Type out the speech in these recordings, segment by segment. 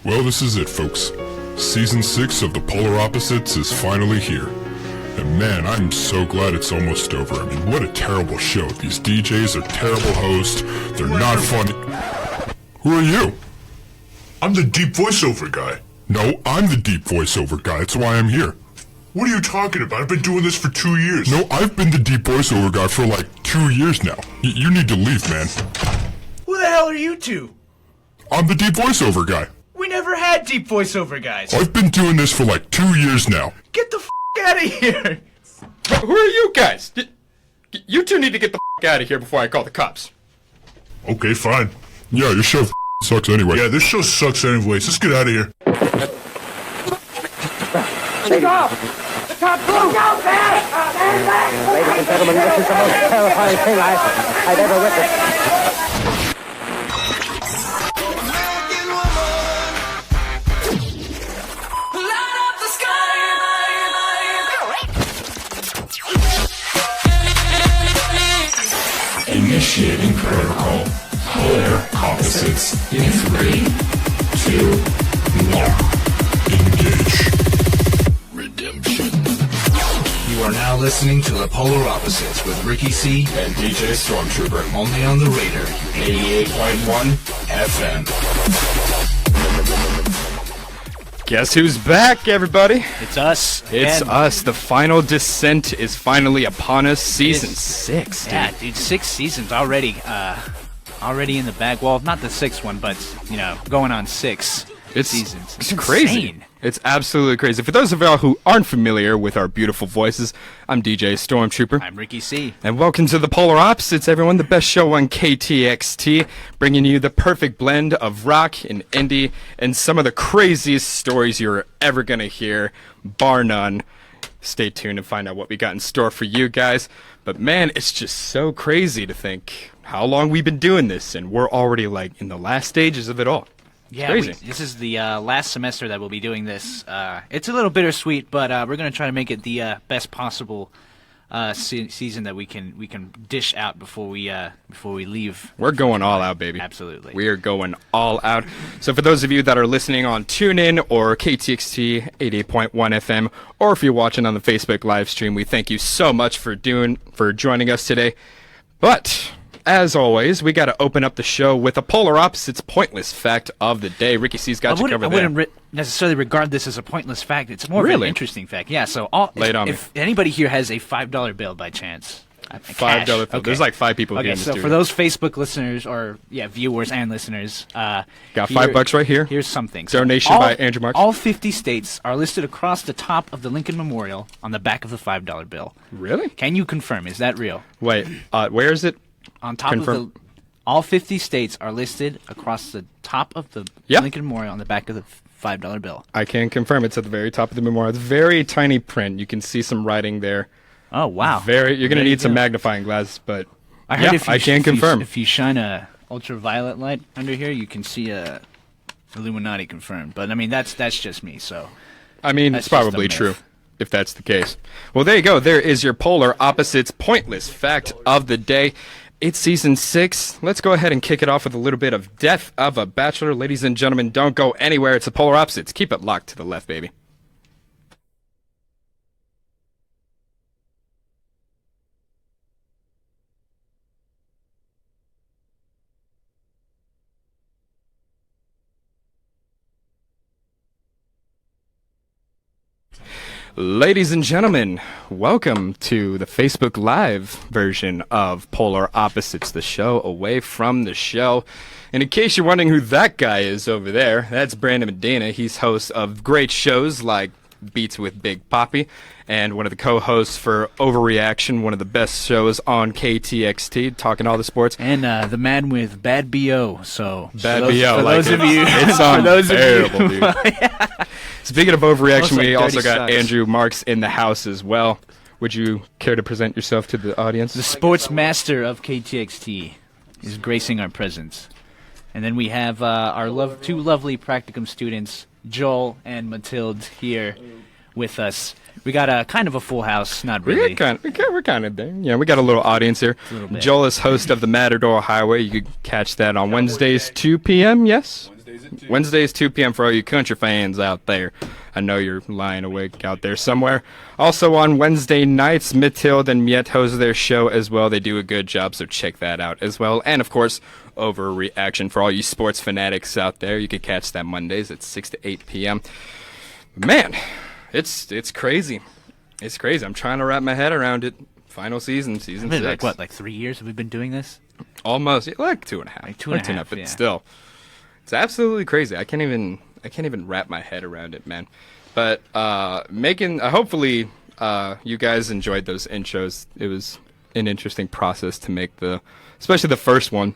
Well, this is it, folks. Season 6 of The Polar Opposites is finally here. And man, I'm so glad it's almost over. I mean, what a terrible show. These DJs are terrible hosts. They're not funny. Who are you? I'm the deep voiceover guy. No, I'm the deep voiceover guy. That's why I'm here. What are you talking about? I've been doing this for 2 years. No, I've been the deep voiceover guy for like 2 years now. You need to leave, man. Who the hell are you two? I'm the deep voiceover guy. We never had deep voiceover guys. I've been doing this for like 2 years now. Get the out of here. Who are you guys? You two need to get the out of here before I call the cops. Okay, fine. Yeah, your show sucks anyway. Yeah, this show sucks anyways. Let's get out of here. Take off! The top look out there! Ladies and gentlemen, this is the most terrifying thing I've ever witnessed. Initiating protocol. Polar opposites in 3, 2, 1. Engage. Redemption. You are now listening to The Polar Opposites with Ricky C. And DJ Stormtrooper. Only on the Raider, 88.1 FM. Guess who's back, everybody? It's us. It's again. us. The final descent is finally upon us. Season 6, dude. Yeah, dude, 6 seasons already. Already in the bag. Well, not the 6th one, but, going on 6 seasons. It's crazy. Insane. It's absolutely crazy. For those of y'all who aren't familiar with our beautiful voices, I'm DJ Stormtrooper. I'm Ricky C. And welcome to the Polar Opposites, everyone. The best show on KTXT, bringing you the perfect blend of rock and indie and some of the craziest stories you're ever going to hear, bar none. Stay tuned and find out what we got in store for you guys. But man, it's just so crazy to think how long we've been doing this, and we're already like in the last stages of it all. Yeah, crazy. this is the last semester that we'll be doing this. It's a little bittersweet, but we're going to try to make it the best possible season that we can dish out before we leave. We're going all out, baby. Absolutely. We are going all out. So for those of you that are listening on TuneIn or KTXT 88.1 FM, or if you're watching on the Facebook live stream, we thank you so much for joining us today. But as always, we got to open up the show with a Polar Opposites pointless fact of the day. Ricky C's got you covered there. I wouldn't necessarily regard this as a pointless fact. It's more of an interesting fact. Yeah, so Lay it on if anybody here has a $5 bill by chance. $5 bill. Okay. There's like 5 people here in the studio. So for those Facebook listeners, or viewers and listeners, got $5 right here. Here's something. Donation by Andrew Marks. All 50 states are listed across the top of the Lincoln Memorial on the back of the $5 bill. Really? Can you confirm? Is that real? Wait, where is it? On top of all 50 states are listed across the top of the Lincoln Memorial on the back of the $5 bill. I can confirm it's at the very top of the memorial. It's very tiny print. You can see some writing there. Oh, wow. You're going to need some magnifying glass, but I heard I can confirm. If you shine a ultraviolet light under here, you can see a Illuminati confirmed. But, I mean, that's just me, so. I mean, it's probably true, if that's the case. Well, there you go. There is your Polar Opposites pointless fact of the day. It's season 6. Let's go ahead and kick it off with a little bit of Death of a Bachelor. Ladies and gentlemen, don't go anywhere. It's the Polar Opposites. Keep it locked to the left, baby. Ladies and gentlemen, welcome to the Facebook Live version of Polar Opposites, the show away from the show. And in case you're wondering who that guy is over there, that's Brandon Medina. He's host of great shows like Beats with Big Papi, and one of the co-hosts for Overreaction, one of the best shows on KTXT, talking all the sports. And the man with Bad B.O. So Bad B.O. For like those of you, it's on terrible, dude. Yeah. Speaking of Overreaction, we like also got sucks. Andrew Marks in the house as well. Would you care to present yourself to the audience? The sports master of KTXT is gracing our presence. And then we have our two lovely practicum students, Joel and Matilde, here with us. We got a kind of a full house, not really. We're kind of there. Yeah, we got a little audience here. Joel is host of the Matador Highway. You could catch that on Wednesdays, 2 p.m., yes? Wednesdays at Wednesdays, 2 p.m. for all you country fans out there. I know you're lying awake out there somewhere. Also on Wednesday nights, Mathilde and Miette host their show as well. They do a good job, so check that out as well. And, of course, Overreaction for all you sports fanatics out there. You can catch that Mondays at 6 to 8 p.m. Man, it's crazy. It's crazy. I'm trying to wrap my head around it. Final season, season 6. Like 3 years have we been doing this? Almost, like 2.5. Like 2.5, but yeah. still, it's absolutely crazy. I can't even wrap my head around it, man. But hopefully, you guys enjoyed those intros. It was an interesting process to make especially the first one,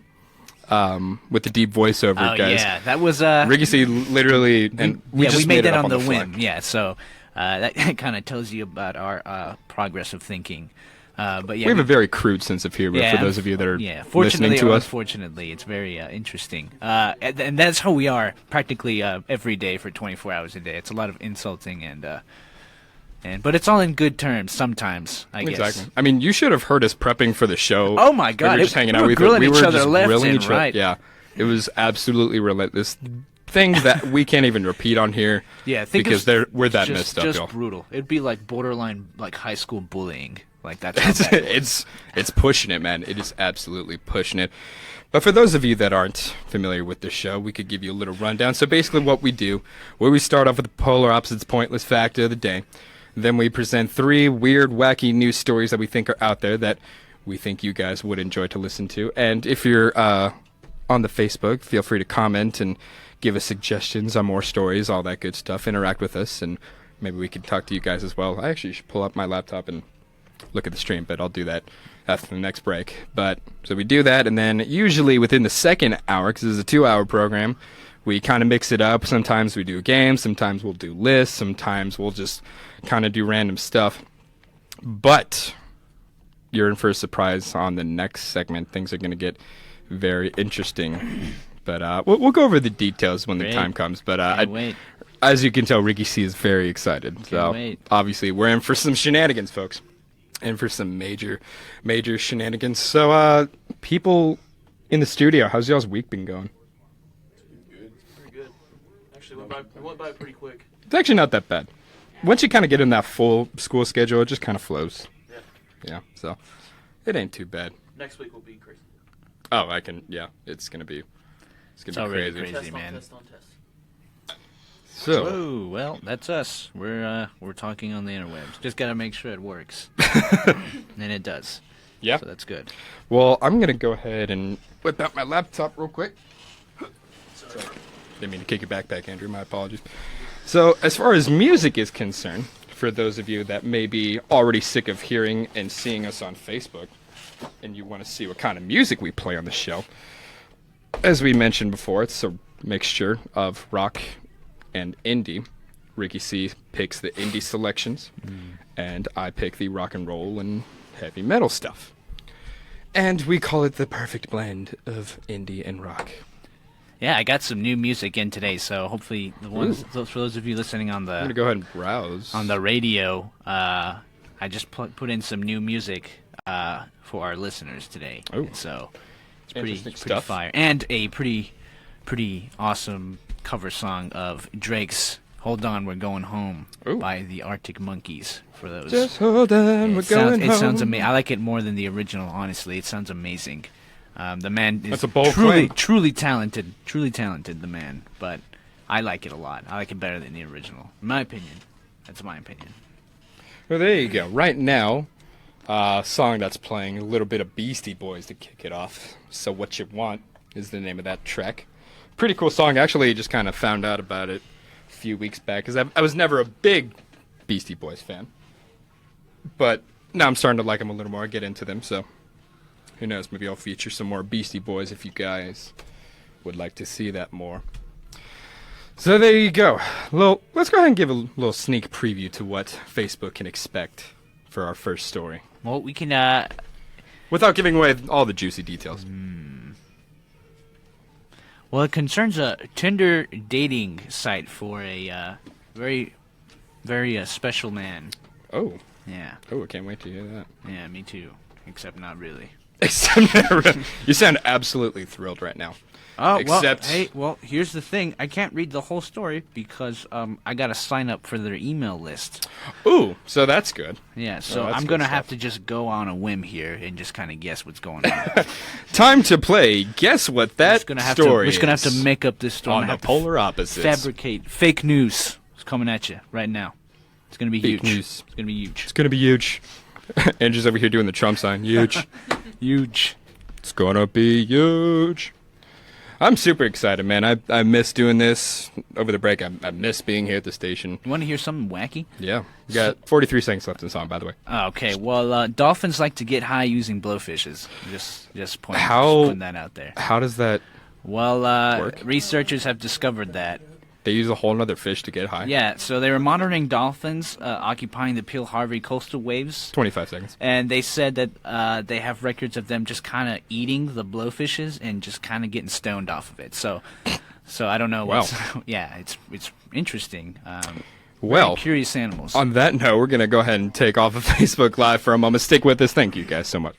with the deep voiceover, Oh guys. yeah, that was Ricky C literally, and we just made it that up on the fly. whim. Yeah, so that kind of tells you about our progress of thinking. But yeah, We have a very crude sense of humor for those of you that are listening fortunately to or us. unfortunately, it's very interesting. And that's how we are practically every day for 24 hours a day. It's a lot of insulting but it's all in good terms sometimes, I guess. Exactly. I mean, you should have heard us prepping for the show. Oh my God, We were just hanging we out. were grilling we each were other just left grilling and each other. right. Yeah, it was absolutely relentless. Things that we can't even repeat on here. Yeah, I think because we're that just, messed up, just y'all. brutal. It'd be like borderline like high school bullying. Like that's how bad it was. It's pushing it, man. It is absolutely pushing it. But for those of you that aren't familiar with the show, we could give you a little rundown. So basically what we do, where we start off with the polar opposites pointless fact of the day. Then we present 3 weird, wacky news stories that we think are out there that we think you guys would enjoy to listen to. And if you're on the Facebook, feel free to comment and give us suggestions on more stories, all that good stuff. Interact with us, and maybe we can talk to you guys as well. I actually should pull up my laptop and look at the stream, but I'll do that after the next break. But so we do that, and then usually within the second hour, because this is a 2-hour program, we kind of mix it up. Sometimes we do a game, sometimes we'll do lists, sometimes we'll just kind of do random stuff. But you're in for a surprise on the next segment. Things are going to get very interesting. But we'll go over the details when the time comes. But Can't wait. as you can tell, Ricky C is very excited. So wait. obviously we're in for some shenanigans, folks. In for some major shenanigans. So people in the studio, how's y'all's week been going? Pretty good. Actually, went by pretty quick. It's actually not that bad. Once you kind of get in that full school schedule, it just kind of flows. Yeah. Yeah, so it ain't too bad. Next week will be crazy. Oh, it's gonna be already crazy. crazy, man. Test on test. So, Oh, well, that's us. We're talking on the interwebs. Just got to make sure it works. And it does. yeah. So that's good. Well, I'm gonna go ahead and whip out my laptop real quick. Didn't mean to kick your backpack, Andrew. My apologies. So, as far as music is concerned, for those of you that may be already sick of hearing and seeing us on Facebook, and you want to see what kind of music we play on the show, as we mentioned before, it's a mixture of rock and indie. Ricky C picks the indie selections, and I pick the rock and roll and heavy metal stuff. And we call it the perfect blend of indie and rock. Yeah, I got some new music in today, so hopefully for those of you listening on I'm going to the go ahead and browse. on the radio, I just put in some new music for our listeners today. Oh. And so it's pretty Interesting stuff. fire, and a pretty awesome cover song of Drake's "Hold On, We're Going Home" Ooh. by the Arctic Monkeys. For those, Just hold on, we're going it sounds home. amazing. I like it more than the original. Honestly, it sounds amazing. The man is That's a bold truly claim. talented. The man, but I like it a lot. I like it better than the original, in my opinion. That's my opinion. Well, there you go. Right now, song that's playing, a little bit of Beastie Boys to kick it off. So What You Want is the name of that track. Pretty cool song. Actually, just kind of found out about it a few weeks back, because I was never a big Beastie Boys fan. But now I'm starting to like them a little more, get into them, so who knows, maybe I'll feature some more Beastie Boys if you guys would like to see that more. So there you go. Let's go ahead and give a little sneak preview to what Facebook can expect for our first story, Well, we can. without giving away all the juicy details. Well, it concerns a Tinder dating site for a very, very special man. Oh, Yeah, I can't wait to hear that. yeah, me too. Except not really. You sound absolutely thrilled right now. Oh, Except, here's the thing. I can't read the whole story because I got to sign up for their email list. ooh, so that's good. Yeah, so that's I'm good going to stuff. have to just go on a whim here and just kind of guess what's going on. Time to play. Guess what that We're just story going to have to is make up this story. on I'm the gonna have to polar opposites. fabricate fake news. It's coming at you right now. It's going to be Fake huge. news. It's going to be huge. It's gonna be huge. Andrew's over here doing the Trump sign. Huge. Huge. It's gonna be huge. I'm super excited, man. I miss doing this over the break. I miss being here at the station. You want to hear something wacky? Yeah. We got 43 seconds left in the song, by the way. Okay, well, dolphins like to get high using blowfishes. Just putting that out there. How does that Well, work? researchers have discovered that. They use a whole nother fish to get high? Yeah, so they were monitoring dolphins occupying the Peel Harvey coastal waves. 25 seconds. And they said that they have records of them just kind of eating the blowfishes and just kind of getting stoned off of it. So I don't know. Wow. Yeah, it's interesting. Well, very curious animals. on that note, we're going to go ahead and take off of Facebook Live for a moment. Stick with us. Thank you guys so much.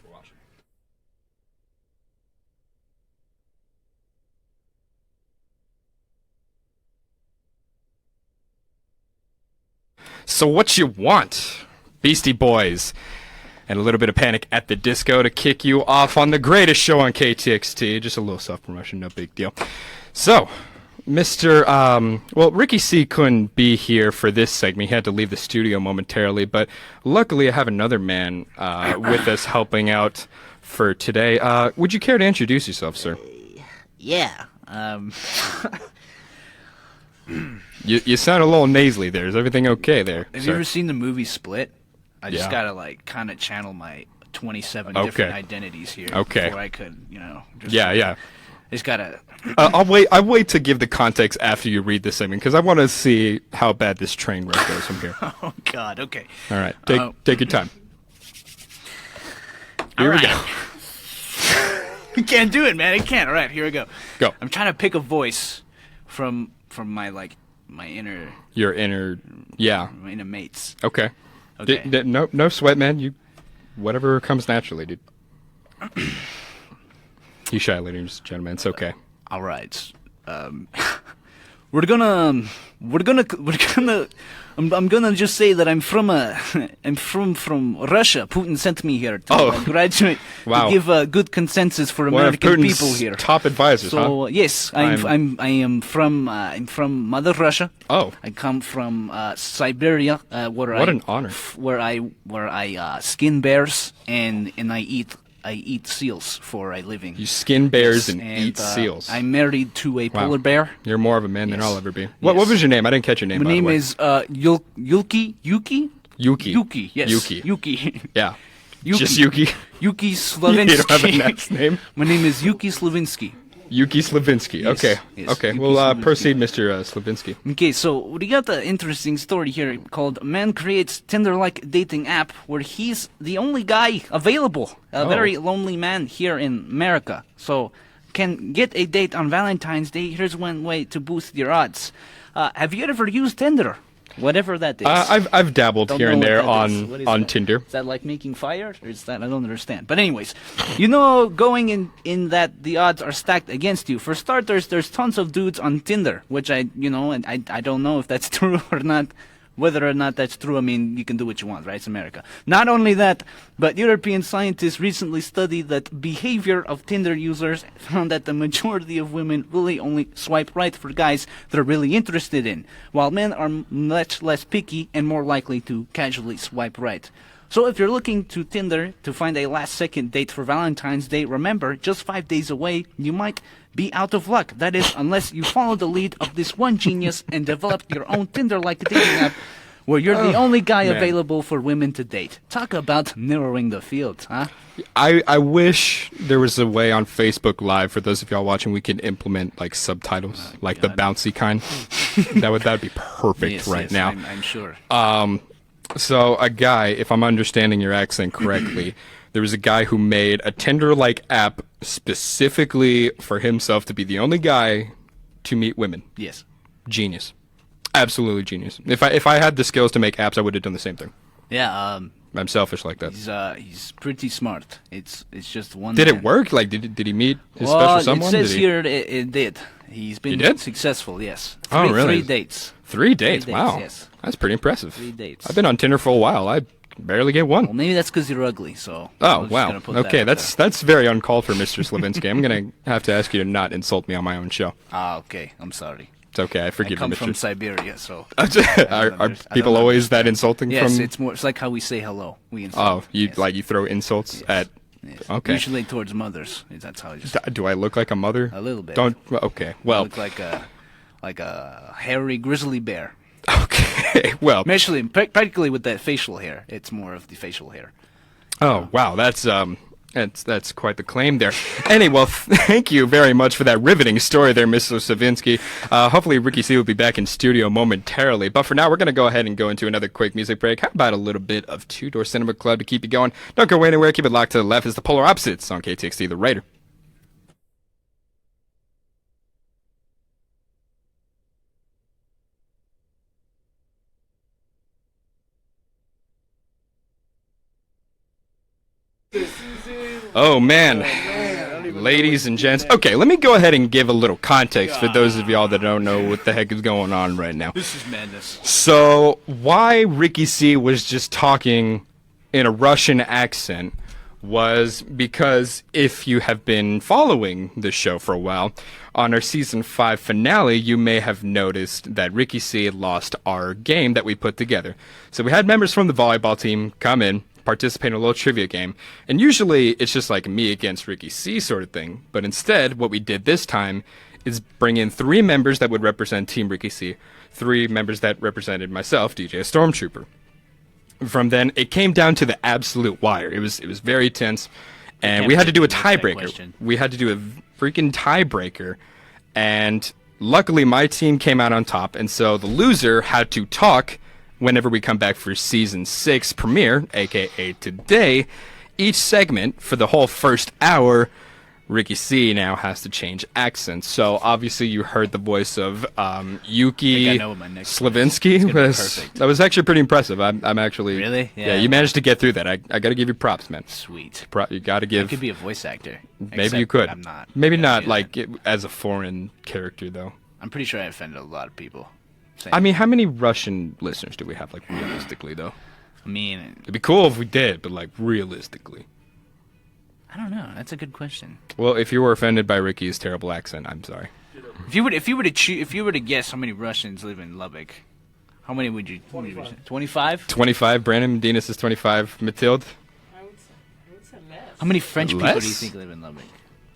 So what you want? Beastie Boys. And a little bit of Panic at the Disco to kick you off on the greatest show on KTXT. Just a little self-promotion, no big deal. So, Ricky C couldn't be here for this segment. He had to leave the studio momentarily, but luckily I have another man with us helping out for today. Would you care to introduce yourself, sir? Yeah. You sound a little nasally there. Is everything okay there, Have sir? you ever seen the movie Split? I just Yeah. gotta kind of channel my 27 Okay. different identities here. Okay. Before I could, just Yeah. Just gotta. I'll wait to give the context after you read this segment because I want to see how bad this train wreck goes from here. Oh God. Okay. All right, take your time. Here we go. I can't do it, man. I can't. All right, here we go. Go. I'm trying to pick a voice from my my inner Your inner, yeah. mates. Okay. Okay. No sweat, man. You, whatever comes naturally, dude. You shy, ladies and gentlemen. It's okay. All right. We're gonna. I'm gonna just say that I'm from Russia. Putin sent me here to graduate Wow. to give a good consensus for One of American Putin's people here. top advisors, So huh? yes, I am from Mother Russia. Oh. I come from Siberia, where What an honor. Where I skin bears and I eat seals for a living. You skin bears and eat seals. I'm married to a polar bear. You're more of a man than Yes. I'll ever be. What Yes. was your name? I didn't catch your name. My by the name way. is Yuki. Yuki. Yuki. Yes. Yuki. Yuki. Yeah. Yuki. Just Yuki. Yuki You Slavinsky. don't have a next name. My name is Yuki Slavinsky. Yuki Slavinsky. Yes, Okay. yes, Okay. Yuki Well, Slavinsky. proceed, Mr. Slavinsky. Okay, so we got an interesting story here called "Man Creates Tinder-like Dating App," where he's the only guy available, a very lonely man here in America. So, can get a date on Valentine's Day. Here's one way to boost your odds. Have you ever used Tinder? Whatever that is. I've dabbled Don't here know and what there that is. What is on that? Tinder. Is that like making fire? Or is that, I don't understand. But anyways, going in that the odds are stacked against you. For starters, there's tons of dudes on Tinder, which I don't know if that's true or not. Whether or not that's true, I mean, you can do what you want, right? It's America. Not only that, but European scientists recently studied that behavior of Tinder users found that the majority of women really only swipe right for guys they're really interested in, while men are much less picky and more likely to casually swipe right. So if you're looking to Tinder to find a last-second date for Valentine's Day, remember, just 5 days away, you might be out of luck. That is, unless you follow the lead of this one genius and develop your own Tinder-like dating app where you're the only guy man. available for women to date. Talk about narrowing the field, huh? I wish there was a way on Facebook Live for those of y'all watching we can implement like subtitles, like the bouncy kind. That'd be perfect Yes, right yes, now. I'm sure. So a guy, if I'm understanding your accent correctly, there was a guy who made a Tinder-like app specifically for himself to be the only guy to meet women. Yes. Genius. Absolutely genius. If I had the skills to make apps, I would have done the same thing. Yeah, I'm selfish like that. He's pretty smart. It's just one. Did man. it work? Like, did he meet his Well, special someone? it says Did he? here it did. He's been did? successful. Yes. Oh, really? 3 dates. 3 dates. dates, Wow, yes. that's pretty impressive. 3 dates. I've been on Tinder for a while. I barely get one. Well, maybe that's because you're ugly. So. Oh, I'm just wow. gonna put that Okay, out that's very uncalled for, Mr. Slavinsky. I'm gonna have to ask you to not insult me on my own show. there. Okay. I'm sorry. It's okay. I I forgive come you, from Mr. Siberia, so. are people don't always that insulting? Yes, from... it's like how we say hello. We Oh, insult. you Yes. like you throw insults at? Yes. Okay. Usually towards mothers. That's how I just. Do I look like a mother? A little bit. Don't. Okay. Well. Look like a hairy grizzly bear. Okay. Well. Especially, practically with that facial hair. It's more of the facial hair. Oh wow, that's quite the claim there. Anyway, well, thank you very much for that riveting story there, Mr. Savinsky. Hopefully Ricky C will be back in studio momentarily. But for now, we're going to go ahead and go into another quick music break. How about a little bit of Two Door Cinema Club to keep you going? Don't go anywhere. Keep it locked to the left. It's the Polar Opposites on KTXT, the Raider. Oh man, ladies and gents. Okay, let me go ahead and give a little context for those of y'all that don't know what the heck is going on right now. This is madness. So, why Ricky C was just talking in a Russian accent was because if you have been following the show for a while, on our season 5 finale, you may have noticed that Ricky C had lost our game that we put together. So we had members from the volleyball team come in, participate in a little trivia game, and usually it's just like me against Ricky C sort of thing, but instead what we did this time is bring in 3 members that would represent Team Ricky C, 3 members that represented myself, DJ Stormtrooper. From then, it came down to the absolute wire. It was very tense, and we had to do a tiebreaker. We had to do a freaking tiebreaker, and luckily my team came out on top, and so the loser had to talk whenever we come back for season 6 premiere, aka today. Each segment for the whole first hour, Ricky C now has to change accents. So obviously you heard the voice of Yuki Slavinsky. That was actually pretty impressive. I'm actually Really? Yeah, you managed to get through that. I got to give you props, man. Sweet. You got to give. I could be a voice actor. Maybe except you could. I'm not. Maybe gonna not do like that. as a foreign character though. I'm pretty sure I offended a lot of people. I mean, how many Russian listeners do we have, like, realistically, though? I mean, It'd be cool if we did, but, like, realistically. I don't know. That's a good question. Well, if you were offended by Ricky's terrible accent, I'm sorry. If you were to guess how many Russians live in Lubbock, how many would you? 25. 25. Brandon Medina says 25. Mathilde? I would say less. How many French people do you Less? think live in Lubbock?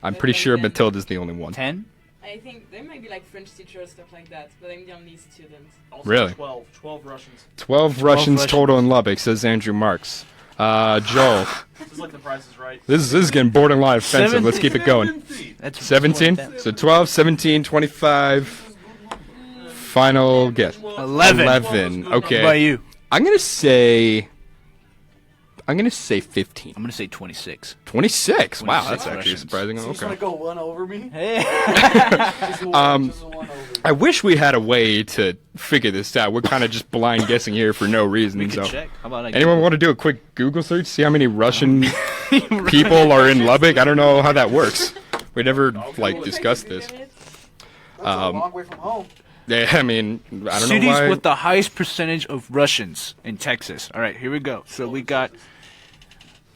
I'm pretty sure Mathilde is the only one. 10. I think there might be like French teachers, stuff like that, but I'm the only student. Also Really? 12 Russians. 12 Russians total in Lubbock, says Andrew Marks. Joel. This is like the Price is Right. This is getting borderline offensive. Let's keep it going. That's 17? So 12, 17, 25. Final guess. 11. 11. What about Okay. you? I'm going to say 15. I'm gonna say 26. 26. Wow, 26 that's actually Russians. surprising. So you just want Okay. to go one over me? Hey. Just one over. I wish we had a way to figure this out. We're kind of just blind guessing here for no reason. We could So, check. How about I anyone want to do a quick Google search? See how many Russian people are in Lubbock? I don't know how that works. We never like discussed this. That's a long way from home. Yeah, I mean, I don't know Cities why. with the highest percentage of Russians in Texas. All right, here we go. So we got.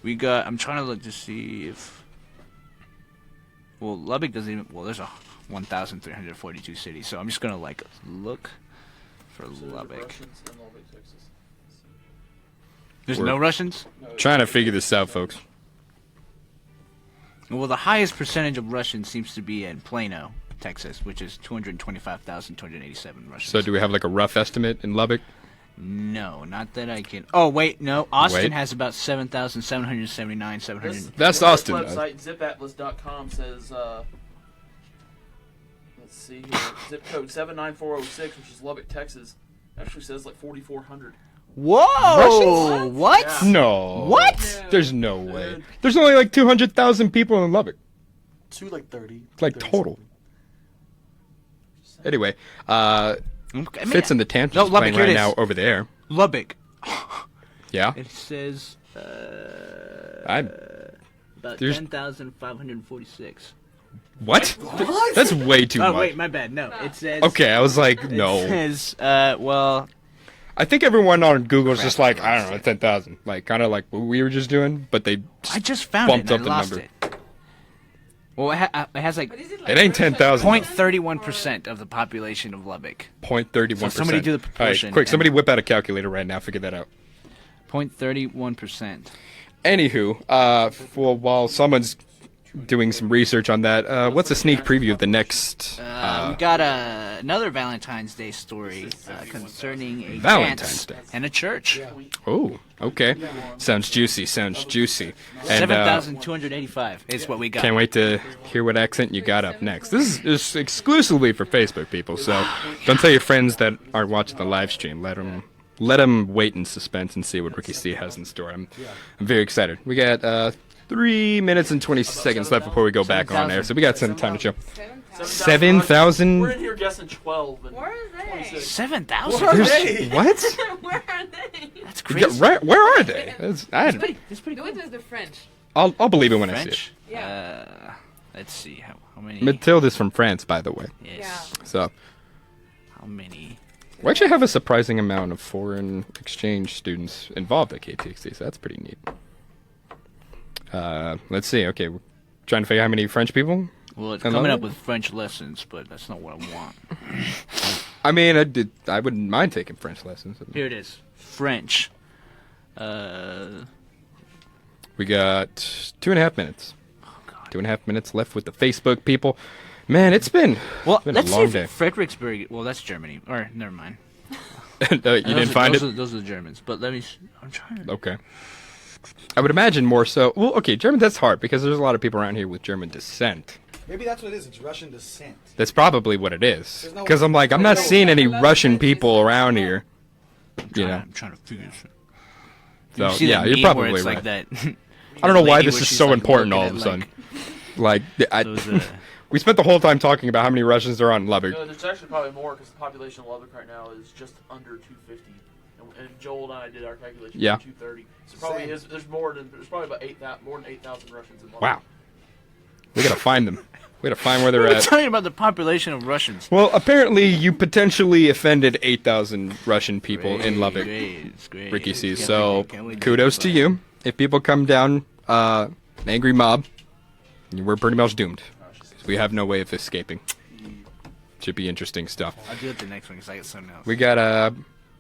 I'm trying to look to see if. Well, Lubbock doesn't even. Well, there's a 1,342 cities. So I'm just gonna like look for Lubbock. Russians in Lubbock, Texas. There's We're- no Russians. Trying to figure this out, folks. Well, the highest percentage of Russians seems to be in Plano, Texas, which is 225,287 Russians. So, do we have like a rough estimate in Lubbock? No, not that I can. Oh wait, no. Austin Wait. has about 7,779, 700. That's This Austin. website, zifatlas.com, says, let's see here, zip code 79406, which is Lubbock, Texas, actually says like 4,400. Whoa! What? Yeah. No. What? There's no way. There's only like 200,000 people in Lubbock. Two like 30. Like 30 total. Anyway, Okay, I mean, Fitz and the Tantrums No, is Lubbock, playing here it right is. now over there. Lubbock. Yeah. It says about There's- 10,546. What? That's way too Oh much. wait, my bad. No, it says. Okay, I was like, no. It says, well, I think everyone on Google's just like, I don't know, 10,000. Like, kind of like what we were just doing, but they I just found bumped it up and I lost the number. it. Well, it has like But is it like It ain't 10,000. 0.31% of the population of Lubbock. 0.31%. So somebody do the proportion All right, quick, and- somebody whip out a calculator right now. Figure that out. 0.31%. Anywho, while someone's doing some research on that, what's a sneak preview of the next? We got another Valentine's Day story concerning a Valentine's dance Day. and a church. Oh, okay. Sounds juicy. Sounds juicy. And 7,285 is what we got. can't wait to hear what accent you got up next. This is exclusively for Facebook people, so don't tell your friends that aren't watching the live stream. Let them wait in suspense and see what Ricky C has in store. I'm very excited. We got 3 minutes and 20 seconds left before we go back on air, so we got some time to chill. 7,000? We're in here guessing 12. And Where are they? 26. 7,000? What? Where are they? That's Yeah, crazy. where are they? That's That's pretty Do cool. it with the French. I'll believe it when I see French? Yeah. Let's see. How many? it. Matilda's from France, by the way. Yes. So How many? we actually have a surprising amount of foreign exchange students involved at KTXT, so that's pretty neat. Let's see. Okay, we're trying to figure out how many French people. Well, it's I coming love up it. with French lessons, but that's not what I want. I mean, I wouldn't mind taking French lessons. Here it is. French. We got 2.5 minutes. 2.5 minutes left with the Facebook people. Man, it's been, Well, it's been let's a see long if day. Fredericksburg. Well, that's Germany. Or never mind. You didn't find it? Those are the Germans. But let me. I'm trying to. Okay. I would imagine more so. Well, okay, German, that's hard because there's a lot of people around here with German descent. Maybe that's what it is. It's Russian descent. That's probably what it is. There's no- Because I'm like, I'm not seeing any Russian people around here. You know? I'm trying to figure this. So, You see yeah, that you're meme probably where it's right. like that. I don't know why lady this where is she's, so like, important all looking of a at, sudden. Like, we spent the whole time talking about how many Russians there are in Lubbock. No, there's actually probably more because the population of Lubbock right now is just under 250. And Joel and I did our calculations. Yeah. 230. So probably there's probably about 8,000, more than 8,000 Russians in Lubbock. Wow. We gotta find them. We gotta find where they're We're at. talking about the population of Russians. Well, apparently you potentially offended 8,000 Russian people in Lubbock, Great. Ricky sees. Can't So wait to kudos to you. If people come down, an angry mob, we're pretty much doomed. We have no way of escaping. Should be interesting stuff. I'll do it the next one because I got something else. We got a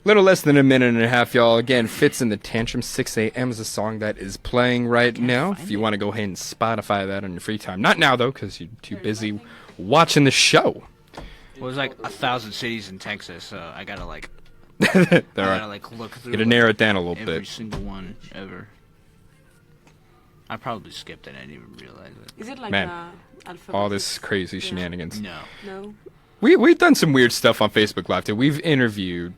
little less than a minute and a half, y'all. Again, Fits in the Tantrum. 6 a.m. is a song that is playing right now. If you want to go ahead and Spotify that on your free time. Not now, though, because you're too busy watching the show. Well, there's like 1,000 cities in Texas, so I gotta like, There gotta are. like look through. Gotta narrow it down a little every bit. single one ever. I probably skipped it. I didn't even realize it. Is it like Man, alphabetic? All this crazy Yeah. shenanigans. No. No. We've done some weird stuff on Facebook Live, too. We've interviewed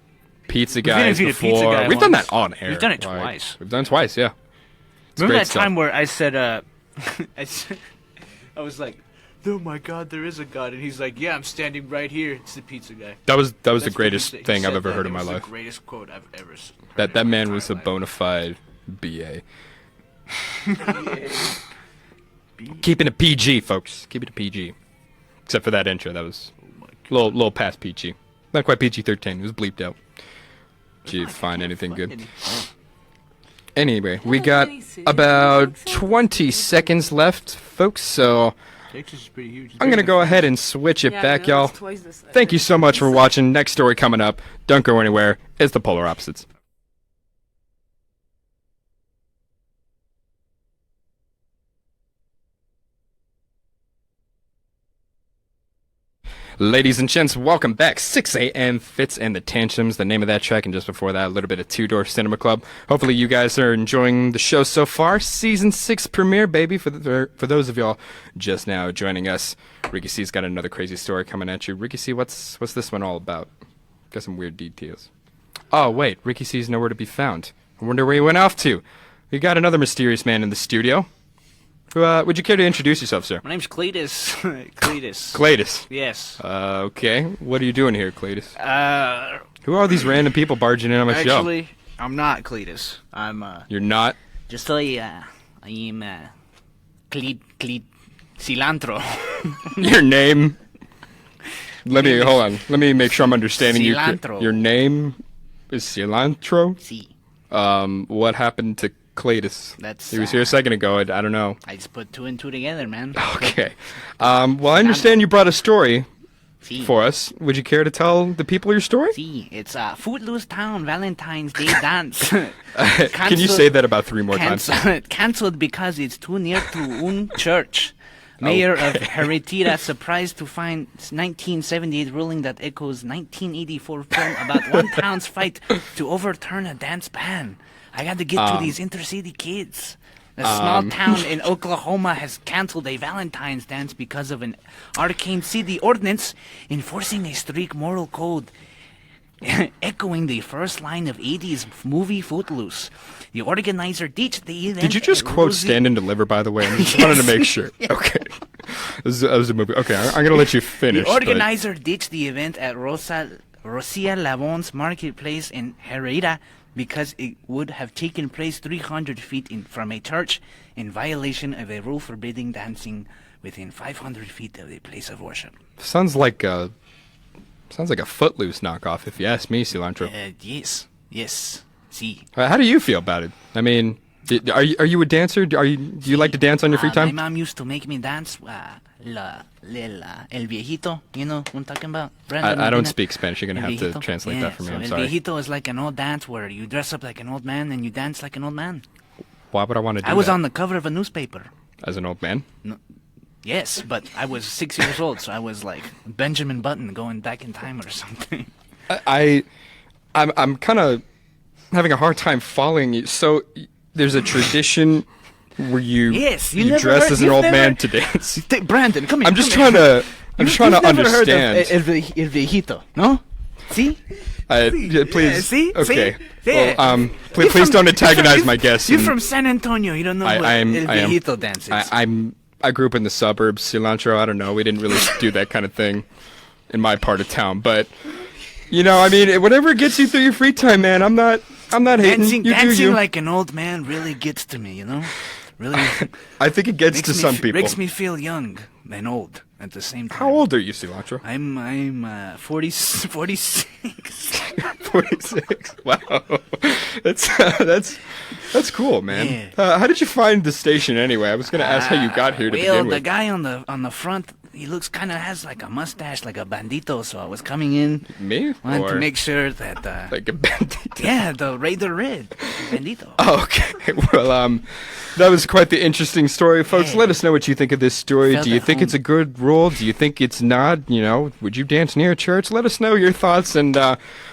pizza guys interviewed a before. pizza guy We've done once. that on air. We've done it Like, twice. We've done it twice, yeah. It's Remember great that stuff. time where I said, I was like, oh my God, there is a God, and he's like, yeah, I'm standing right here. It's the pizza guy. That was the That's what he greatest said. He thing I've said ever that. heard It in my was life. The greatest quote I've ever heard. That in my man was a entire life. bona fide BA. Keeping it PG, folks. Keep it PG. Except for that intro, that was a little past PG. Not quite PG-13. It was bleeped out. Did you find anything good? Anyway, we got about 20 seconds left, folks, so Texas is pretty huge. I'm going to go ahead and switch it Yeah, back, no, y'all. it's twice the size. Thank you so much for watching. Next story coming up. Don't go anywhere. It's the Polar Opposites. Ladies and gents, welcome back. 6 a.m. Fits and the Tantrums, the name of that track, and just before that, a little bit of Two Door Cinema Club. Hopefully you guys are enjoying the show so far. Season 6 premiere, baby, for those of y'all just now joining us. Ricky C's got another crazy story coming at you. Ricky C, what's this one all about? Got some weird details. Oh, wait, Ricky C's nowhere to be found. I wonder where he went off to. We got another mysterious man in the studio. Would you care to introduce yourself, sir? My name's Cletus. Cletus. Cletus. Yes. Okay. What are you doing here, Cletus? Who are these random people barging in on my show? Actually, I'm not Cletus. I'm You're not? just I am cilantro. Your name? Hold on. Let me make sure I'm understanding you. Cilantro. Your name is Cilantro? Si. What happened to Cletus? That's, He was here a second ago. I don't know. I just put 2 and 2 together, man. Okay. Well, I understand you brought a story Si. for us. Would you care to tell the people your story? Si. It's Footloose Town Valentine's Day dance. Can you say that about 3 more times? Cancelled because it's too near to un church. Mayor of Heretira surprised to find 1978 ruling that echoes 1984 film about one town's fight to overturn a dance ban. I got to get to these intercity kids. A small town in Oklahoma has canceled a Valentine's dance because of an arcane city ordinance enforcing a strict moral code, echoing the first line of 80s movie Footloose. The organizer ditched the event. Did you just quote Stand and Deliver, by the way? I just wanted to make sure. Okay. That was a movie. Okay, I'm going to let you finish. The organizer ditched the event at Rosia Lavon's marketplace in Herrera because it would have taken place 300 feet from a church in violation of a rule forbidding dancing within 500 feet of the place of worship. Sounds like a Footloose knockoff, if you ask me, Cilantro. Yes. See. How do you feel about it? I mean, are you a dancer? Do you like to dance on your free time? My mom used to make me dance. El viejito, you know what I'm talking about? Brandon, I don't speak Spanish. You're going to have viejito? to translate that for me. So I'm El sorry. viejito is like an old dance where you dress up like an old man and you dance like an old man. Why would I want to do that? I was on the cover of a newspaper. As an old man? No, yes, but I was 6 years old, so I was like Benjamin Button going back in time or something. I'm kind of having a hard time following you. So there's a tradition where you dress as an old man to dance. Brandon, come here. I'm just trying to understand. El viejito, no? See? Please. See? Okay. See? Well, please don't antagonize my guests. You're from San Antonio. You don't know what El viejito dance is. I grew up in the suburbs, Cilantro. I don't know. We didn't really do that kind of thing in my part of town, but you know, I mean, whatever gets you through your free time, man. I'm not hating. Dancing like an old man really gets to me, you know? Really. I think it gets to some people. Makes me feel young and old at the same time. How old are you, Cilantro? I'm 46. 46. Wow. That's cool, man. Yeah. How did you find the station anyway? I was going to ask how you got here to begin with. The guy on the front, he looks kind of has like a mustache, like a bandito. So I was coming in. Me? Wanted to make sure that like a bandito. Yeah, the Raider Red bandito. Oh, okay. Well, that was quite the interesting story, folks. Let us know what you think of this story. Do you think it's a good rule? Do you think it's not? You know, would you dance near a church? Let us know your thoughts, and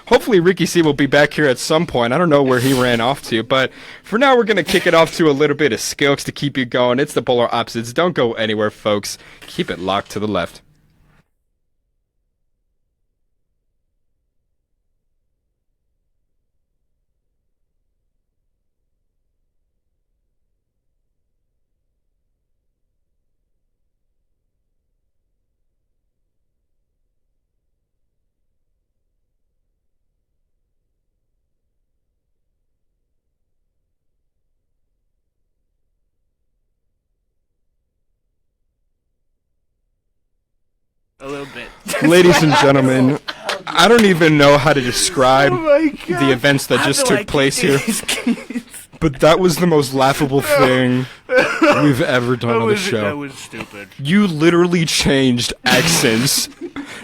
hopefully Ricky C will be back here at some point. I don't know where he ran off to, but for now we're going to kick it off to a little bit of Skilks to keep you going. It's the Polar Opposites. Don't go anywhere, folks. Keep it locked to the left. A little bit. Ladies and gentlemen, I don't even know how to describe the events that just took place here. But that was the most laughable thing we've ever done on the show. That was stupid. You literally changed accents.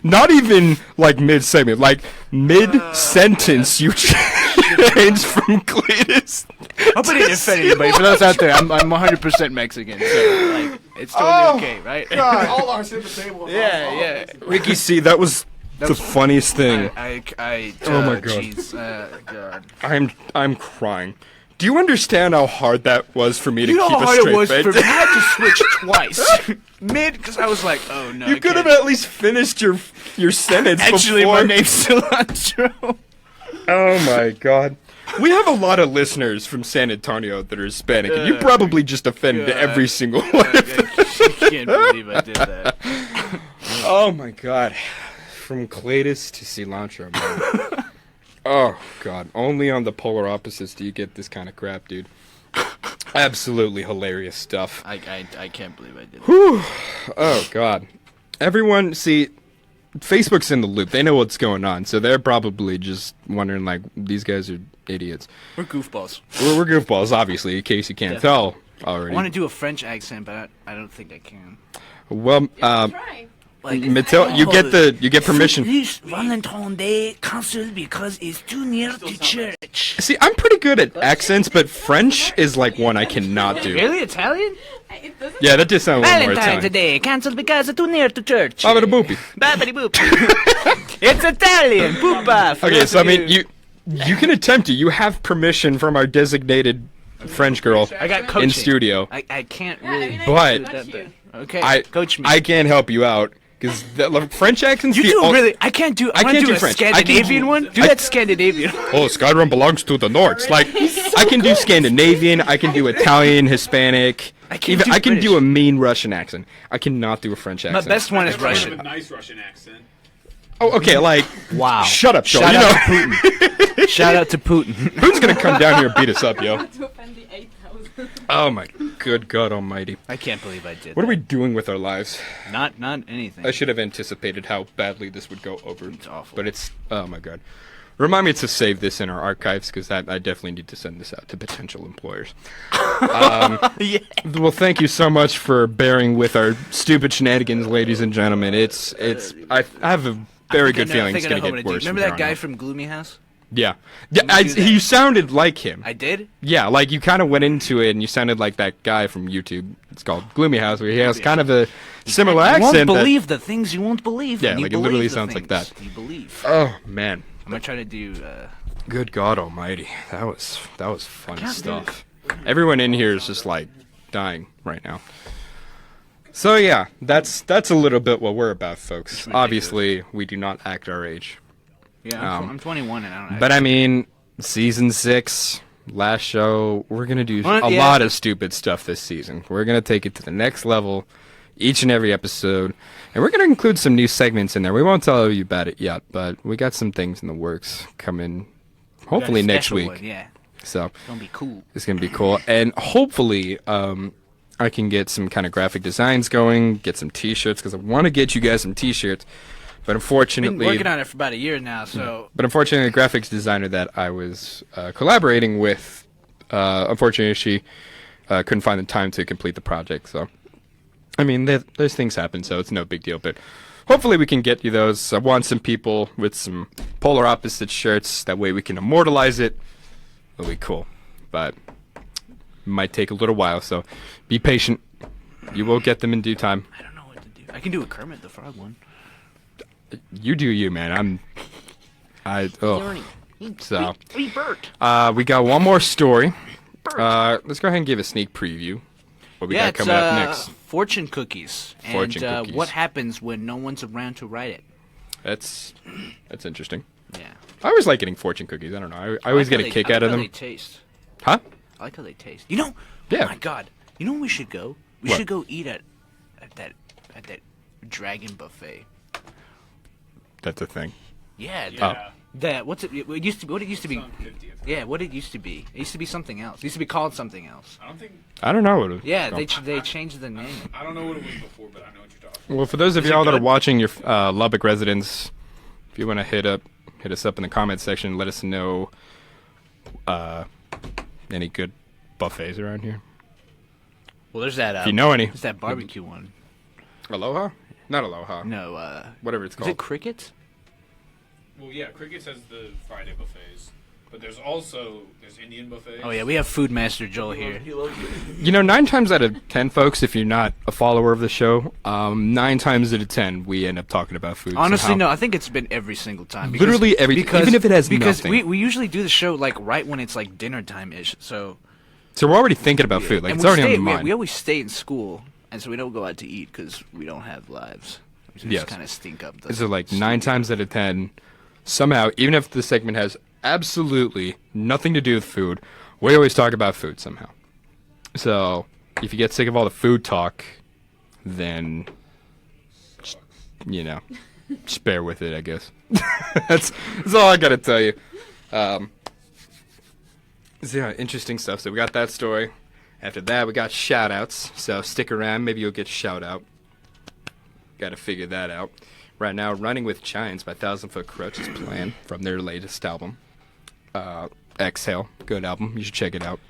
Not even like mid-segment, like mid-sentence you changed from Cletus. I'll put it offend anybody. For those out there, I'm 100% Mexican, so like it's totally okay, right? God, all our shit at the table. Yeah. Ricky C, that was the funniest thing. Oh my God. Jeez, God. I'm crying. Do you understand how hard that was for me to keep a straight face? You know how hard it was for me. I had to switch twice. Because I was like, oh no. You could have at least finished your sentence Actually, before. my name's Cilantro. Oh my God. We have a lot of listeners from San Antonio that are Hispanic, and you probably just offended every single one of them. I can't believe I did that. Oh my God. From Cletus to Cilantro, man. Oh, God. Only on the Polar Opposites do you get this kind of crap, dude. Absolutely hilarious stuff. I can't believe I did. Whew. Oh, God. Everyone, see, Facebook's in the loop. They know what's going on, so they're probably just wondering, like, these guys are idiots. We're goofballs. We're goofballs, obviously, in case you can't tell already. I want to do a French accent, but I don't think I can. Well, Try. Like, Matil, you get permission. Please, Valentin cancel because it's too near to church. See, I'm pretty good at accents, but French is like one I cannot do. Really, Italian? It doesn't. Yeah, that did sound a little more Valentine's Italian. today cancelled because it's too near to church. Babidi boopy. Babbity boop. It's Italian. Poopa. Okay, so I mean, you can attempt it. You have permission from our designated French girl I got coaching. in studio. I can't Yeah, really. But- I watch you. Okay, coach me. I can't help you out because French accents. You do really? I can't do. I I want to can't do do a French. I can Scandinavian do- one. Do that Scandinavian. Oh, Skyrim belongs to the Nords. Like, I can do Scandinavian. I can do Italian, Hispanic. I can't do I can do British. a mean Russian accent. I cannot do a French My accent. best one is Have a Russian. nice Russian accent. Oh, okay. Like, Wow. shut up, Joel. Shout You out know, to Putin. Shout out to Putin. who's gonna come down here and beat us up, yo? To offend the 8,000. Oh my good God Almighty! I can't believe I did. What are we doing with our lives? Not anything. I should have anticipated how badly this would go over. It's awful. But it's, oh my God. Remind me to save this in our archives because I definitely need to send this out to potential employers. Yeah. Well, thank you so much for bearing with our stupid shenanigans, ladies and gentlemen. I have a very good feeling it's going to get worse. Remember from that here on guy out. from Gloomy House? Yeah. do that. You sounded like him. I did. Yeah, like you kind of went into it and you sounded like that guy from YouTube. It's called Gloomy House, where he has kind of a similar You accent. won't that- believe the things you won't believe. Yeah, when you like it literally believe the sounds like things that. You believe. Oh man, I'm gonna try to do. good God Almighty, that was fun stuff. Everyone in here is just like dying right now. So yeah, that's a little bit what we're about, folks. Obviously, we do not act our age. Yeah, I'm 21 and I don't. But I mean, season 6, last show, we're going to do Well, a yeah. lot of stupid stuff this season. We're going to take it to the next level each and every episode. And we're going to include some new segments in there. We won't tell you about it yet, but we got some things in the works coming hopefully next week. Yeah, So it's gonna be cool. it's going to be cool. And hopefully I can get some kind of graphic designs going, get some t-shirts, because I want to get you guys some t-shirts. But Been unfortunately... working on it for about a year now, so But unfortunately, the graphics designer that I was collaborating with, unfortunately, she couldn't find the time to complete the project. So, I mean, those things happen, so it's no big deal. But hopefully we can get you those. I want some people with some Polar Opposite shirts. That way we can immortalize it. It'll be cool. But it might take a little while, so be patient. You will get them in due time. I don't know what to do. I can do a Kermit the Frog one. You do you, man. So, Bert. we got one more story. Let's go ahead and give a sneak preview. What we got It's coming up next. fortune cookies. Fortune and cookies. what happens when no one's around to write it? That's interesting. Yeah. I always like getting fortune cookies. I don't know. I always get a kick out of I them. like how they taste. Huh? I like how they taste. You know? Yeah. Oh my God. You know where we should go? We What? should go eat at that dragon buffet. That's a thing. Yeah. Oh. That what's it? It used to be. What it used to be? 50th. Yeah. What it used to be? It used to be something else. It used to be called something else. I don't know what it Yeah. oh. They changed the name. I don't know what it was before, but I know what you're talking Well, for those of Is it y'all that are good? watching your Lubbock residents, if you want to hit us up in the comment section, let us know any good buffets around here. Well, there's that. If you know any. There's that barbecue one. Aloha? Not Aloha. No. Whatever it's Is called. it Crickets? Well, yeah, Crickets has the Friday buffets, but there's Indian buffets. Oh yeah, we have Food Master Joel here. He loves you. You know, 9 times out of 10, folks, if you're not a follower of the show, 9 times out of 10, we end up talking about food. Honestly, somehow. no. I think it's been every single time. Literally every- even if it has because nothing. we usually do the show like right when it's like dinner time ish. So So we're already thinking about food. Like, and it's we already stay, on the mind. we always stay in school, and so we don't go out to eat because we don't have lives. We just Yes. kind of stink up. The So like 9 times out of 10, somehow, even if the segment has absolutely nothing to do with food, we always talk about food somehow. So if you get sick of all the food talk, then just bear with it, I guess. that's all I gotta tell you. Yeah, interesting stuff. So we got that story. After that, we got shout-outs. So stick around. Maybe you'll get a shout-out. Got to figure that out. Right now, Running with Giants by 1,000 Foot Krutch is playing from their latest album. Exhale. Good album. You should check it out.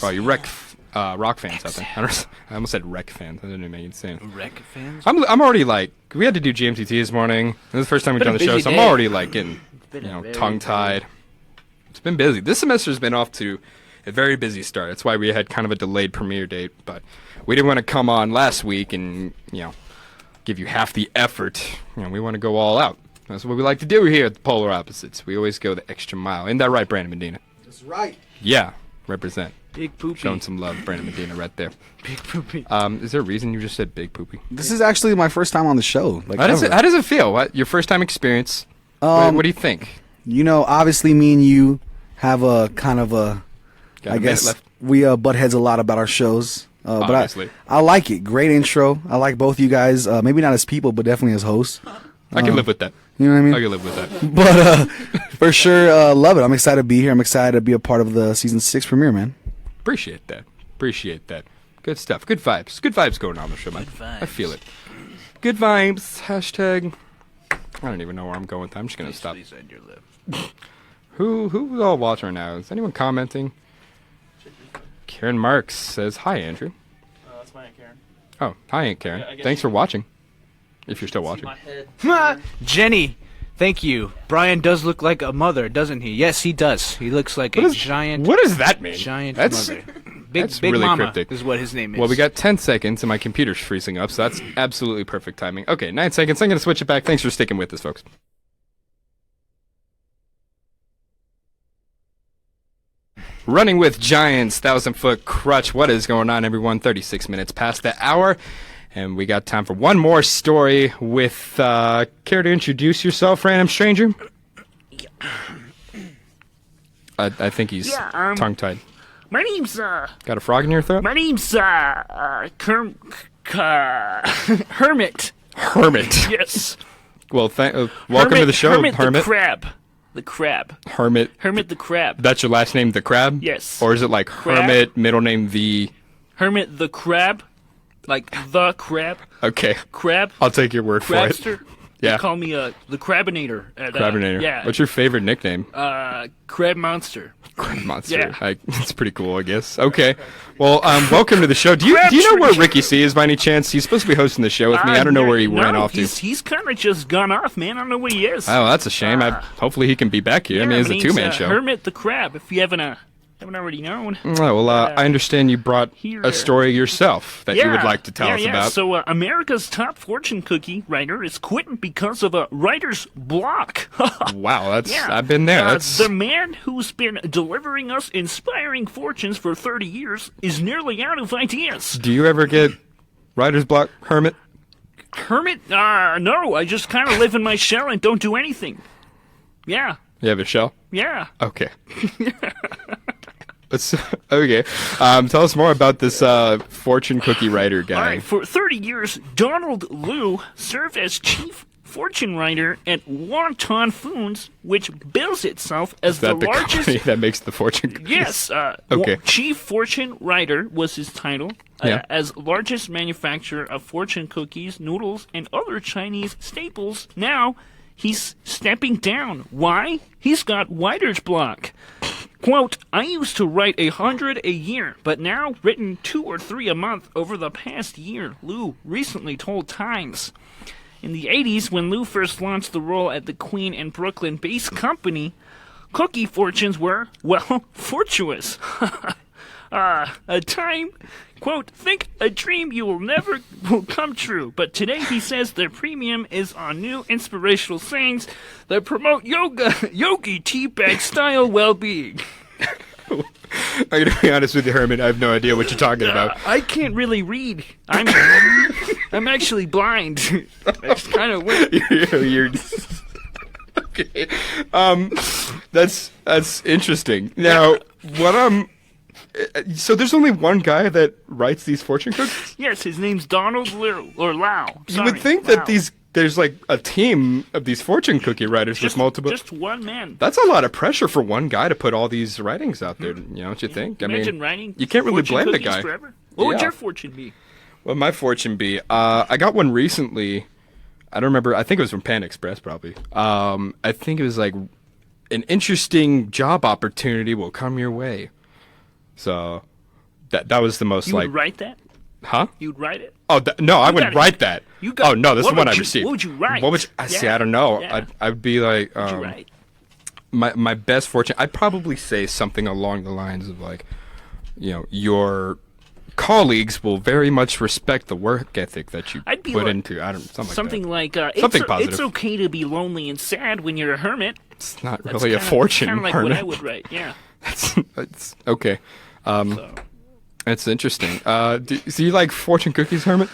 Oh, you rock fans out there. I almost said rec fans. I didn't even make it sense. Rec fans? I'm already like, we had to do GMTT this morning. This is the first time we've done the show, so I'm already like getting, tongue-tied. It's been busy. This semester's been off to a very busy start. That's why we had kind of a delayed premiere date, but we didn't want to come on last week and, give you half the effort. We want to go all out. That's what we like to do here at the Polar Opposites. We always go the extra mile. Isn't that right, Brandon Medina? That's right. Yeah, represent. Big poopy. Showing some love, Brandon Medina, right there. Big poopy. Is there a reason you just said big poopy? This is actually my first time on the show. How does it feel? What your first time experience? What do you think? Obviously, me and you have a kind of a. I guess we butt heads a lot about our shows. But I like it. Great intro. I like both you guys. Maybe not as people, but definitely as hosts. I can live with that. You know what I mean? I can live with that. But for sure, love it. I'm excited to be here. I'm excited to be a part of the season 6 premiere, man. Appreciate that. Good stuff. Good vibes. Good vibes going on the show, man. I feel it. Good vibes. Hashtag. I don't even know where I'm going with that. I'm just gonna stop. Who's all watching now? Is anyone commenting? Karen Marks says, hi, Andrew. That's my Aunt Karen. Oh, hi, Aunt Karen. Yeah, Thanks for watching. If you're still watching. Jenny, thank you. Brian does look like a mother, doesn't he? Yes, he does. He looks like giant. What does that mean? Giant That's mother. Big really Mama cryptic. Is what his name is. Well, we got 10 seconds and my computer's freezing up, so that's absolutely perfect timing. Okay, 9 seconds. I'm going to switch it back. Thanks for sticking with us, folks. Running with Giants, 1,000 Foot Krutch. What is going on, everyone? 36 minutes past the hour. And we got time for one more story with, care to introduce yourself, random stranger? I think he's tongue-tied. My name's, Got a frog in your throat? My name's, Hermit. Hermit. Yes. Well, welcome to the show, Hermit. The crab. Hermit the crab. That's your last name, the crab? Yes. Or is it like Crab? Hermit, middle name the... Hermit the crab. Like the crab. Okay. Crab. I'll take your word Crabster. for it. Yeah. They call me the Crabinator. Crabinator. Yeah. What's your favorite nickname? Crab Monster. Crab Monster. Yeah. It's pretty cool, I guess. Okay. Well, welcome to the show. Do you know where Ricky C is by any chance? He's supposed to be hosting the show with me. I don't know where he ran off to. He's kind of just gone off, man. I don't know where he is. Oh, that's a shame. Hopefully he can be back here. Yeah, I mean, it's a two-man show. Hermit the Crab, if you haven't already known. Oh, well, I understand you brought a story yourself that you would like to tell us about. So America's top fortune cookie writer is quitting because of a writer's block. Wow, I've been there. The man who's been delivering us inspiring fortunes for 30 years is nearly out of ideas. Do you ever get writer's block, Hermit? Hermit? No, I just kind of live in my shell and don't do anything. Yeah. You have a shell? Yeah. Okay. Okay. Tell us more about this fortune cookie writer guy. All right, for 30 years, Donald Liu served as chief fortune writer at Wonton Foods, which bills itself as the largest company that makes the fortune cookies? Yes. Okay. Chief fortune writer was his title. As largest manufacturer of fortune cookies, noodles, and other Chinese staples. Now, he's stepping down. Why? He's got writer's block. Quote, I used to write 100 a year, but now written 2 or 3 a month over the past year, Liu recently told Times. In the 80s, when Liu first launched the role at the Queen and Brooklyn-based company, cookie fortunes were, well, fortuitous. A time, quote, think a dream you will never will come true. But today he says their premium is on new inspirational sayings that promote yogi tea bag style well-being. I'm going to be honest with you, Herman. I have no idea what you're talking about. I can't really read. I'm actually blind. That's kind of weird. You're okay. That's interesting. Now, so there's only one guy that writes these fortune cookies? Yes, his name's Donald Liu, or Lau. You would think that these there's like a team of these fortune cookie writers with multiple. Just one man. That's a lot of pressure for one guy to put all these writings out there. Don't you think? Imagine writing. You can't really blame the guy. Forever. What would your fortune be? What would my fortune be? I got one recently. I don't remember. I think it was from Pan Express, probably. I think it was like an interesting job opportunity will come your way. So that was the most you would write that? Huh? You'd write it? Oh no, I wouldn't write that. Oh no, this is the one I received. What would you write? See, I don't know. Yeah. I'd be like, What would you write? my best fortune. I'd probably say something along the lines of like, your colleagues will very much respect the work ethic that you put into. I don't something like something positive. It's okay to be lonely and sad when you're a hermit. It's not really a fortune. Kind of like hermit. what I would write. Yeah. It's okay. It's interesting. Do you like fortune cookies, Hermit?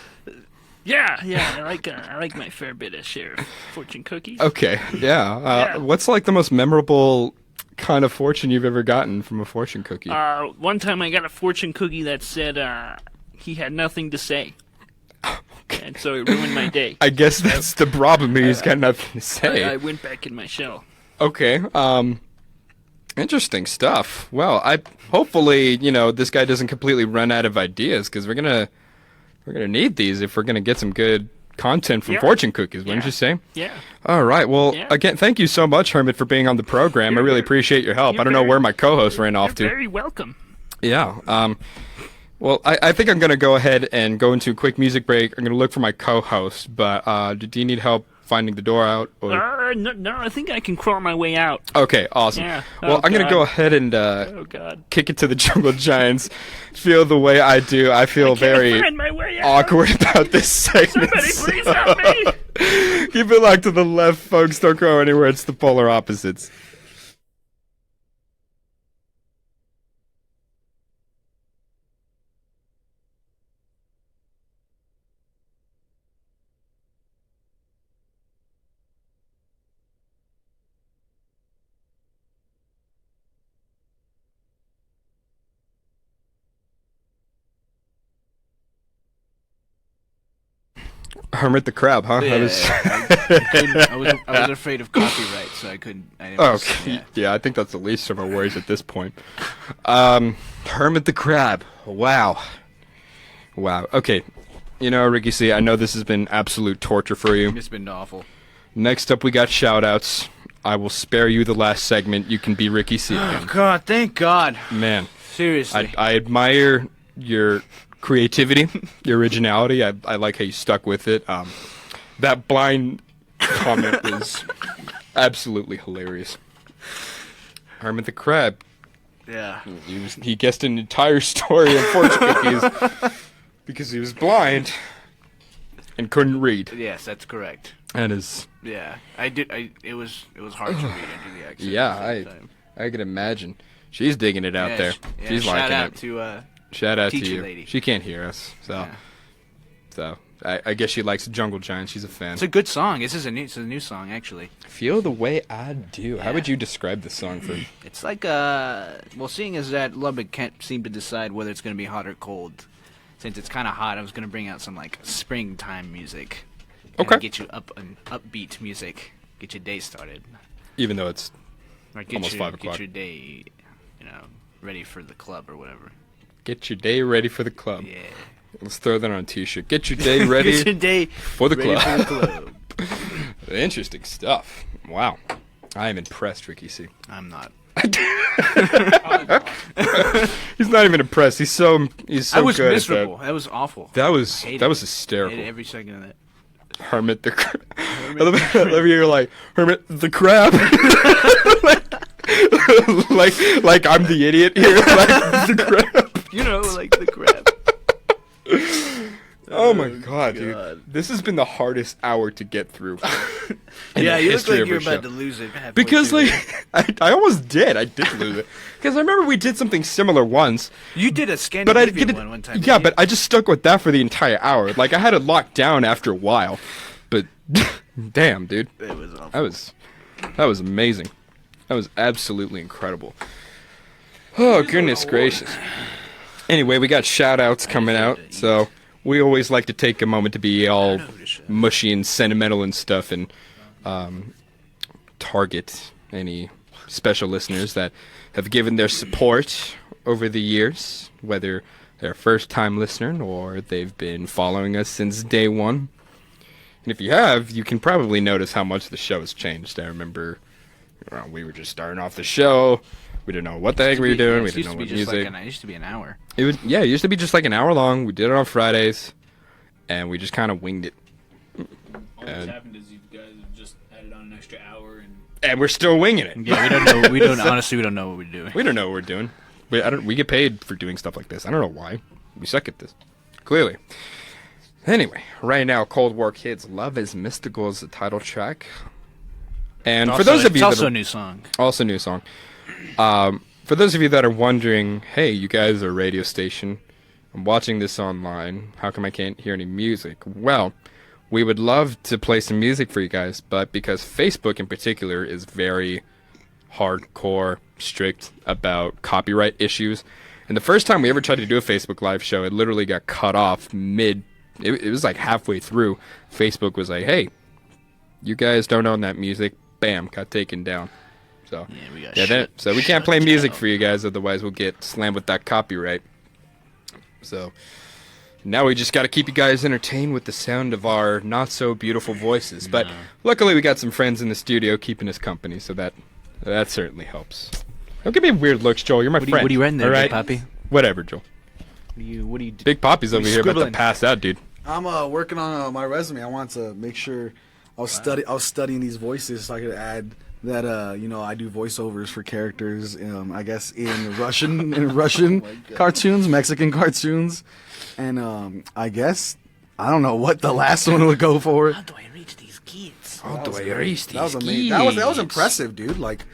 Yeah. I like my fair bit of share of fortune cookies. Okay, yeah. What's like the most memorable kind of fortune you've ever gotten from a fortune cookie? One time I got a fortune cookie that said he had nothing to say. Okay. And so it ruined my day. I guess that's the problem. He's got nothing to say. I went back in my shell. Okay. Interesting stuff. Well, hopefully, this guy doesn't completely run out of ideas, because we're gonna need these if we're gonna get some good content from fortune cookies, wouldn't you say? Yeah. All right. Well, again, thank you so much, Hermit, for being on the program. I really appreciate your help. I don't know where my co-host ran off to. You're very welcome. Yeah. Well, I think I'm gonna go ahead and go into a quick music break. I'm gonna look for my co-host, but do you need help finding the door out? Or? No, I think I can crawl my way out. Okay, awesome. Yeah. Well, I'm going to go ahead and kick it to the Jungle Giants. Feel the way I do. I feel very awkward about this segment. Somebody please help me. Keep it locked to the left, folks. Don't go anywhere. It's the Polar Opposites. Hermit the Crab, huh? Yeah, I was afraid of copyright, so I couldn't. Yeah, I think that's the least of our worries at this point. Hermit the Crab. Wow. Okay. Ricky C, I know this has been absolute torture for you. It's been awful. Next up, we got shout-outs. I will spare you the last segment. You can be Ricky C again. Oh, God, thank God. Man. Seriously. I admire your creativity, your originality. I like how you stuck with it. That blind comment was absolutely hilarious. Hermit the Crab. Yeah. He guessed an entire story of fortune cookies because he was blind and couldn't read. Yes, that's correct. And his. Yeah, I did. It was hard to read and do the accent. Yeah, I can imagine. She's digging it out there. She's liking it. Shout out to you. Lady. She can't hear us, so I guess she likes Jungle Giants. She's a fan. It's a good song. It's a new song, actually. Feel the way I do. Yeah. How would you describe the song for? It's like seeing as that Lubbock can't seem to decide whether it's going to be hot or cold. Since it's kind of hot, I was going to bring out some like springtime music. Okay. Get you upbeat music. Get your day started. Even though it's almost 5 o'clock. Get your day, ready for the club or whatever. Get your day ready for the club. Yeah. Let's throw that on a t-shirt. Get your day ready Get your day for the ready club. For the club. Interesting stuff. Wow. I am impressed, Ricky C. I'm not. He's not even impressed. He's so I was good miserable. That. That was awful. That was hysterical. I hated every second of that. Hermit the Crab. I love you. You're like Hermit the Crab. like I'm the idiot here. Like the crab. Like the crab. Oh my god, dude! This has been the hardest hour to get through. Yeah, you look like you're about to lose it. Because I almost did. I did lose it. Because I remember we did something similar once. You did a Scandinavian one time. Yeah, but I just stuck with that for the entire hour. Like I had it locked down after a while. But damn, dude, it was awful. That was amazing. That was absolutely incredible. Oh goodness gracious. Anyway, we got shout outs coming out, so we always like to take a moment to be all mushy and sentimental and stuff and target any special listeners that have given their support over the years, whether they're a first-time listener or they've been following us since day one. And if you have, you can probably notice how much the show has changed. I remember we were just starting off the show. We didn't know what the heck we were doing. We didn't know what music. It used to be an hour. It used to be just like an hour long. We did it on Fridays, and we just kind of winged it. All that's happened is you guys have just added on an extra hour, and we're still winging it. Yeah, we don't know. Honestly, we don't know what we're doing. We don't know what we're doing. We get paid for doing stuff like this. I don't know why. We suck at this. Clearly. Anyway, right now, Cold War Kids, Love is Mystical is the title track. And for those of you it's also a new song. Also a new song. For those of you that are wondering, hey, you guys are a radio station. I'm watching this online. How come I can't hear any music? Well, we would love to play some music for you guys, but because Facebook in particular is very hardcore, strict about copyright issues, and the first time we ever tried to do a Facebook Live show, it literally got cut off mid. It was like halfway through. Facebook was like, hey, you guys don't own that music. Bam, got taken down. So so we can't play music for you guys, otherwise we'll get slammed with that copyright. So now we just got to keep you guys entertained with the sound of our not so beautiful voices. But luckily we got some friends in the studio keeping us company, so that certainly helps. Don't give me weird looks, Joel. You're my friend. What are you writing there, right? Big Poppy? Whatever, Joel. What are you Big Poppy's over here about to pass out, dude. I'm working on my resume. I want to make sure I was studying these voices so I could add that I do voiceovers for characters. I guess in Russian cartoons, Mexican cartoons, and I guess I don't know what the last one would go for. How do I reach these kids? That was amazing. That was impressive, dude. Like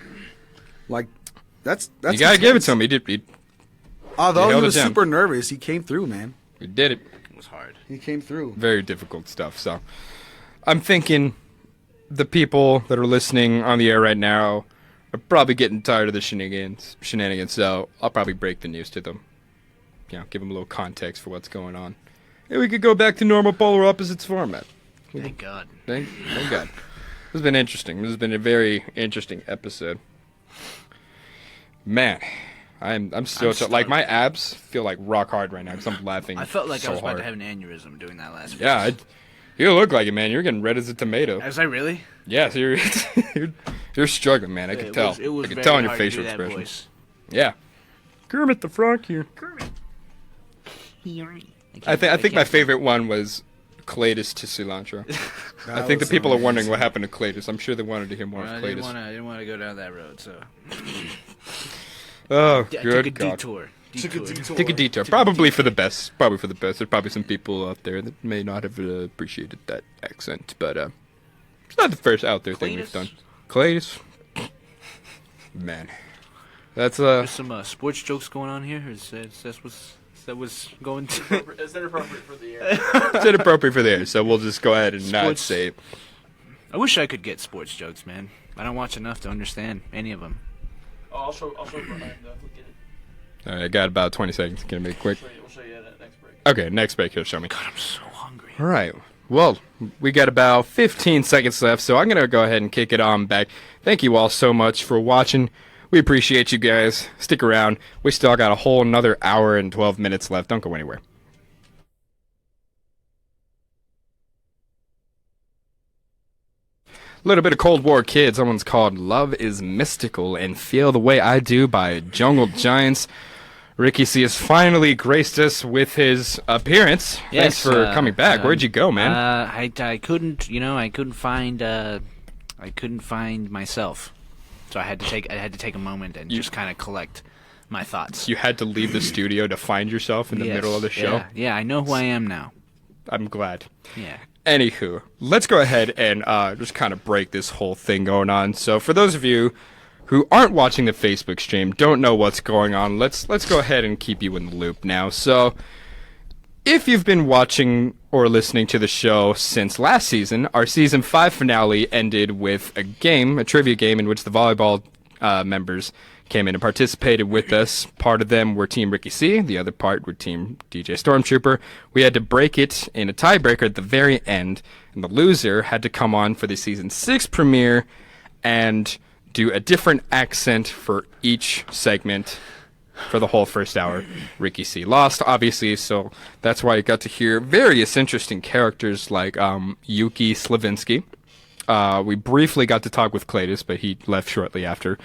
that's you gotta give it to him. He did. Although he was super nervous, he came through, man. We did it. It was hard. He came through. Very difficult stuff. So I'm thinking the people that are listening on the air right now are probably getting tired of the shenanigans. So I'll probably break the news to them. Give them a little context for what's going on. And we could go back to normal Polar Opposites format. Thank God. Thank God. This has been interesting. This has been a very interesting episode. Man, I'm still like my abs feel like rock hard right now because I'm laughing. I felt like so I was about hard. to have an aneurysm doing that last. Yeah, you look like it, man. You're getting red as a tomato. Was I really? Yeah, so you're struggling, man. I could tell. I could tell on your facial expression. Yeah. Kermit the Frog here. Kermit. I think my favorite one was Cletus to cilantro. I think the people are wondering what happened to Cletus. I'm sure they wanted to hear more of Cletus. I didn't want to go down that road, so. Oh, good God. Took a detour. Probably for the best. There's probably some people out there that may not have appreciated that accent, but it's not the first out there thing we've done. Cletus. Man. That's There's some sports jokes going on here. Is that was going to? Is inappropriate for the air? It's inappropriate for the air, so we'll just go ahead and not say it. I wish I could get sports jokes, man. I don't watch enough to understand any of them. Oh, I'll show Brian we'll get it. All right, I got about 20 seconds. Gonna make it quick. We'll show you at next break. Okay, next break. He'll show me. God, I'm so hungry. All right. Well, we got about 15 seconds left, so I'm gonna go ahead and kick it on back. Thank you all so much for watching. We appreciate you guys. Stick around. We still got a whole another hour and 12 minutes left. Don't go anywhere. A little bit of Cold War Kids. That one's called Love is Mystical and Feel the Way I Do by Jungle Giants. Ricky C has finally graced us with his appearance. Yes, Thanks for coming back. Where'd you go, man? I couldn't find myself. So I had to take a moment and just kind of collect my thoughts. You had to leave the studio to find yourself in the middle of the show? Yeah, I know who I am now. I'm glad. Yeah. Anywho, let's go ahead and just kind of break this whole thing going on. So for those of you who aren't watching the Facebook stream, don't know what's going on, let's go ahead and keep you in the loop now. So if you've been watching or listening to the show since last season, our Season 5 finale ended with a trivia game in which the volleyball members came in and participated with us. Part of them were Team Ricky C. The other part were Team DJ Stormtrooper. We had to break it in a tiebreaker at the very end, and the loser had to come on for the Season 6 premiere and do a different accent for each segment for the whole first hour. Ricky C lost, obviously, so that's why you got to hear various interesting characters like Yuki Slavinsky. We briefly got to talk with Cletus, but he left shortly after.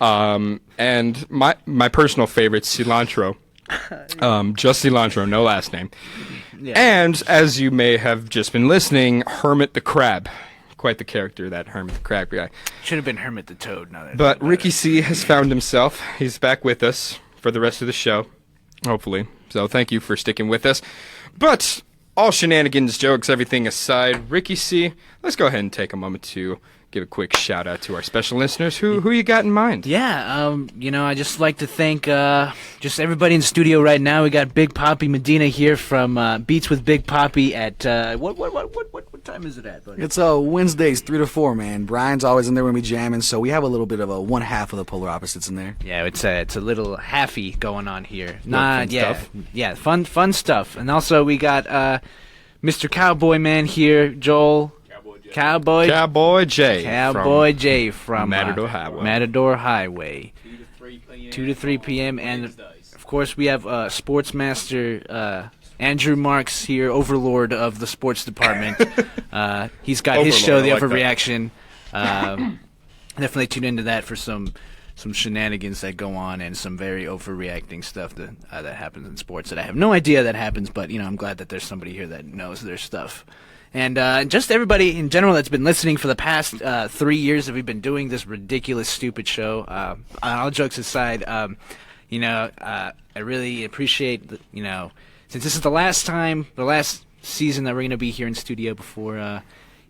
And my personal favorite, Cilantro. Just Cilantro, no last name. Yeah. And as you may have just been listening, Hermit the Crab. Quite the character, that Hermit the Crab guy. Should have been Hermit the Toad. Now that but Ricky C has found himself. He's back with us for the rest of the show, hopefully. So thank you for sticking with us. But all shenanigans, jokes, everything aside, Ricky C, let's go ahead and take a moment to give a quick shout out to our special listeners. Who you got in mind? Yeah, I just like to thank just everybody in the studio right now. We got Big Poppy Medina here from Beats with Big Poppy at what time is it at, buddy? It's Wednesdays 3 to 4, man. Brian's always in there when we jamming, so we have a little bit of a one half of the Polar Opposites in there. Yeah, it's a little halfy going on here. Fun stuff. Yeah, fun stuff. And also we got Mr. Cowboy Man here, Joel. Cowboy J from Matador Highway. 2 to 3 p.m. And of course we have Sports Master Andrew Marks here, Overlord of the Sports Department. He's got his show, The Overreaction. Definitely tune into that for some shenanigans that go on and some very overreacting stuff that happens in sports that I have no idea that happens, but I'm glad that there's somebody here that knows their stuff. And just everybody in general that's been listening for the past 3 years that we've been doing this ridiculous, stupid show. All jokes aside, I really appreciate, since this is the last season that we're going to be here in studio before,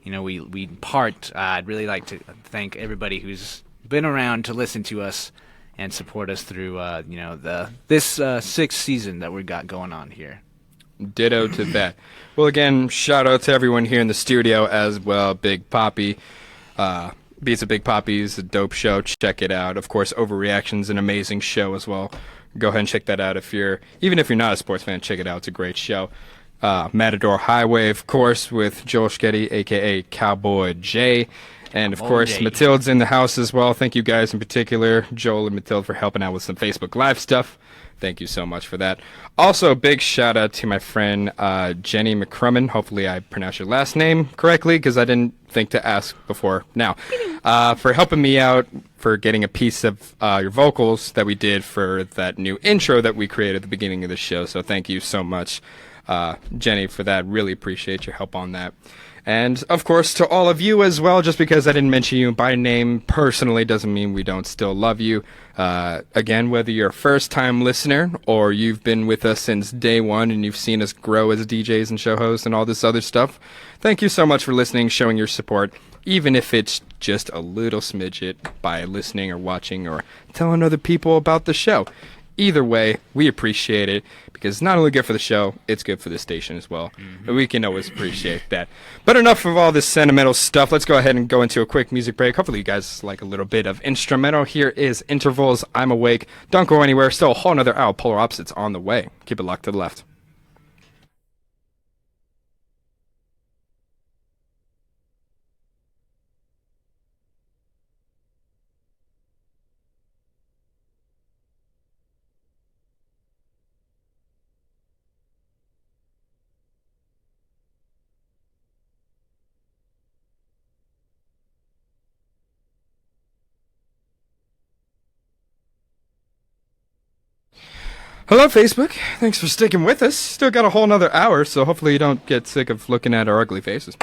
we part. I'd really like to thank everybody who's been around to listen to us and support us through, this sixth season that we got going on here. Ditto to that. Well, again, shout out to everyone here in the studio as well. Big Poppy, Beats of Big Poppy is a dope show. Check it out. Of course, Overreaction's an amazing show as well. Go ahead and check that out. Even if you're not a sports fan, check it out. It's a great show. Matador Highway, of course, with Joel Schgetty, a.k.a. Cowboy J. And, of course, Matilda's in the house as well. Thank you guys in particular, Joel and Matilda, for helping out with some Facebook Live stuff. Thank you so much for that. Also, a big shout out to my friend Jenny McCrummen. Hopefully I pronounced your last name correctly, because I didn't think to ask before now. For helping me out, for getting a piece of your vocals that we did for that new intro that we created at the beginning of the show. So thank you so much, Jenny, for that. Really appreciate your help on that. And, of course, to all of you as well. Just because I didn't mention you by name personally doesn't mean we don't still love you. Again, whether you're a first-time listener or you've been with us since day one and you've seen us grow as DJs and show hosts and all this other stuff, thank you so much for listening, showing your support, even if it's just a little smidget by listening or watching or telling other people about the show. Either way, we appreciate it, because it's not only good for the show, it's good for the station as well. And we can always appreciate that. But enough of all this sentimental stuff. Let's go ahead and go into a quick music break. Hopefully you guys like a little bit of instrumental. Here is Intervals, I'm Awake. Don't go anywhere. Still a whole nother hour. Polar Opposites on the way. Keep it locked to the left. Hello, Facebook. Thanks for sticking with us. Still got a whole nother hour, so hopefully you don't get sick of looking at our ugly faces.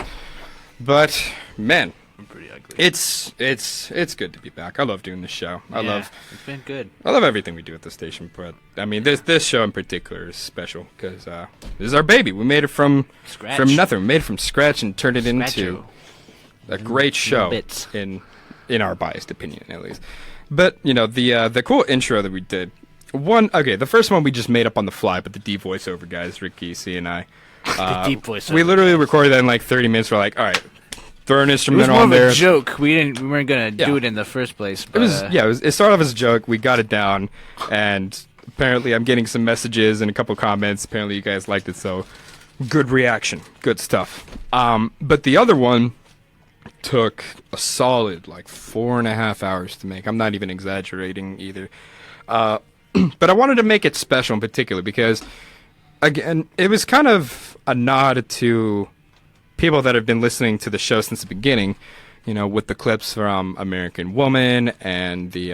But, man, I'm pretty ugly. It's good to be back. I love doing this show. It's been good. I love everything we do at the station, but I mean this show in particular is special because this is our baby. We made it from nothing. We made it from scratch and turned it into a great show in our biased opinion, at least. But the cool intro that we did. The first one we just made up on the fly, but the deep voiceover guys, Ricky C and I, the deep voiceover. We literally recorded that in like 30 minutes. We're like, all right, throw an It instrumental was more on there. of a joke. We weren't gonna do it in the first place. But, it started off as a joke. We got it down, and apparently I'm getting some messages and a couple comments. Apparently you guys liked it, so good reaction, good stuff. But the other one took a solid 4.5 hours to make. I'm not even exaggerating either. But I wanted to make it special in particular because, again, it was kind of a nod to people that have been listening to the show since the beginning, with the clips from American Woman and the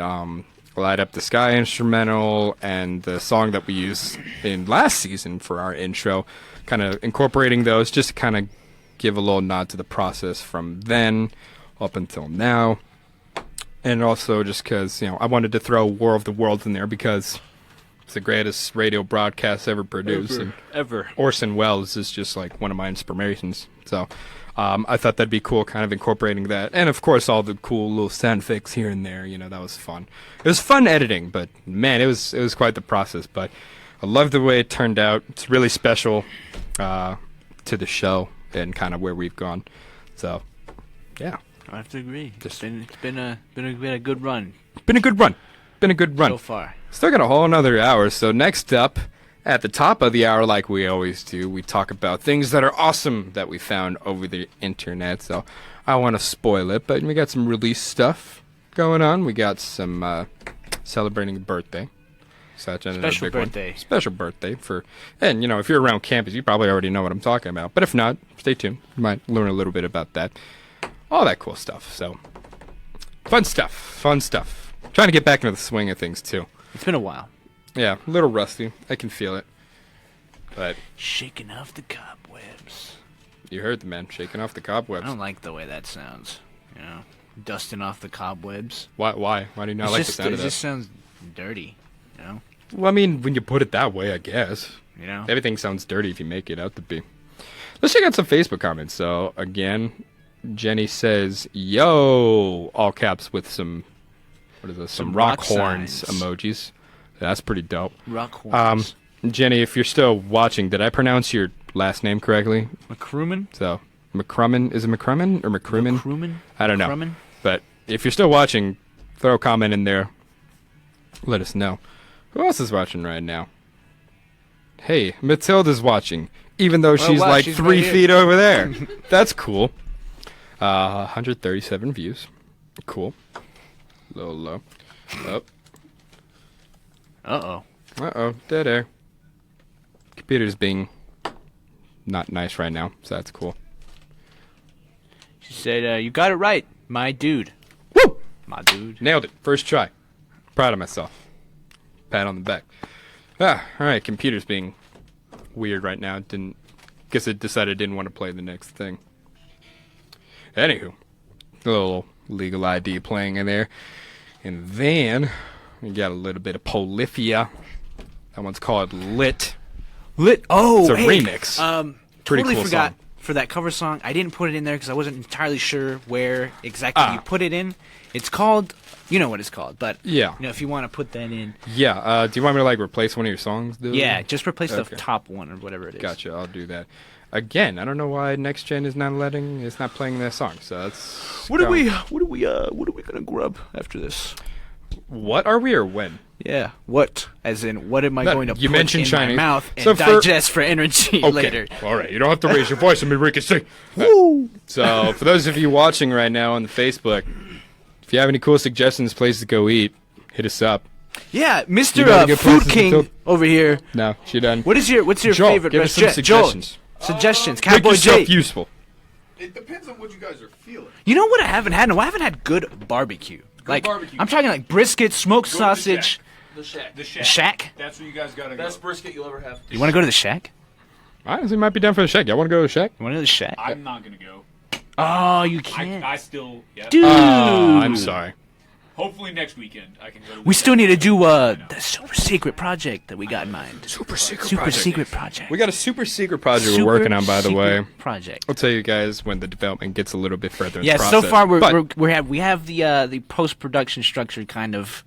Light Up the Sky instrumental and the song that we used in last season for our intro, kind of incorporating those just to kind of give a little nod to the process from then up until now. And also just because, I wanted to throw War of the Worlds in there because it's the greatest radio broadcast ever produced. Ever. Orson Welles is just one of my inspirations. So I thought that'd be cool, kind of incorporating that. And of course, all the cool little sound effects here and there, that was fun. It was fun editing, but man, it was quite the process. But I love the way it turned out. It's really special to the show and kind of where we've gone. So, yeah. I have to agree. It's been a good run. Been a good run so far. Still got a whole another hour. So next up, at the top of the hour, like we always do, we talk about things that are awesome that we found over the internet. So I want to spoil it, but we got some release stuff going on. We got some celebrating a birthday. Special birthday. Special birthday and if you're around campus, you probably already know what I'm talking about. But if not, stay tuned. You might learn a little bit about that. All that cool stuff. So, fun stuff. Trying to get back into the swing of things, too. It's been a while. Yeah, a little rusty. I can feel it. But shaking off the cobwebs. You heard the man, shaking off the cobwebs. I don't like the way that sounds. Dusting off the cobwebs. Why? Why do you not like the sound of that? It just sounds dirty, Well, I mean, when you put it that way, I guess. You Everything sounds dirty if you make it out to be. Let's check out some Facebook comments. So, again, Jenny says, yo, all caps with some rock horns emojis. That's pretty dope. Rock horns. Jenny, if you're still watching, did I pronounce your last name correctly? McCruman? So, McCrummon. Is it McCrummon or McCrummon? McCrummon? I don't know. But if you're still watching, throw a comment in there. Let us know. Who else is watching right now? Hey, Matilda's watching, even though she's she's 3 feet over there. That's cool. 137 views. Cool. A little low. Up. Uh-oh. Dead air. Computer's being not nice right now, so that's cool. She said, you got it right, my dude. Woo! My dude. Nailed it. First try. Proud of myself. Pat on the back. Alright, computer's being weird right now. Guess it decided it didn't want to play the next thing. Anywho, a little legal ID playing in there. And then we got a little bit of Polyphia. That one's called Lit. Oh, it's a remix. Pretty totally cool forgot song. For that cover song. I didn't put it in there because I wasn't entirely sure where exactly you put it in. It's called, you know what it's called, but yeah. If you want to put that in. Yeah. Do you want me to replace one of your songs, dude? Yeah, just replace the top one or whatever it is. Gotcha. I'll do that. Again, I don't know why Next Gen is not playing that song. So that's what are we gonna grub after this? What are we or when? Yeah, what? As in, what am I going to put in Chinese. My mouth and digest for energy later? All right, you don't have to raise your voice on me, Ricky. Woo! So, for those of you watching right now on the Facebook, if you have any cool suggestions, places to go eat, hit us up. Yeah, Mr. Food King over here. No, she done. What's your Joel, favorite give us some suggestions. Suggestions. Make yourself useful. It depends on what you guys are feeling. You know what I haven't had? No, I haven't had good barbecue. Barbecue. I'm talking brisket, smoked sausage. The Shack. The Shack. Shack? That's where you guys gotta go. Best brisket you'll ever have. You want to go to the Shack? I honestly might be down for the Shack. Y'all want to go to the Shack? You want to go to the Shack? I'm not gonna go. Oh, you can't. I still. Yeah. Dude. I'm sorry. Hopefully next weekend I can go to. We still need to do the super secret project that we got in mind. Super secret project. We got a super secret project we're working on, by the way. Project. I'll tell you guys when the development gets a little bit further in the yeah, process. so far we have the post-production structure kind of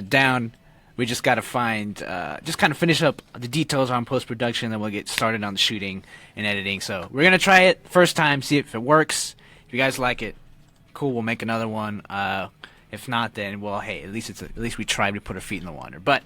down. We just got to find, just kind of finish up the details on post-production, then we'll get started on the shooting and editing. So we're going to try it first time, see if it works. If you guys like it, cool, we'll make another one. If not, then, well, hey, at least we tried to put our feet in the water. But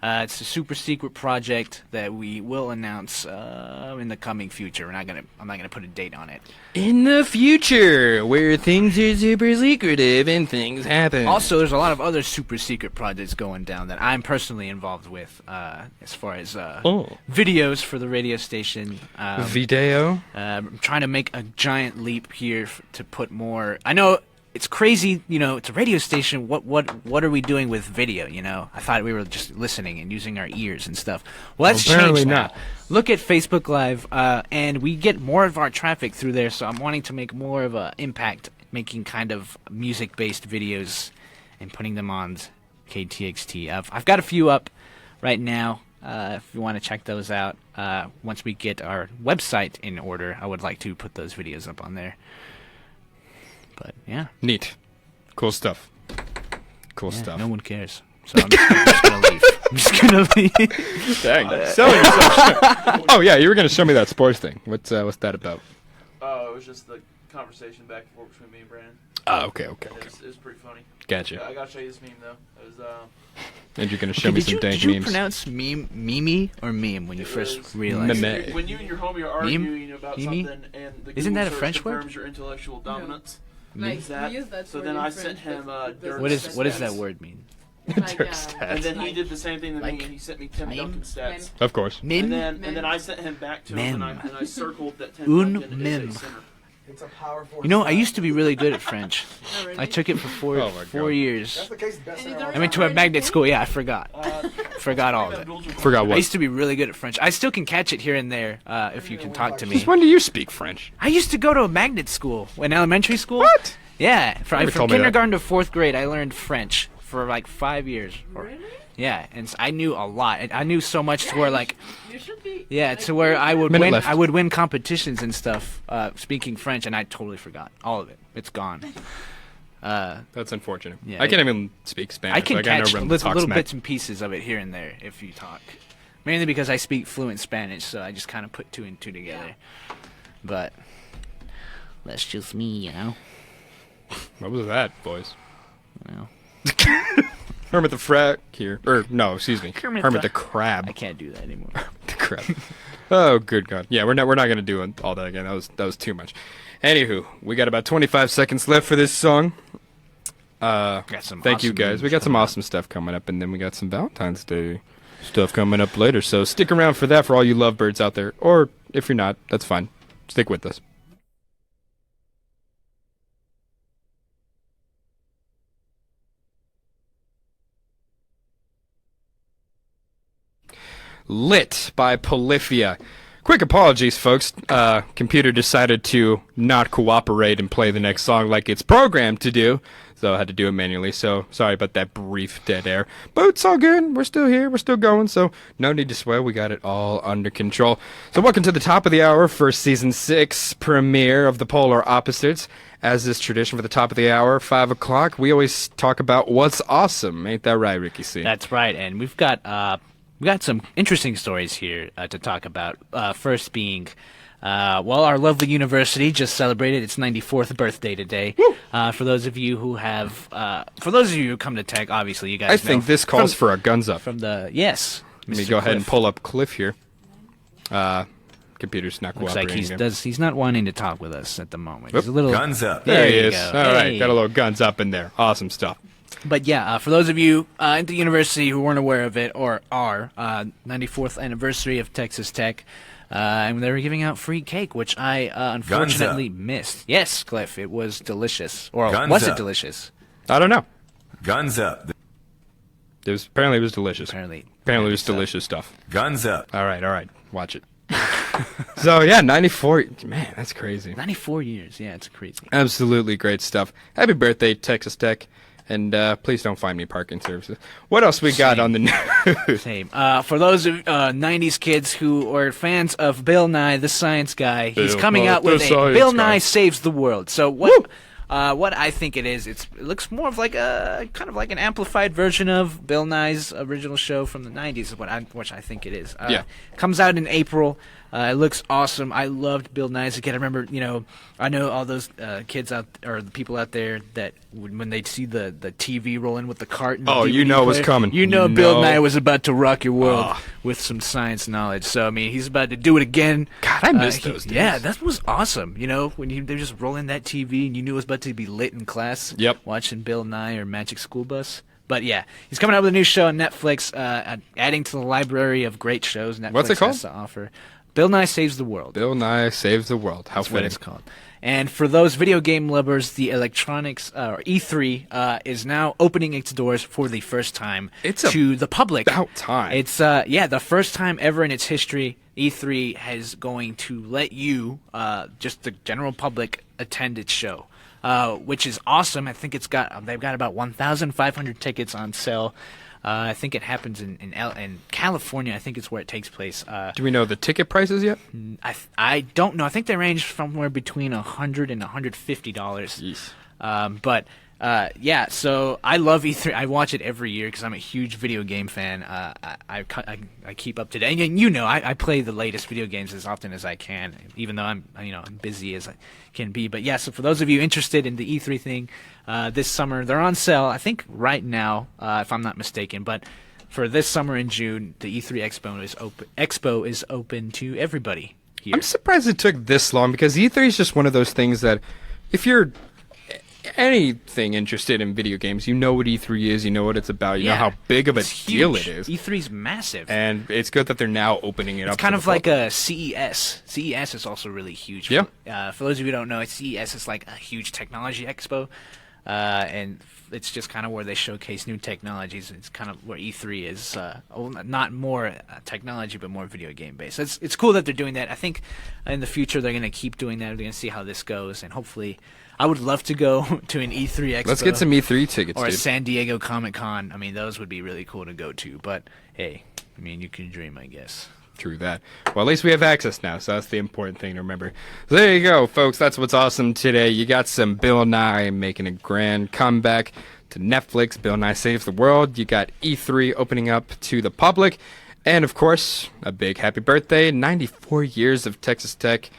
it's a super secret project that we will announce in the coming future. I'm not gonna put a date on it. In the future, where things are super secretive and things happen. Also, there's a lot of other super secret projects going down that I'm personally involved with, as far as videos for the radio station. Video? I'm trying to make a giant leap here to put more. I know. It's crazy, it's a radio station. What are we doing with video? I thought we were just listening and using our ears and stuff. Well, that's apparently changed now. not. Look at Facebook Live, and we get more of our traffic through there. So I'm wanting to make more of an impact, making kind of music-based videos and putting them on KTXT. I've got a few up right now. If you want to check those out, once we get our website in order, I would like to put those videos up on there. But, yeah. Neat. Cool stuff. Cool stuff. No one cares. So I'm just going to leave. I'm just going to leave. Dang. Selling yourself. Oh, yeah, you were going to show me that sports thing. What's that about? Oh, it was just the conversation back and forth between me and Brandon. Oh, okay. It was pretty funny. Gotcha. Yeah, I got to show you this meme, though. It was, and you're going to show me some dank memes. Did you pronounce meme or meme when you first realized it? When you and your homie are arguing about something, and the Isn't that a Google French search word? confirms your intellectual dominance. Like, we use that so word then in I French, sent him but What does that word mean? And then he did the same thing to me, and he sent me Tim Duncan stats. Of course. Meme? And then I sent him back to him, and I circled that Tim Un Duncan meme. is a sinner. It's a powerful. I used to be really good at French. I took it for four years. That's the case. Best I went to a magnet school. Yeah, I forgot. Forgot all of it. Forgot what? I used to be really good at French. I still can catch it here and there if you can talk to me. Since when do you speak French? I used to go to a magnet school in elementary school. What? Yeah, from told me kindergarten to 4th grade, I learned French for like 5 years. Really? Yeah, and I knew a lot. I knew so much to where like, You should be. yeah, like, to where I would Minute win. left. I would win competitions and stuff speaking French, and I totally forgot all of it. It's gone. That's unfortunate. Yeah, I can't even speak Spanish. I can like, I know catch Rim to talk little smack. bits and pieces of it here and there if you talk. Mainly because I speak fluent Spanish, so I just kind of put two and two together. But that's just me, What was that, boys? Well, Hermit the Frag here. Or, no, excuse me. Hermit the Crab. I can't do that anymore. The Crab. Oh, good God. Yeah, we're not going to do all that again. That was too much. Anywho, we got about 25 seconds left for this song. Thank you, guys. We got some awesome stuff coming up, and then we got some Valentine's Day stuff coming up later. So stick around for that for all you lovebirds out there. Or if you're not, that's fine. Stick with us. Lit by Polyphia. Quick apologies, folks. Computer decided to not cooperate and play the next song like it's programmed to do, so I had to do it manually. So sorry about that brief dead air. But it's all good. We're still here. We're still going, so no need to swear. We got it all under control. So welcome to the top of the hour for Season 6 premiere of The Polar Opposites. As is tradition for the top of the hour, 5 o'clock, we always talk about what's awesome. Ain't that right, Ricky C? That's right, and we've got some interesting stories here to talk about. First being, our lovely university just celebrated its 94th birthday today. For those of you who come to Tech, obviously you guys. I think this calls for a guns up. Yes. Let me Mr. go ahead and Cliff. pull up Cliff here. Computer's not Looks like cooperating. he's not wanting to talk with us at the moment. He's a little guns up. There he you is. go. All right, Hey. got a little guns up in there. Awesome stuff. But yeah, for those of you at the university who weren't aware of it or are, 94th anniversary of Texas Tech, and they were giving out free cake, which I unfortunately missed. Yes, Cliff, it was delicious. Or Guns was up. it delicious? I don't know. Guns up. Apparently it was delicious. Apparently it was delicious stuff. Guns up. All right. Watch it. So yeah, 94. Man, that's crazy. 94 years. Yeah, it's crazy. Absolutely great stuff. Happy birthday, Texas Tech. And please don't find me parking services. What else we got on the news? Same. For those of 90s kids who are fans of Bill Nye the Science Guy, he's coming out with a Bill Nye Saves the World. So what? What I think it is, it looks more of like a kind of like an amplified version of Bill Nye's original show from the 90s, which I think it is. Comes out in April. It looks awesome. I loved Bill Nye's again. I remember, I know all those kids out, or the people out there that when they see the TV rolling with the cart. And you know what's coming. You know Bill Nye was about to rock your world with some science knowledge. So, I mean, he's about to do it again. God, I miss those days. Yeah, that was awesome. When they just rolling that TV and you knew it was about to be lit in class. Yep. Watching Bill Nye or Magic School Bus. But yeah, he's coming out with a new show on Netflix, adding to the library of great shows Netflix What's it called? has to offer. Bill Nye Saves the World. Bill Nye Saves the World. How That's what it's called. And for those video game lovers, the electronics or E3 is now opening its doors for the first time to the public. About time. It's the first time ever in its history E3 is going to let you, just the general public, attend its show, which is awesome. I think they've got about 1,500 tickets on sale. I think it happens in California. I think it's where it takes place. Do we know the ticket prices yet? I don't know. I think they range somewhere between $100 and $150. So I love E3. I watch it every year because I'm a huge video game fan. I keep up to date. And I play the latest video games as often as I can, even though I'm busy as I can be. But yeah, so for those of you interested in the E3 thing, this summer they're on sale. I think right now, if I'm not mistaken, but for this summer in June, the E3 Expo is open to everybody here. I'm surprised it took this long because E3 is just one of those things that if you're anything interested in video games, you know what E3 is, you know what it's about, you know how big of a deal it is. E3's massive. And it's good that they're now opening it up. It's kind of like a CES. CES is also really huge. Yeah. For those of you who don't know, CES is like a huge technology expo. And it's just kind of where they showcase new technologies. It's kind of where E3 is, not more technology, but more video game based. It's cool that they're doing that. I think in the future they're going to keep doing that. They're going to see how this goes, and hopefully, I would love to go to an E3 Expo. Let's get some E3 tickets, or dude. a San Diego Comic-Con. I mean, those would be really cool to go to. But hey, I mean, you can dream, I guess. True that. Well, at least we have access now, so that's the important thing to remember. So there you go, folks. That's what's awesome today. You got some Bill Nye making a grand comeback to Netflix. Bill Nye Saves the World. You got E3 opening up to the public. And, of course, a big happy birthday. 94 years of Texas Tech.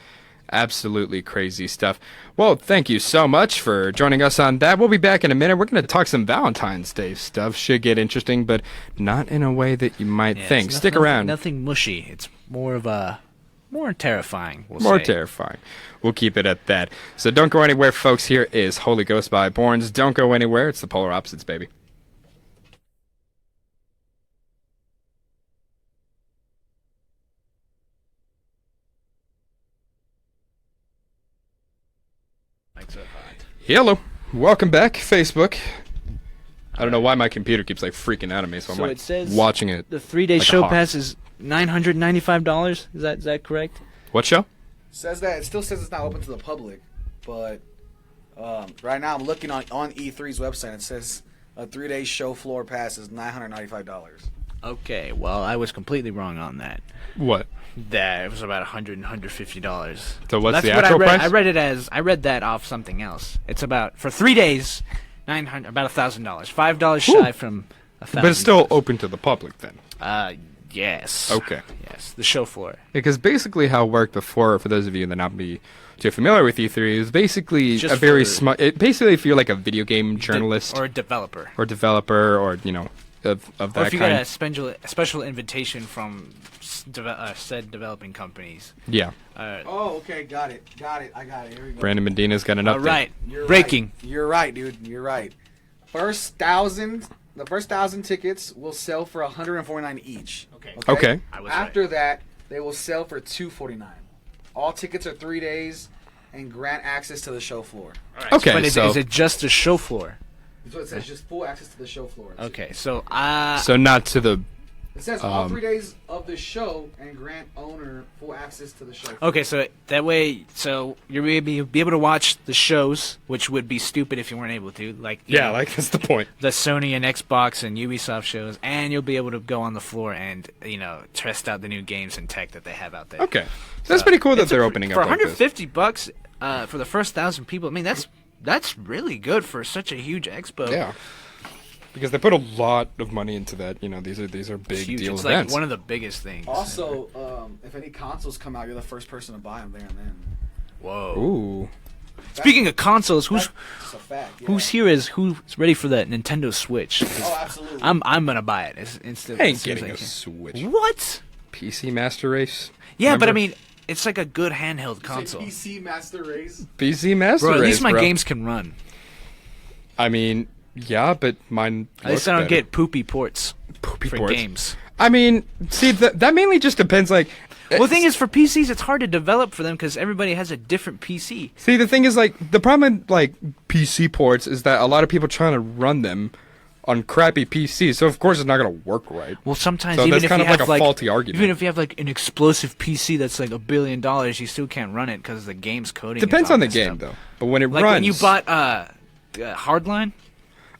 Absolutely crazy stuff. Well, thank you so much for joining us on that. We'll be back in a minute. We're going to talk some Valentine's Day stuff. Should get interesting, but not in a way that you might think. Stick around. Nothing mushy. It's more terrifying. More terrifying. We'll keep it at that. So don't go anywhere, folks. Here is Holy Ghost by Borns. Don't go anywhere. It's the Polar Opposites, baby. Hello. Welcome back, Facebook. I don't know why my computer keeps freaking out at me, so I'm it says watching it. The 3-day show pass is $995. Is that correct? What show? It still says it's not open to the public, but right now I'm looking on E3's website. It says a 3-day show floor pass is $995. Okay, well, I was completely wrong on that. What? That it was about $100, $150. So what's the actual price? I read that off something else. It's about for 3 days, $900, about $1,000, $5 shy from $1,000. But it's still open to the public then. Yes. Okay. Yes, the show floor. Because basically how it worked before, for those of you that not be too familiar with E3, is basically Just a very small. Basically, if you're like a video game journalist or a developer, or of that kind. Or if you got a special invitation from said developing companies. Yeah. Okay, got it. I got it. Here we go. Brandon Medina's got an update. All right. You're Breaking. Right. You're right, dude. You're right. The first 1,000 tickets will sell for $149 each. Okay. After that, they will sell for $249. All tickets are 3 days and grant access to the show floor. All right. Okay. But is it just the show floor? So it says just full access to the show floor. Okay. So not to the. It says all 3 days of the show and grant owner full access to the show. Okay, so that way, you'll be able to watch the shows, which would be stupid if you weren't able to. That's the point. The Sony and Xbox and Ubisoft shows, and you'll be able to go on the floor and test out the new games and tech that they have out there. Okay, so that's pretty cool that they're opening up for like $150 for the first 1,000 people. I mean, that's That's really good for such a huge expo. Yeah. Because they put a lot of money into that. You know, these are big deal it's events. Like one of the biggest things. Also, if any consoles come out, you're the first person to buy them there and then. Whoa. Ooh. Speaking of consoles, who's yeah. who's ready for that Nintendo Switch? Oh, absolutely. I'm gonna buy it. It's I ain't getting a Switch. What? PC Master Race? Yeah, Remember? but I mean, it's like a good handheld console. PC Master Race. PC Master Bro, Race, at least my bro. games can run. I mean, yeah, but mine. At least I don't get poopy ports for ports. games. I mean, see, that mainly just depends. Like, Well, the thing is, for PCs, it's hard to develop for them because everybody has a different PC. see, the thing is, like, the problem with, like, PC ports is that a lot of people trying to run them on crappy PCs, so of course it's not going to work right. Well, sometimes so even that's if kind you of have like a faulty argument. even if you have like an explosive PC that's like $1 billion, you still can't run it because the game's coding. Depends is all on the messed game, up. though. But when it Like runs, when you bought Hardline.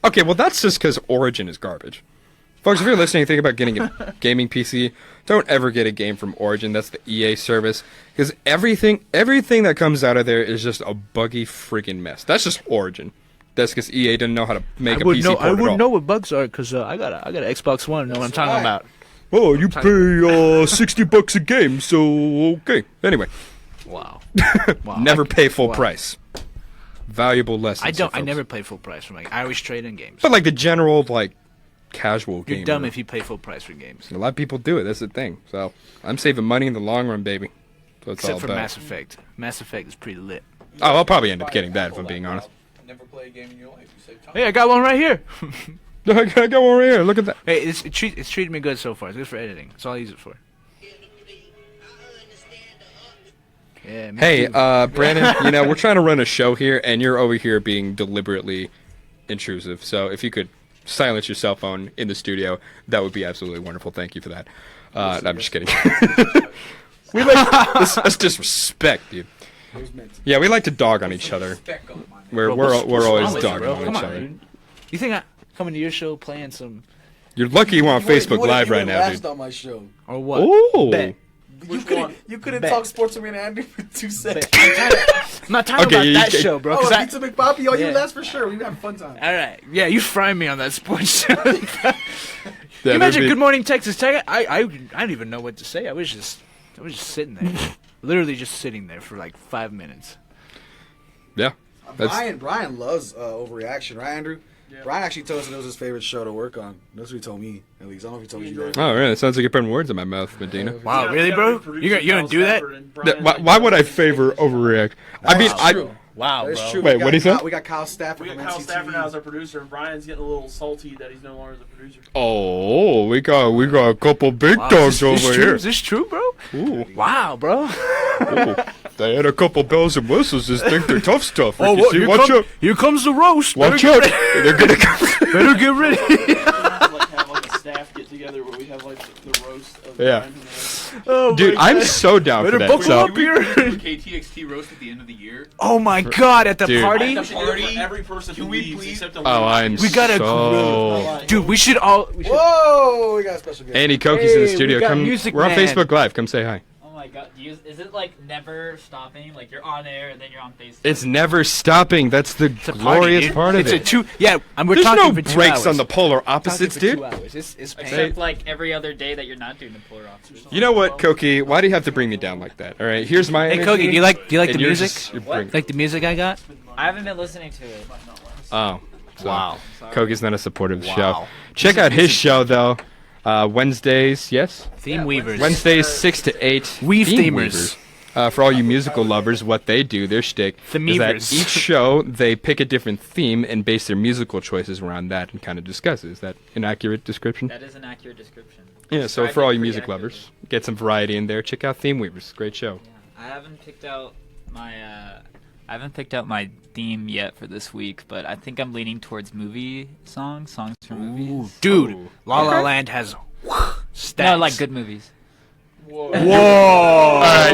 okay, well that's just because Origin is garbage. Folks, if you're listening, think about getting a gaming PC. Don't ever get a game from Origin. That's the EA service. Because everything that comes out of there is just a buggy freaking mess. That's just Origin. That's because EA didn't know how to make a PC port I at all. wouldn't know what bugs are because I got an Xbox One. Know what I'm talking about? Oh, you pay $60 a game, so okay. Anyway, Wow. never pay full price. Valuable lesson. I never pay full price for I always trade in games. But like the general like casual You're gamer, dumb if you pay full price for games. a lot of people do it. That's the thing. So I'm saving money in the long run, baby. So it's Except all for about. Mass Effect. Mass Effect is pretty lit. Oh, I'll probably end up getting that if I'm being honest. Never play a game in your life. You save time. Hey, I got one right here. I got one right here. Look at that. Hey, it's treated me good so far. It's good for editing. That's all I use it for. Yeah, me Hey, too. Brandon, you know, we're trying to run a show here, and you're over here being deliberately intrusive. So if you could silence your cell phone in the studio, that would be absolutely wonderful. Thank you for that. No, I'm just kidding. We like that's disrespect, dude. Yeah, we like to dog on each other. We're always dogging on each other. Dude. You think I coming to your show playing some You're lucky you're on Facebook Live right now, dude. on my show. or what? Ooh. Bet. You couldn't Bet. talk sports with me and Andy for 2 seconds. I'm not talking Okay, about you that can- show, bro. Oh, 'cause I- Pizza McPoppy, oh, you Yeah. last for sure. We've had fun time. all right, yeah, you fry me on that sports show. Can you that'd imagine be- Good Morning Texas Tech? I didn't even know what to say. I was just sitting there, literally just sitting there for like 5 minutes. Yeah. That's, Brian loves overreaction, right, Andrew? Yeah. Brian actually told us it was his favorite show to work on. That's what he told me, at least. I don't know if he told you guys. oh, really? It sounds like you're putting words in my mouth, Medina. Wow, really, bro? You're gonna do that? Why would I favor overreact? I mean, Wow, That's bro. true. Wait, We what'd he got say? We got Kyle Stafford We got from Kyle NCTV. Stafford now as our producer, and Brian's getting a little salty that he's no longer the producer. Oh, we got a couple big Wow, dogs is this over true? here. Is this true, bro? Ooh. Wow, bro. Ooh. They had a couple bells and whistles. Just think they're tough stuff. Oh, Ricky. what, See, here, watch out. here comes the roast. Watch Better out. get ready. They're gonna come. Better get ready. have like a staff get together where we have like the roast of Yeah. Brian Jimenez. Oh, Dude, my I'm God. so down for Better that. buckle So, up here. KTXT roast at the end of the year. Oh my God! At the Dude. party, At the party, every person who leaves except the oh, I'm we got a so. dude. We should all. Whoa, we got a special guest. Andy Koki's in the Hey, studio. we got Come. Music We're on Man. Facebook Live. Come say hi. Oh my god, is it like never stopping? Like you're on air and then you're on Facebook? It's never stopping. That's the It's a party, glorious dude. part of it's it. a two. Yeah, we're There's talking no for 2 breaks hours. on the polar Talking opposites, for dude. 2 hours. It's pain. Except like every other day that you're not doing the polar opposite. You know what, Koki? Why do you have to bring me down like that? All right, here's my. Hey, energy, Koki, do you like the and you're music? just- you're What? bringing- Like the music I got? I haven't been listening to it. Oh, so Wow. Koki's not a supportive Wow. show. Check out his show though. Wednesdays, yes. Theme Weavers. Wednesdays 6 to 8. Weave Theme themers. Weavers. For all you musical lovers, what they do, their shtick, is that Themevers. each show they pick a different theme and base their musical choices around that and kind of discuss it. Is that an accurate description? That is an accurate description. Yeah, so Described for all it you pretty music accurately. lovers, get some variety in there. Check out Theme Weavers. Great show. I haven't picked out my theme yet for this week, but I think I'm leaning towards songs for movies. Dude, Ooh. La La Okay. Land has stats. No, like good movies. Whoa!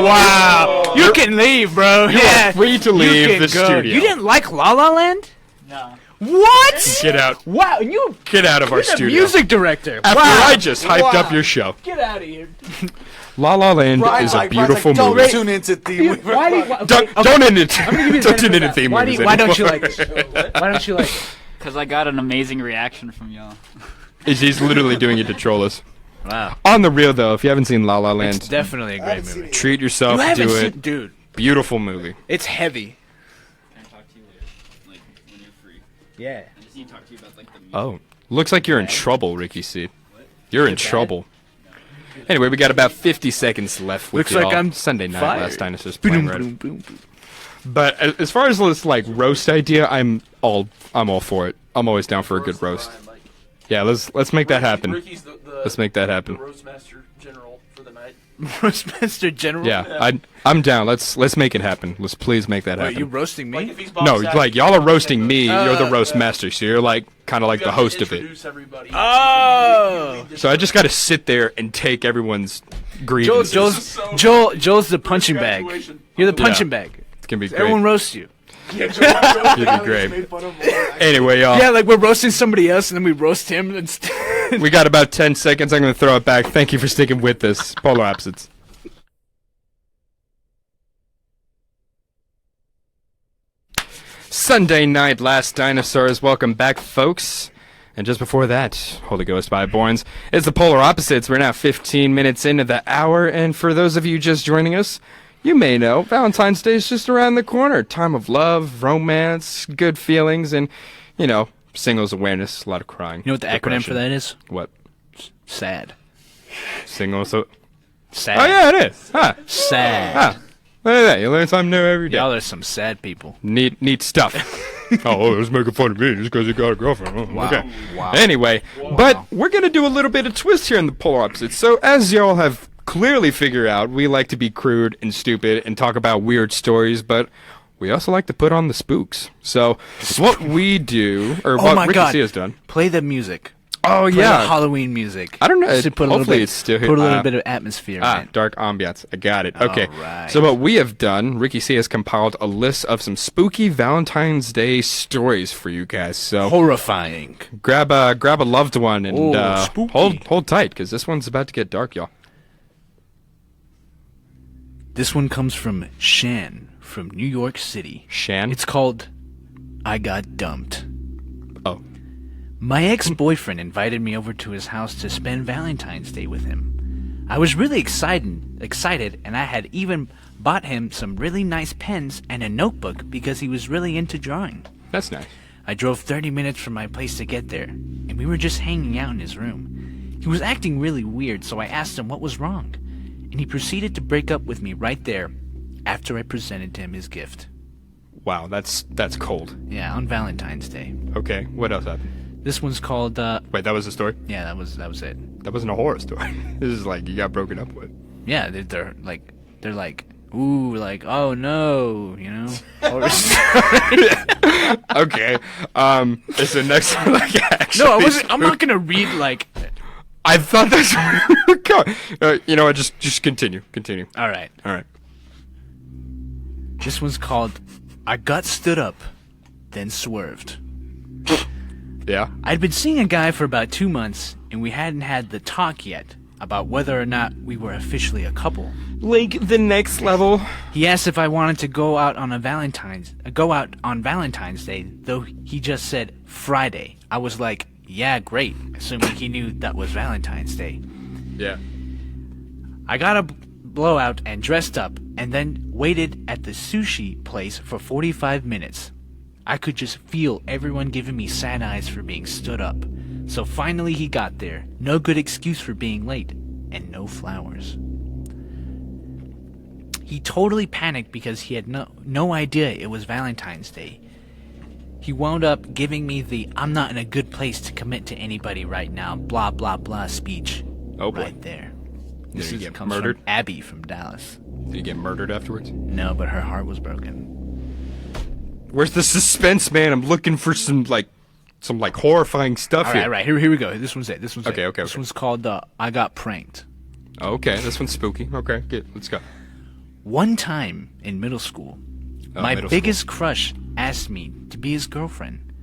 Wow! You can leave, bro. You are free to you leave can the go. studio. You didn't like La La Land? No. What? Get out. Wow, you Get out of our the studio. music director. After Wow. I just hyped up your show. Get out of here. La La Land is a beautiful don't movie. tune into theme. Don't end it. Don't tune into theme movies Why don't you anymore. like it? Why don't you like it? Because I got an amazing reaction from y'all. He's literally doing it to troll us. Wow. On the real though, if you haven't seen La La Land, It's definitely a great movie. treat yourself. You haven't Do seen, it. dude. Beautiful movie. It's heavy. Can I talk to you later? Like, when you're free. Yeah. I just need to talk to you about, like, the music. Oh, looks like you're in trouble, Ricky C. You're in trouble. Anyway, we got about 50 seconds left with Looks like y'all. I'm Sunday night. fired. Last Dinosaurs playing right. But as far as this like roast idea, I'm all for it. I'm always down for a good roast. Yeah, let's make that happen. Ricky's the Let's make that happen. The Roastmaster General for the night. Roastmaster General. Yeah, I'm down. Let's make it happen. Let's please make that Wait, happen. you roasting me? Like if he's Bob No, Saget, like y'all are roasting me. You're the roast yeah. master, so you're like kind of like You the have to host of it. introduce everybody. Oh. So I just got to sit there and take everyone's grievances. Joel's the punching bag. You're the punching bag. It's gonna be great. Everyone roasts you. You'd be great. Anyway, y'all. Yeah, like we're roasting somebody else and then we roast him instead. We got about 10 seconds. I'm going to throw it back. Thank you for sticking with us. Polar Opposites. Sunday night, Last Dinosaurs. Welcome back, folks. And just before that, Holy Ghost by Borns. It's the Polar Opposites. We're now 15 minutes into the hour. And for those of you just joining us, you may know Valentine's Day is just around the corner. Time of love, romance, good feelings, and, singles awareness, a lot of crying. You know what the acronym for that is? What? SAD. Singles. Sad. Oh, yeah, it is. Huh. Sad. Huh. Look at that. You learn something new every day. Y'all are some sad people. Neat stuff. Oh, it's making fun of me just because you got a girlfriend. Oh, Wow. Okay. Wow. Anyway, but we're going to do a little bit of twist here in the Polar Opposites. So as y'all have clearly figured out, we like to be crude and stupid and talk about weird stories, but we also like to put on the spooks. So what we do, or what Ricky C has done. Play the music. Oh, Play yeah. the Halloween music. I don't know. Just to put a little Hopefully bit, it's still put a little bit of atmosphere in it. Dark ambiance. I got it. Okay. Alright. So what we have done, Ricky C has compiled a list of some spooky Valentine's Day stories for you guys. So horrifying. Grab a loved one and spooky. hold tight because this one's about to get dark, y'all. This one comes from Shan from New York City. Shan? It's called I Got Dumped. Oh. My ex-boyfriend invited me over to his house to spend Valentine's Day with him. I was really excited, and I had even bought him some really nice pens and a notebook because he was really into drawing. That's nice. I drove 30 minutes from my place to get there, and we were just hanging out in his room. He was acting really weird, so I asked him what was wrong, and he proceeded to break up with me right there after I presented him his gift. Wow, that's cold. Yeah, on Valentine's Day. Okay, what else happened? This one's called, Wait, that was the story? Yeah, that was it. That wasn't a horror story. This is like you got broken up with. Yeah, they're like, ooh, like, oh no, horror story. Okay. Is the next one like actually? No, I'm not gonna read like. I thought that's where we were going. You know what? Just continue. All right. This one's called I Got Stood Up, Then Swerved. Yeah. I'd been seeing a guy for about 2 months, and we hadn't had the talk yet about whether or not we were officially a couple. Like the next level. He asked if I wanted to go out on Valentine's Day, though he just said Friday. I was like, yeah, great, assuming he knew that was Valentine's Day. Yeah. I got a blowout and dressed up, and then waited at the sushi place for 45 minutes. I could just feel everyone giving me sad eyes for being stood up. So finally he got there. No good excuse for being late. And no flowers. He totally panicked because he had no idea it was Valentine's Day. He wound up giving me the I'm not in a good place to commit to anybody right now, blah blah blah speech. Oh boy. Right there. Did he get comes murdered? From Abby from Dallas. Did he get murdered afterwards? No, but her heart was broken. Where's the suspense, man? I'm looking for some horrifying stuff here. All right, here we go. This one's it. This Okay. one's called I Got Pranked. Okay, this one's spooky. Okay, good. Let's go. One time in middle school, my biggest crush asked me to be his girlfriend.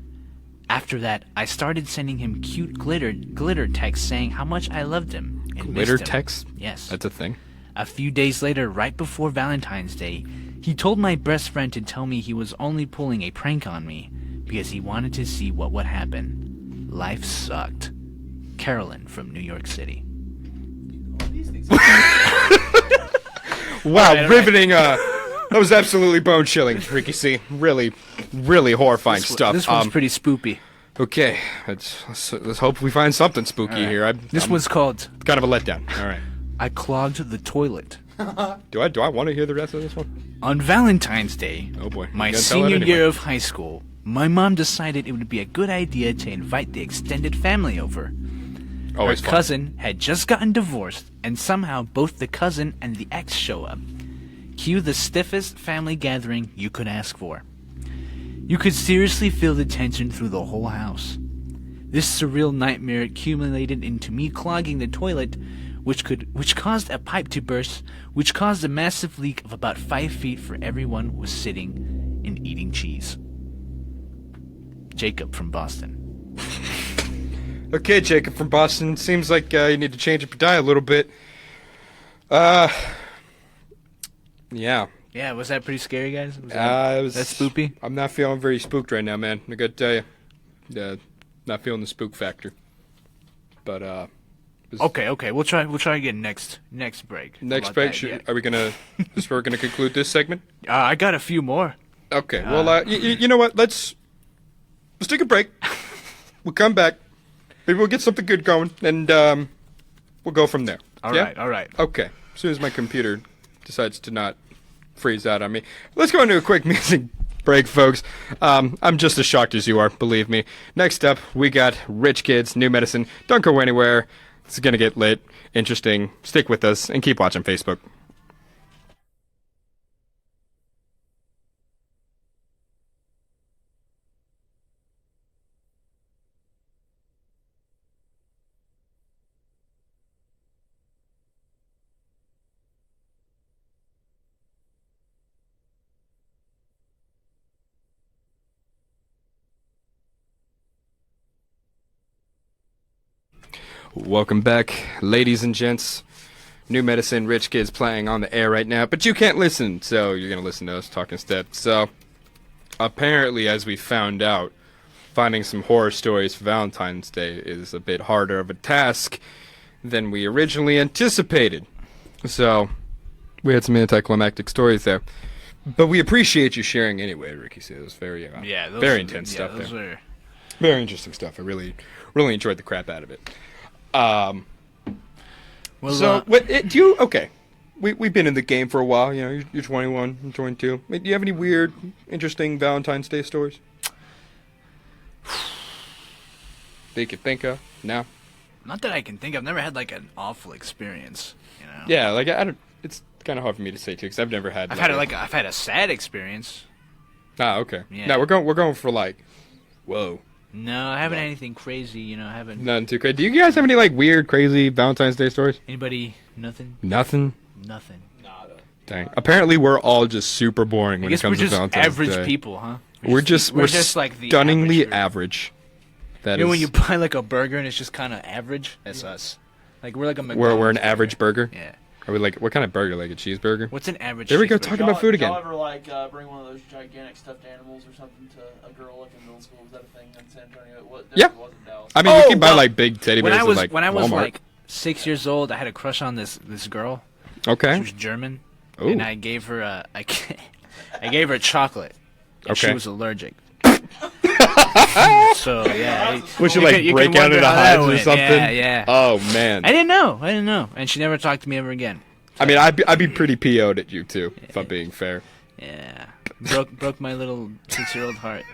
After that, I started sending him cute glitter texts saying how much I loved him. And Glitter missed him. texts? Yes. That's a thing. A few days later, right before Valentine's Day, he told my best friend to tell me he was only pulling a prank on me because he wanted to see what would happen. Life sucked. Carolyn from New York City. Wow, riveting. That was absolutely bone-chilling, Ricky C. Really, really horrifying stuff. This one's pretty spoopy. Okay, let's hope we find something spooky here. This one's called... Kind of a letdown. All right. I clogged the toilet. Do I want to hear the rest of this one? On Valentine's Day, oh boy, my senior year of high school, my mom decided it would be a good idea to invite the extended family over. Always Her fun. cousin had just gotten divorced, and somehow both the cousin and the ex show up. Cue the stiffest family gathering you could ask for. You could seriously feel the tension through the whole house. This surreal nightmare accumulated into me clogging the toilet, which caused a pipe to burst, which caused a massive leak of about 5 feet for everyone was sitting and eating cheese. Jacob from Boston. Okay, Jacob from Boston. Seems like you need to change up your diet a little bit. Yeah. Yeah, was that pretty scary, guys? Was that spoopy? I'm not feeling very spooked right now, man. I gotta tell you. Not feeling the spook factor. But, Okay, we'll try again next break. Next break, are we gonna... Is we're gonna conclude this segment? I got a few more. Okay, well, you know what? Let's take a break. We'll come back. Maybe we'll get something good going, and we'll go from there. All right. Okay. As soon as my computer decides to not freeze out on me. Let's go into a quick music break, folks. I'm just as shocked as you are, believe me. Next up, we got Rich Kids, New Medicine. Don't go anywhere. It's going to get lit, interesting. Stick with us, and keep watching Facebook. Welcome back, ladies and gents. New Medicine, Rich Kids playing on the air right now, but you can't listen, so you're going to listen to us talk instead. So, apparently, as we found out, finding some horror stories for Valentine's Day is a bit harder of a task than we originally anticipated. So, we had some anticlimactic stories there. But we appreciate you sharing anyway, Ricky. So it was very, very intense stuff there. Very interesting stuff. I really enjoyed the crap out of it. Okay. We've been in the game for a while. You know, you're 21, I'm 22. Do you have any weird, interesting Valentine's Day stories that you could think of? No. Not that I can think. I've never had like an awful experience. You know. Yeah, like I don't. It's kind of hard for me to say too, because I've never had. I've had a sad experience. Ah, okay. Yeah. No, we're going for like, whoa. No, I haven't had anything crazy, you know, I haven't... Nothing too crazy. Do you guys have any, like, weird, crazy Valentine's Day stories? Anybody? Nothing? Nothing? Nothing. Nada. Dang. Apparently we're all just super boring when it comes to Valentine's Day. I guess we're just average people, huh? We're just like the stunningly average. That you know, when you buy, like, a burger and it's just kind of average? That's us. Like, we're like a McDonald's We're an average burger? Yeah. Are we like, what kind of burger? Like a cheeseburger? What's an average There we go, talking about food again. Y'all ever, like, bring one of those gigantic stuffed animals or something to a girl like in middle school? Was that a thing in San Antonio? Yeah. I mean, you can buy, like, big teddy bears at, like, when I was, Walmart. like, 6 years old, I had a crush on this girl. Okay. She was German. Ooh. And I gave her I gave her chocolate. And Okay. she was allergic. So, yeah. Would you, like, break out into hives or something? Yeah. Oh, man. I didn't know. And she never talked to me ever again. I mean, I'd be pretty PO'd at you, too, if I'm being fair. Yeah. Broke my little 6-year-old heart.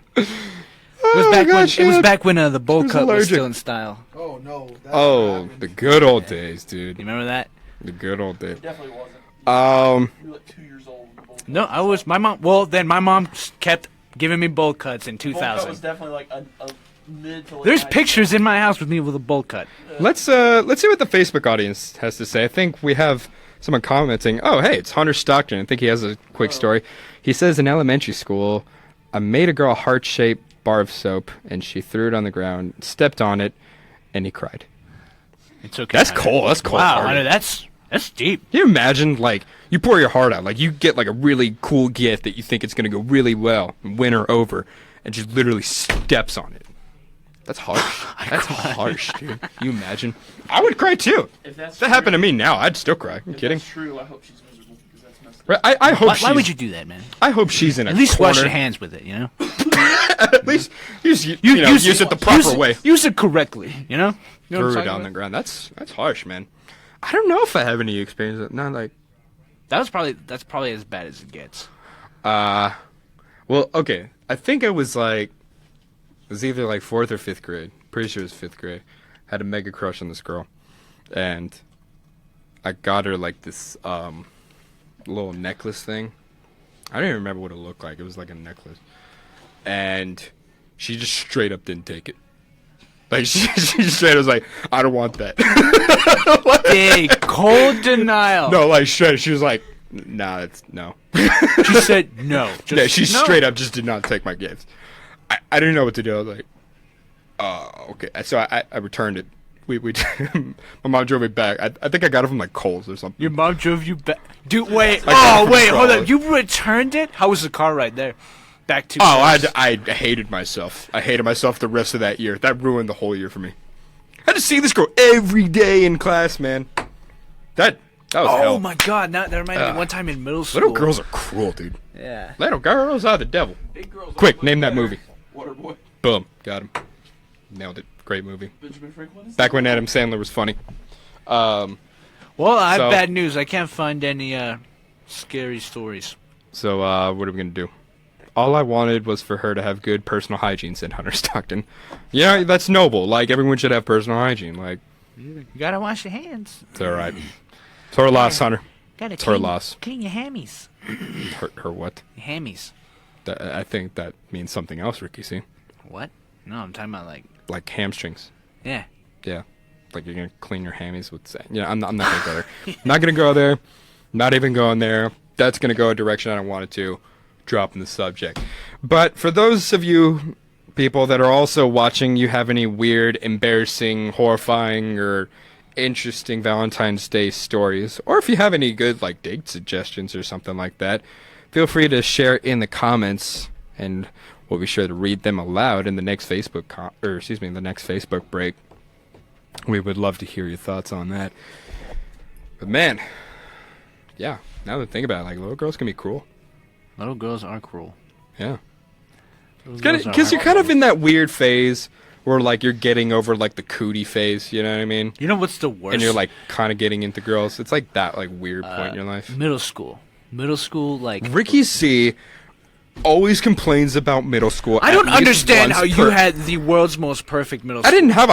It was back when the bowl cut was still in style. Oh, no. The good old days, dude. You remember that? The good old days. It definitely wasn't. You were like 2 years old. No, I was. My mom. Well, then my mom kept giving me bowl cuts in 2000. Bowl cut was definitely like a mid to late There's 90s. pictures in my house with me with a bowl cut. Let's see what the Facebook audience has to say. I think we have someone commenting. Oh, hey, it's Hunter Stockton. I think he has a quick story. He says in elementary school, I made a girl heart-shaped bar of soap, and she threw it on the ground, stepped on it, and he cried. It's okay. That's Hunter. cold. That's cold. Wow, Hunter, that's deep. Can you imagine, like, you pour your heart out, like, you get, like, a really cool gift that you think it's going to go really well and win her over, and she literally steps on it. That's harsh. That's harsh, dude. Can you imagine? I would cry, too. If that happened to me now, I'd still cry. I'm kidding. If that's true, I hope she's miserable, because that's messed up. Right, I hope Why would you do that, man? I hope she's in a At least corner. wash your hands with it, you know? At least use it the proper way. Use it correctly, you know? You know Threw it on the ground. That's harsh, man. I don't know if I have any experience. Not like that's probably as bad as it gets. Well, okay. I think it was either like 4th or 5th grade. Pretty sure it was 5th grade. Had a mega crush on this girl, and I got her like this little necklace thing. I don't even remember what it looked like. It was like a necklace, and she just straight up didn't take it. Like she straight was like, I don't want that. Hey, cold denial. No, like straight. She was like, nah, no. She said no. Yeah, she straight up just did not take my gifts. I didn't know what to do. I was like, okay. So I returned it. My mom drove me back. I think I got it from like Kohl's or something. Your mom drove you back, dude. Wait. Hold on. You returned it? How was the car ride there? Back to. I hated myself. I hated myself the rest of that year. That ruined the whole year for me. I had to see this girl every day in class, man. That was hell. Oh my god! Now that reminded me one time in middle school. Little girls are cruel, dude. Yeah. Little girls are the devil. Big girls Quick, name that movie. Waterboy. Boom, got him. Nailed it. Great movie. Benjamin Franklin. Back when Adam Sandler was funny. Well, I have bad news. I can't find any scary stories. So, what are we gonna do? All I wanted was for her to have good personal hygiene, said Hunter Stockton. Yeah, that's noble. Like, everyone should have personal hygiene. Like, you gotta wash your hands. It's all right. It's her loss, Hunter. It's her loss. Clean your hammies. Her what? Your hammies. I think that means something else, Ricky. See? What? No, I'm talking about like hamstrings. Yeah. Yeah. Like you're gonna clean your hammies with sand. Yeah, I'm not gonna go there. Not gonna go there. Not even going there. That's gonna go a direction I don't want it to. Dropping the subject. But for those of you people that are also watching, you have any weird, embarrassing, horrifying, or interesting Valentine's Day stories, or if you have any good like date suggestions or something like that, feel free to share in the comments, and we'll be sure to read them aloud in the next Facebook the next Facebook break. We would love to hear your thoughts on that. But man, yeah, now that I think about it, like little girls can be cruel. Little girls are cruel. Yeah. Because you're kind of in that weird phase where like you're getting over like the cootie phase, you know what I mean? You know what's the worst? And you're like kind of getting into girls. It's like that like weird point in your life. Middle school, like Ricky C always complains about middle school. I don't understand how you had the world's most perfect middle school. I didn't have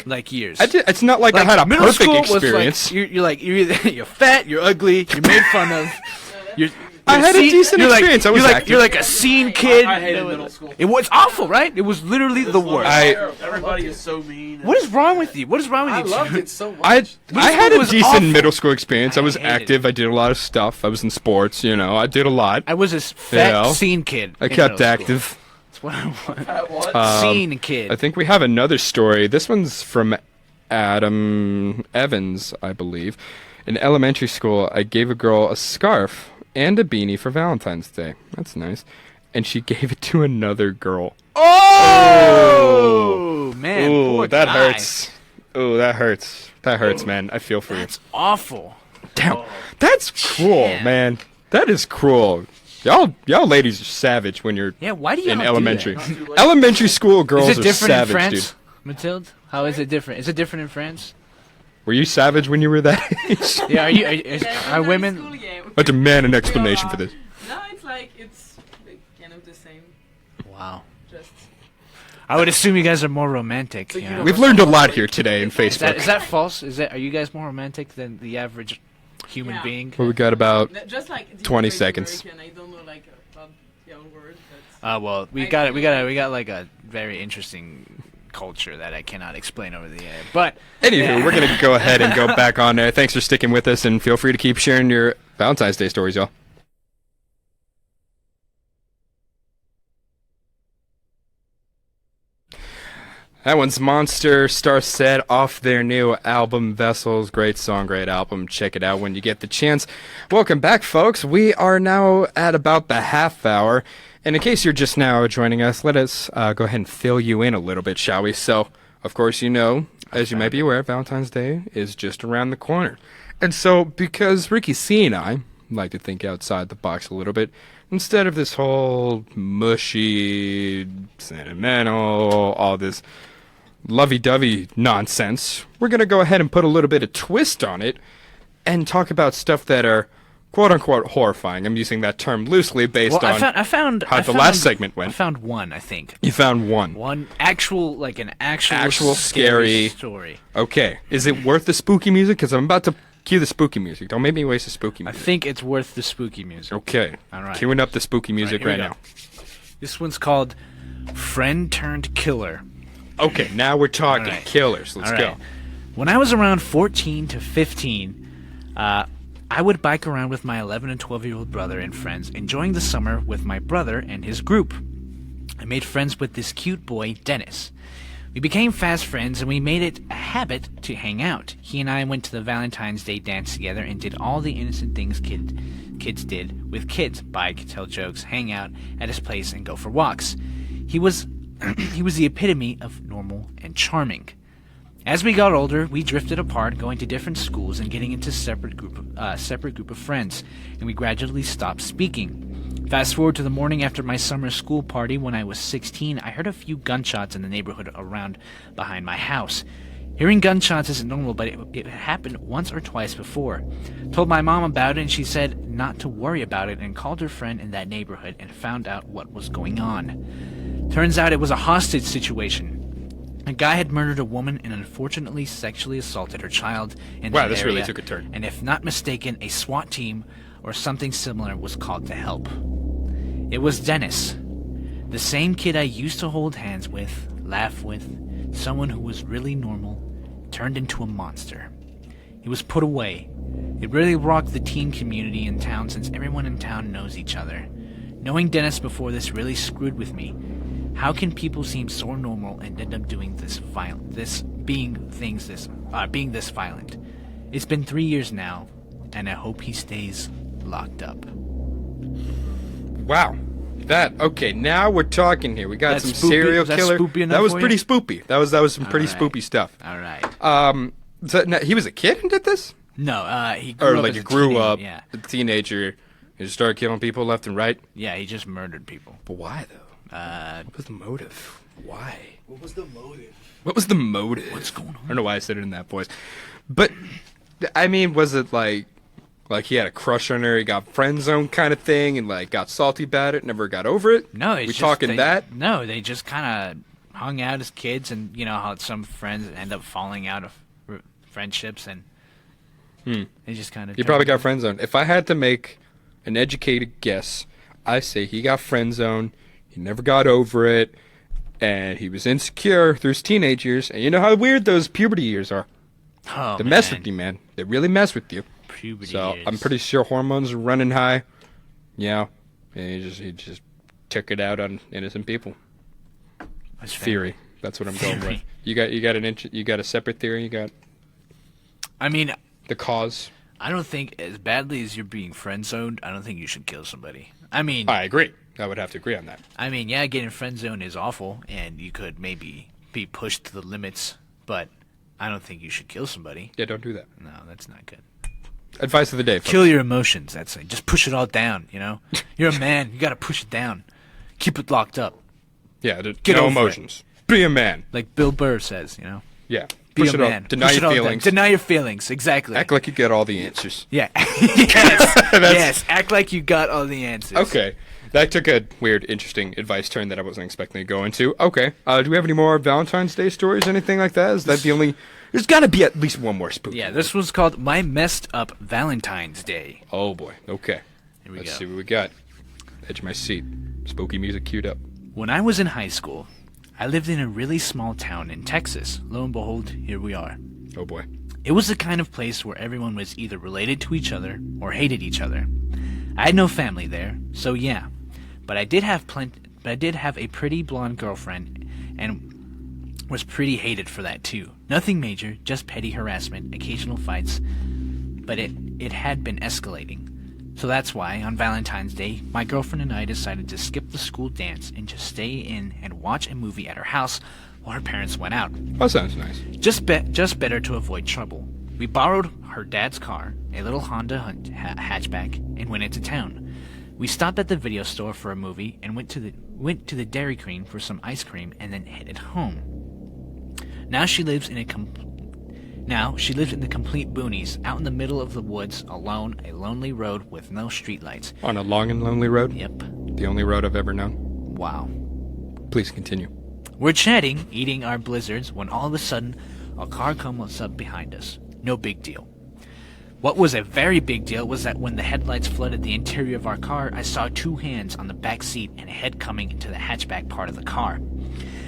like years. It's not like I had a middle perfect school experience. Was like, you're fat, you're ugly, you're made fun of. I had a decent experience. You're like a scene kid. I hated middle school. It was awful, right? It was literally the worst. Everybody is so mean. What is wrong with you? I loved it so much. I had a decent middle school experience. I was active. I did a lot of stuff. I was in sports. You know, I did a lot. I was a fat scene kid. I kept active. That's what I want. Scene kid. I think we have another story. This one's from Adam Evans, I believe. In elementary school, I gave a girl a scarf and a beanie for Valentine's Day. That's nice. And she gave it to another girl. Oh man. Ooh, that hurts. Ooh, that hurts. That hurts, man. I feel for you. That's awful. Damn. That's cruel, man. That is cruel. Y'all ladies are savage when you're why do you in elementary. Do that? Elementary school girls is it are different savage, in France, dude. Mathilde? How is it different? Is it different in France? Were you savage when you were that age? Yeah, are women? I demand an explanation for this. No, it's like kind of the same. Wow. I would assume you guys are more romantic. We've learned a lot here today in Facebook. Is that false? Are you guys more romantic than the average human being? Well, we got about just like 20 seconds. I don't know like about the old word. Well, we got like a very interesting culture that I cannot explain over the air. But anywho, we're gonna go ahead and go back on there. Thanks for sticking with us, and feel free to keep sharing your Valentine's Day stories, y'all. That one's Monster Star Set off their new album, Vessels. Great song, great album. Check it out when you get the chance. Welcome back, folks. We are now at about the half hour. And in case you're just now joining us, let us go ahead and fill you in a little bit, shall we? So, of course, you know, as you might be aware, Valentine's Day is just around the corner. And so, because Ricky C and I like to think outside the box a little bit, instead of this whole mushy, sentimental, all this lovey-dovey nonsense, we're going to go ahead and put a little bit of twist on it and talk about stuff that are quote-unquote horrifying. I'm using that term loosely based on how the last segment went. I found one, I think. You found one. One actual scary story. Okay. Is it worth the spooky music? Because I'm about to cue the spooky music. Don't make me waste the spooky music. I think it's worth the spooky music. Okay. All right. Queuing up the spooky music right now. This one's called Friend Turned Killer. Okay, now we're talking killers. Let's go. When I was around 14 to 15, I would bike around with my 11 and 12-year-old brother and friends, enjoying the summer with my brother and his group. I made friends with this cute boy, Dennis. We became fast friends, and we made it a habit to hang out. He and I went to the Valentine's Day dance together and did all the innocent things kids did with kids: bike, tell jokes, hang out at his place, and go for walks. He was the epitome of normal and charming. As we got older, we drifted apart, going to different schools and getting into separate group of friends, and we gradually stopped speaking. Fast forward to the morning after my summer school party when I was 16, I heard a few gunshots in the neighborhood around behind my house. Hearing gunshots isn't normal, but it happened once or twice before. Told my mom about it, and she said not to worry about it, and called her friend in that neighborhood and found out what was going on. Turns out it was a hostage situation. A guy had murdered a woman and unfortunately sexually assaulted her child in the area. Wow, this really took a turn. And if not mistaken, a SWAT team or something similar was called to help. It was Dennis, the same kid I used to hold hands with, laugh with, someone who was really normal, turned into a monster. He was put away. It really rocked the teen community in town since everyone in town knows each other. Knowing Dennis before this really screwed with me. How can people seem so normal and end up doing this being this violent? It's been 3 years now, and I hope he stays locked up. Wow. Okay, now we're talking here. We got some serial killer. That was pretty spoopy. That was some pretty spoopy stuff. All right. So, now, he was a kid and did this? No, he grew up a teenager. He just started killing people left and right? Yeah, he just murdered people. But why, though? What was the motive? Why? What was the motive? What's going on? I don't know why I said it in that voice. But, I mean, was it like he had a crush on her, he got friend zone kind of thing, and like got salty about it, never got over it? No, No, they just kind of hung out as kids, and you know how some friends end up falling out of friendships, and they just kind of... He probably got friend zoned. If I had to make an educated guess, I say he got friend zoned. He never got over it, and he was insecure through his teenage years. And you know how weird those puberty years are. Oh, they mess with you, man. They really mess with you. Puberty years. So I'm pretty sure hormones are running high. Yeah, and he just took it out on innocent people. That's theory. That's what I'm going with. You got a separate theory. You got. I mean, the cause. I don't think, as badly as you're being friend zoned, I don't think you should kill somebody. I mean, I agree. I would have to agree on that. I mean, yeah, getting friend zoned is awful, and you could maybe be pushed to the limits, but I don't think you should kill somebody. Yeah, don't do that. No, that's not good. Advice of the day, folks. Kill your emotions. That's it. Just push it all down, you know? You're a man. You got to push it down. Keep it locked up. Yeah, get no emotions. Be a man. Like Bill Burr says, you know? Yeah. Be a man. Deny your feelings. Deny your feelings, exactly. Act like you got all the answers. Yeah. Yes, act like you got all the answers. Okay. That took a weird, interesting advice turn that I wasn't expecting to go into. Okay. Do we have any more Valentine's Day stories, anything like that? Is that the only... There's got to be at least one more spooky. Yeah, this one's called My Messed Up Valentine's Day. Oh, boy. Okay. Let's see what we got. Edge of my seat. Spooky music queued up. When I was in high school, I lived in a really small town in Texas. Lo and behold, here we are. Oh, boy. It was the kind of place where everyone was either related to each other or hated each other. I had no family there, so yeah. But I did have a pretty blonde girlfriend, and was pretty hated for that too. Nothing major, just petty harassment, occasional fights, but it had been escalating. So that's why, on Valentine's Day, my girlfriend and I decided to skip the school dance and just stay in and watch a movie at her house while her parents went out. That sounds nice. Just better to avoid trouble. We borrowed her dad's car, a little Honda hatchback, and went into town. We stopped at the video store for a movie and went to the Dairy Queen for some ice cream and then headed home. Now she lives in the complete boonies, out in the middle of the woods, alone, a lonely road with no streetlights. On a long and lonely road? Yep. The only road I've ever known. Wow. Please continue. We're chatting, eating our blizzards, when all of a sudden, a car comes up behind us. No big deal. What was a very big deal was that when the headlights flooded the interior of our car, I saw two hands on the back seat and a head coming into the hatchback part of the car.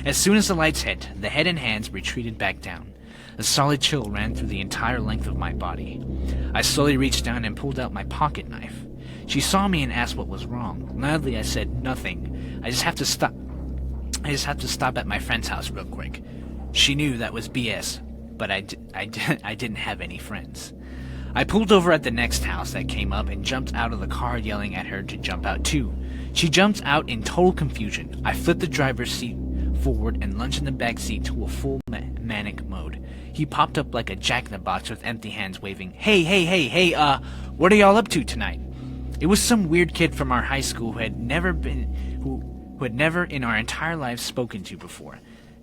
As soon as the lights hit, the head and hands retreated back down. A solid chill ran through the entire length of my body. I slowly reached down and pulled out my pocket knife. She saw me and asked what was wrong. Loudly I said, "Nothing. I just have to stop at my friend's house real quick." She knew that was BS, but I didn't have any friends. I pulled over at the next house that came up and jumped out of the car, yelling at her to jump out too. She jumped out in total confusion. I flipped the driver's seat forward and lunged in the back seat to a full manic mode. He popped up like a jack-in-the-box with empty hands waving, Hey, what are y'all up to tonight?" It was some weird kid from our high school who had never in our entire lives spoken to before.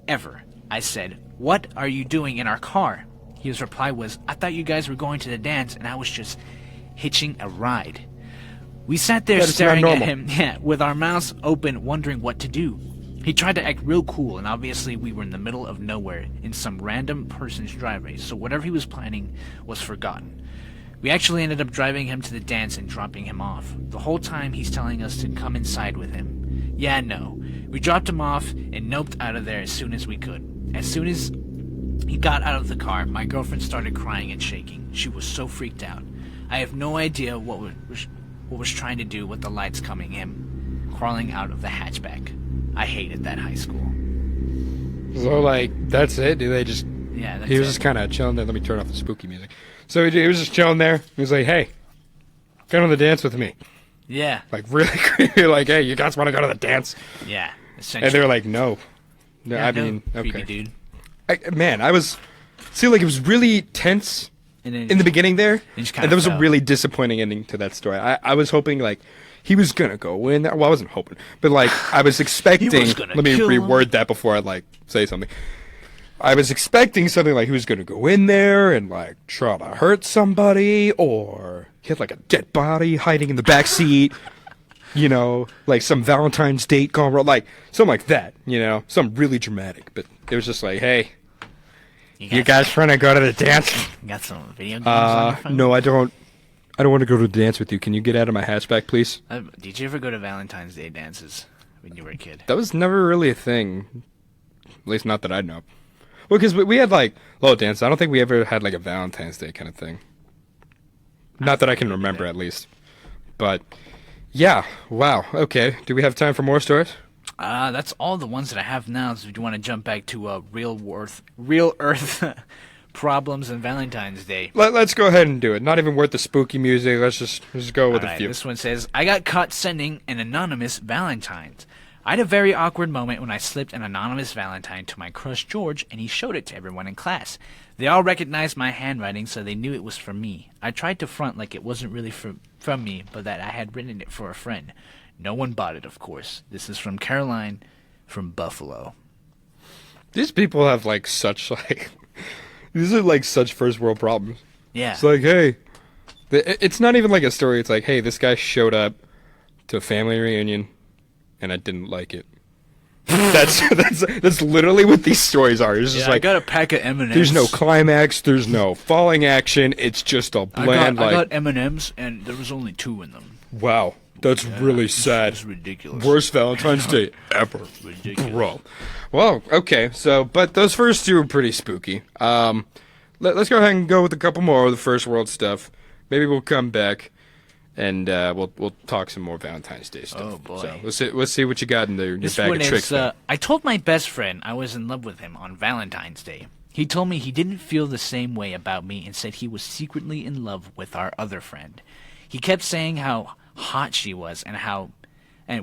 Ever. I said, "What are you doing in our car?" His reply was, "I thought you guys were going to the dance and I was just hitching a ride." We sat there staring at him, with our mouths open, wondering what to do. He tried to act real cool, and obviously we were in the middle of nowhere in some random person's driveway, so whatever he was planning was forgotten. We actually ended up driving him to the dance and dropping him off. The whole time he's telling us to come inside with him. Yeah, no. We dropped him off and noped out of there as soon as we could. As soon as he got out of the car, my girlfriend started crying and shaking. She was so freaked out. I have no idea what was trying to do with the lights coming in, crawling out of the hatchback. I hated that high school. So, like, that's it? Do they just... Yeah, that's He was it. just kind of chilling there. Let me turn off the spooky music. So he was just chilling there. He was like, "Hey, come on the dance with me." Yeah. Like, really creepy. Like, "Hey, you guys want to go to the dance?" Yeah. And they were like, "No." No, Yeah, I no, mean, okay. creepy dude. I was... See, like, it was really tense in the beginning there. And there was a really disappointing ending to that story. I was hoping, like, he was going to go in there. Well, I wasn't hoping. But, like, I was expecting... Let me reword that before I, like, say something. I was expecting something like he was going to go in there and, like, try to hurt somebody, or he had, like, a dead body hiding in the back seat, you know, like some Valentine's date gone wrong, like, something like that, you know, something really dramatic. But it was just like, "Hey, you guys trying to go to the dance?" You got some video games on your phone? No, I don't want to go to the dance with you. Can you get out of my hatchback, please? Did you ever go to Valentine's Day dances when you were a kid? That was never really a thing, at least not that I know. Well, because we had, like, little dances. I don't think we ever had, like, a Valentine's Day kind of thing. Not that I can remember, at least. But, yeah. Wow. Okay. Do we have time for more stories? That's all the ones that I have now. So if you want to jump back to real Earth problems and Valentine's Day. Let's go ahead and do it. Not even worth the spooky music. Let's just go with a few. This one says, "I got caught sending an anonymous Valentine's. I had a very awkward moment when I slipped an anonymous Valentine to my crush George, and he showed it to everyone in class. They all recognized my handwriting, so they knew it was from me. I tried to front like it wasn't really from me, but that I had written it for a friend. No one bought it, of course. This is from Caroline from Buffalo." These people have, like, such, like... These are, like, such first world problems. Yeah. It's like, hey... It's not even like a story. It's like, hey, this guy showed up to a family reunion, and I didn't like it. That's literally what these stories are. It's just like, I got a pack of M&Ms. There's no climax. There's no falling action. It's just a bland, I got M&Ms, and there was only 2 in them. Wow. That's really sad. It's ridiculous. Worst Valentine's Day ever. Ridiculous. Bro. Well, okay. So, but those first 2 are pretty spooky. Let's go ahead and go with a couple more of the first world stuff. Maybe we'll come back and we'll talk some more Valentine's Day stuff. Oh boy! So let's see what you got in your This bag one of tricks. is, I told my best friend I was in love with him on Valentine's Day. He told me he didn't feel the same way about me and said he was secretly in love with our other friend. He kept saying how hot she was and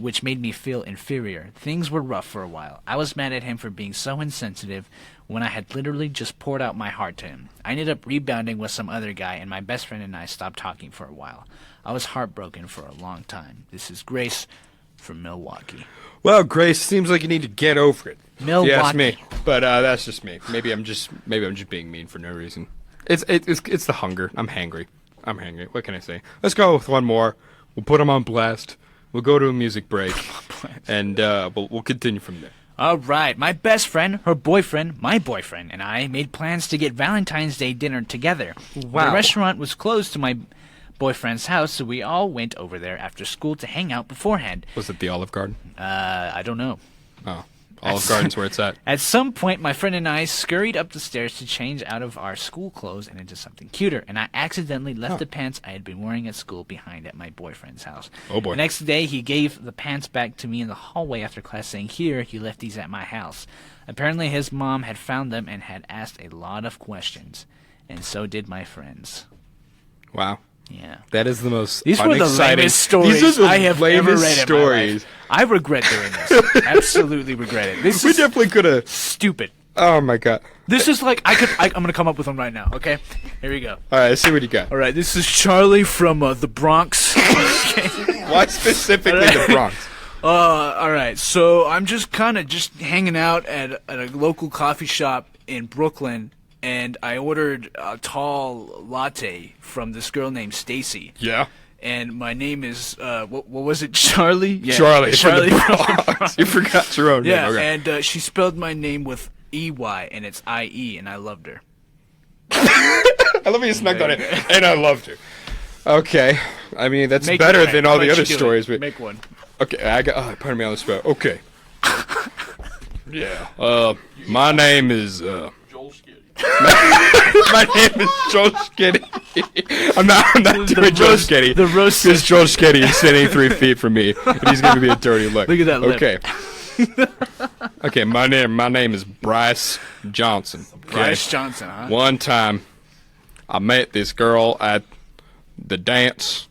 which made me feel inferior. Things were rough for a while. I was mad at him for being so insensitive when I had literally just poured out my heart to him. I ended up rebounding with some other guy, and my best friend and I stopped talking for a while. I was heartbroken for a long time. This is Grace from Milwaukee. Well, Grace, seems like you need to get over it. Milwaukee. If you ask me, but that's just me. Maybe I'm just being mean for no reason. It's the hunger. I'm hangry. What can I say? Let's go with one more. We'll put them on blast. We'll go to a music break, and we'll continue from there. All right. My best friend, her boyfriend, my boyfriend, and I made plans to get Valentine's Day dinner together. Wow. The restaurant was close to my boyfriend's house, so we all went over there after school to hang out beforehand. Was it the Olive Garden? I don't know. Oh, Olive Garden's where it's at. At some point, my friend and I scurried up the stairs to change out of our school clothes and into something cuter, and I accidentally left the pants I had been wearing at school behind at my boyfriend's house. Oh, boy. The next day, he gave the pants back to me in the hallway after class, saying, "Here, you left these at my house." Apparently, his mom had found them and had asked a lot of questions, and so did my friends. Wow. Yeah. That is the most These were the lamest stories I have ever read in my life. I regret doing this. Absolutely regret it. This We is definitely could have. stupid. Oh, my God. This is like, I'm going to come up with one right now, okay? Here we go. All right, let's see what you got. All right, this is Charlie from the Bronx. Why specifically the Bronx? All right, so I'm just kind of hanging out at a local coffee shop in Brooklyn, and I ordered a tall latte from this girl named Stacy. Yeah. And my name is, what was it, Charlie? Yeah, Charlie from from the the Bronx. You forgot your own Yeah, name. Okay. and she spelled my name with E-Y, and it's I-E, and I loved her. I love how you snuck on it, and I loved her. Okay. I mean, that's Make better it right. than all I'll the let other you do it. stories. Make one. Okay, I got. Oh, pardon me on the spot. Okay. Yeah. My name is. Joel Skitty. My name is Joel Skitty. I'm not doing Joel Skitty. The roast. Because Joel Skitty is sitting 3 feet from me, and he's giving me a dirty look. Look at that lip. Okay. Okay. My name is Bryce Johnson. Okay? Bryce Johnson, huh? One time, I met this girl at the dance,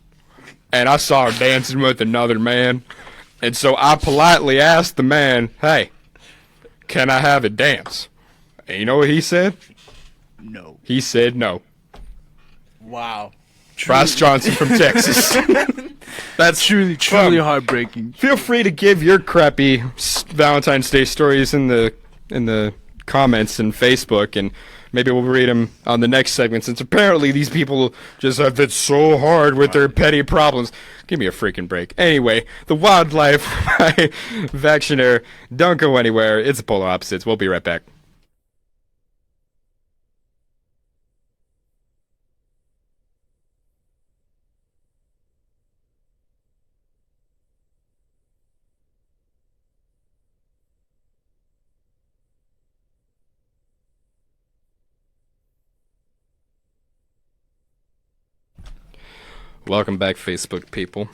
and I saw her dancing with another man, and so I politely asked the man, "Hey, can I have a dance?" And you know what he said? No. He said no. Wow. Bryce Johnson from Texas. That's truly heartbreaking. Feel free to give your crappy Valentine's Day stories in the comments and Facebook, and maybe we'll read them on the next segment, since apparently these people just have it so hard with their petty problems. Give me a freaking break. Anyway, the wildlife by Vactionaire. Don't go anywhere. It's the Polar Opposites. We'll be right back. Welcome back, Facebook people.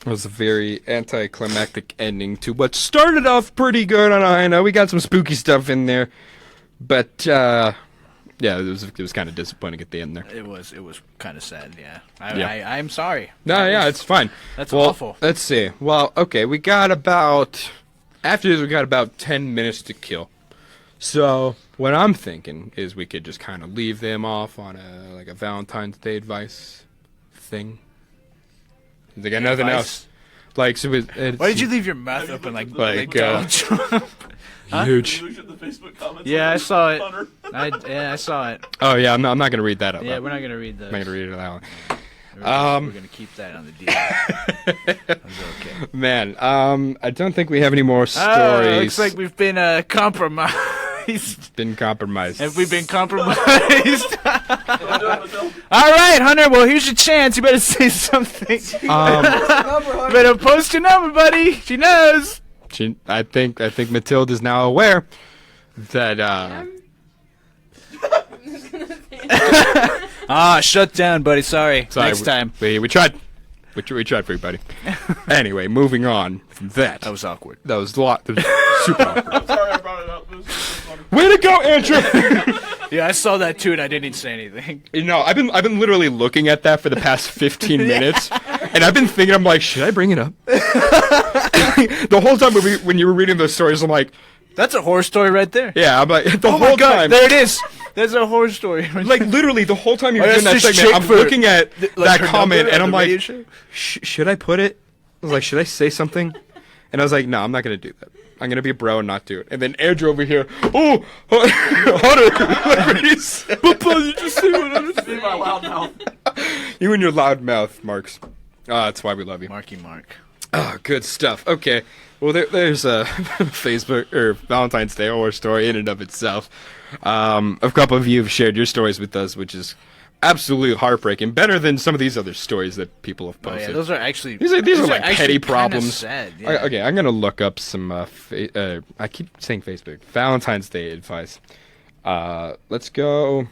It was a very anticlimactic ending to what started off pretty good on a high note. We got some spooky stuff in there, but yeah, it was kind of disappointing at the end there. It was kind of sad. Yeah. I'm sorry. No, yeah, it's fine. That's well, awful. Let's see. Well, okay, after this we got about 10 minutes to kill. So what I'm thinking is we could just kind of leave them off on a Valentine's Day advice thing. They got nothing else. Like, so why did you leave your mouth open like Donald Trump? Huge. Yeah, I saw it. I saw it. Oh yeah, I'm not gonna read that up. Yeah, we're not gonna read that. I'm not gonna read it out. We're gonna keep that on the deal. Okay. Man, I don't think we have any more stories. Looks like we've been compromised. Been compromised. Have we been compromised? All right, Hunter. Well, here's your chance. You better say something. Better post your number, buddy. She knows. I think Matilda is now aware that. Shut down, buddy. Sorry. Next time. We tried. We tried for you, buddy. Anyway, moving on from that. That was awkward. That was super awkward. I'm sorry I brought it up. It was funny. Way to go, Andrew! Yeah, I saw that too, and I didn't say anything. You know, I've been literally looking at that for the past 15 minutes, and I've been thinking, I'm like, should I bring it up? The whole time when you were reading those stories, I'm like, that's a horror story right there. Yeah, I'm like, oh my God, there it is. There's a horror story. Like, literally, the whole time you're doing that segment, I'm looking at that comment, and I'm like, should I put it? I was like, should I say something? And I was like, no, I'm not going to do that. I'm going to be a bro and not do it. And then Andrew over here, oh, Hunter, like what he said. Papa, you just say what I'm saying. My loud mouth. You and your loud mouth, Marks. That's why we love you. Marky Mark. Oh, good stuff. Okay. Well, there's a Facebook or Valentine's Day horror story in and of itself. A couple of you have shared your stories with us, which is absolutely heartbreaking. Better than some of these other stories that people have posted. Oh, yeah, those are actually these are like petty problems. Sad, yeah. Okay, I'm gonna look up some. I keep saying Facebook Valentine's Day advice. Let's go.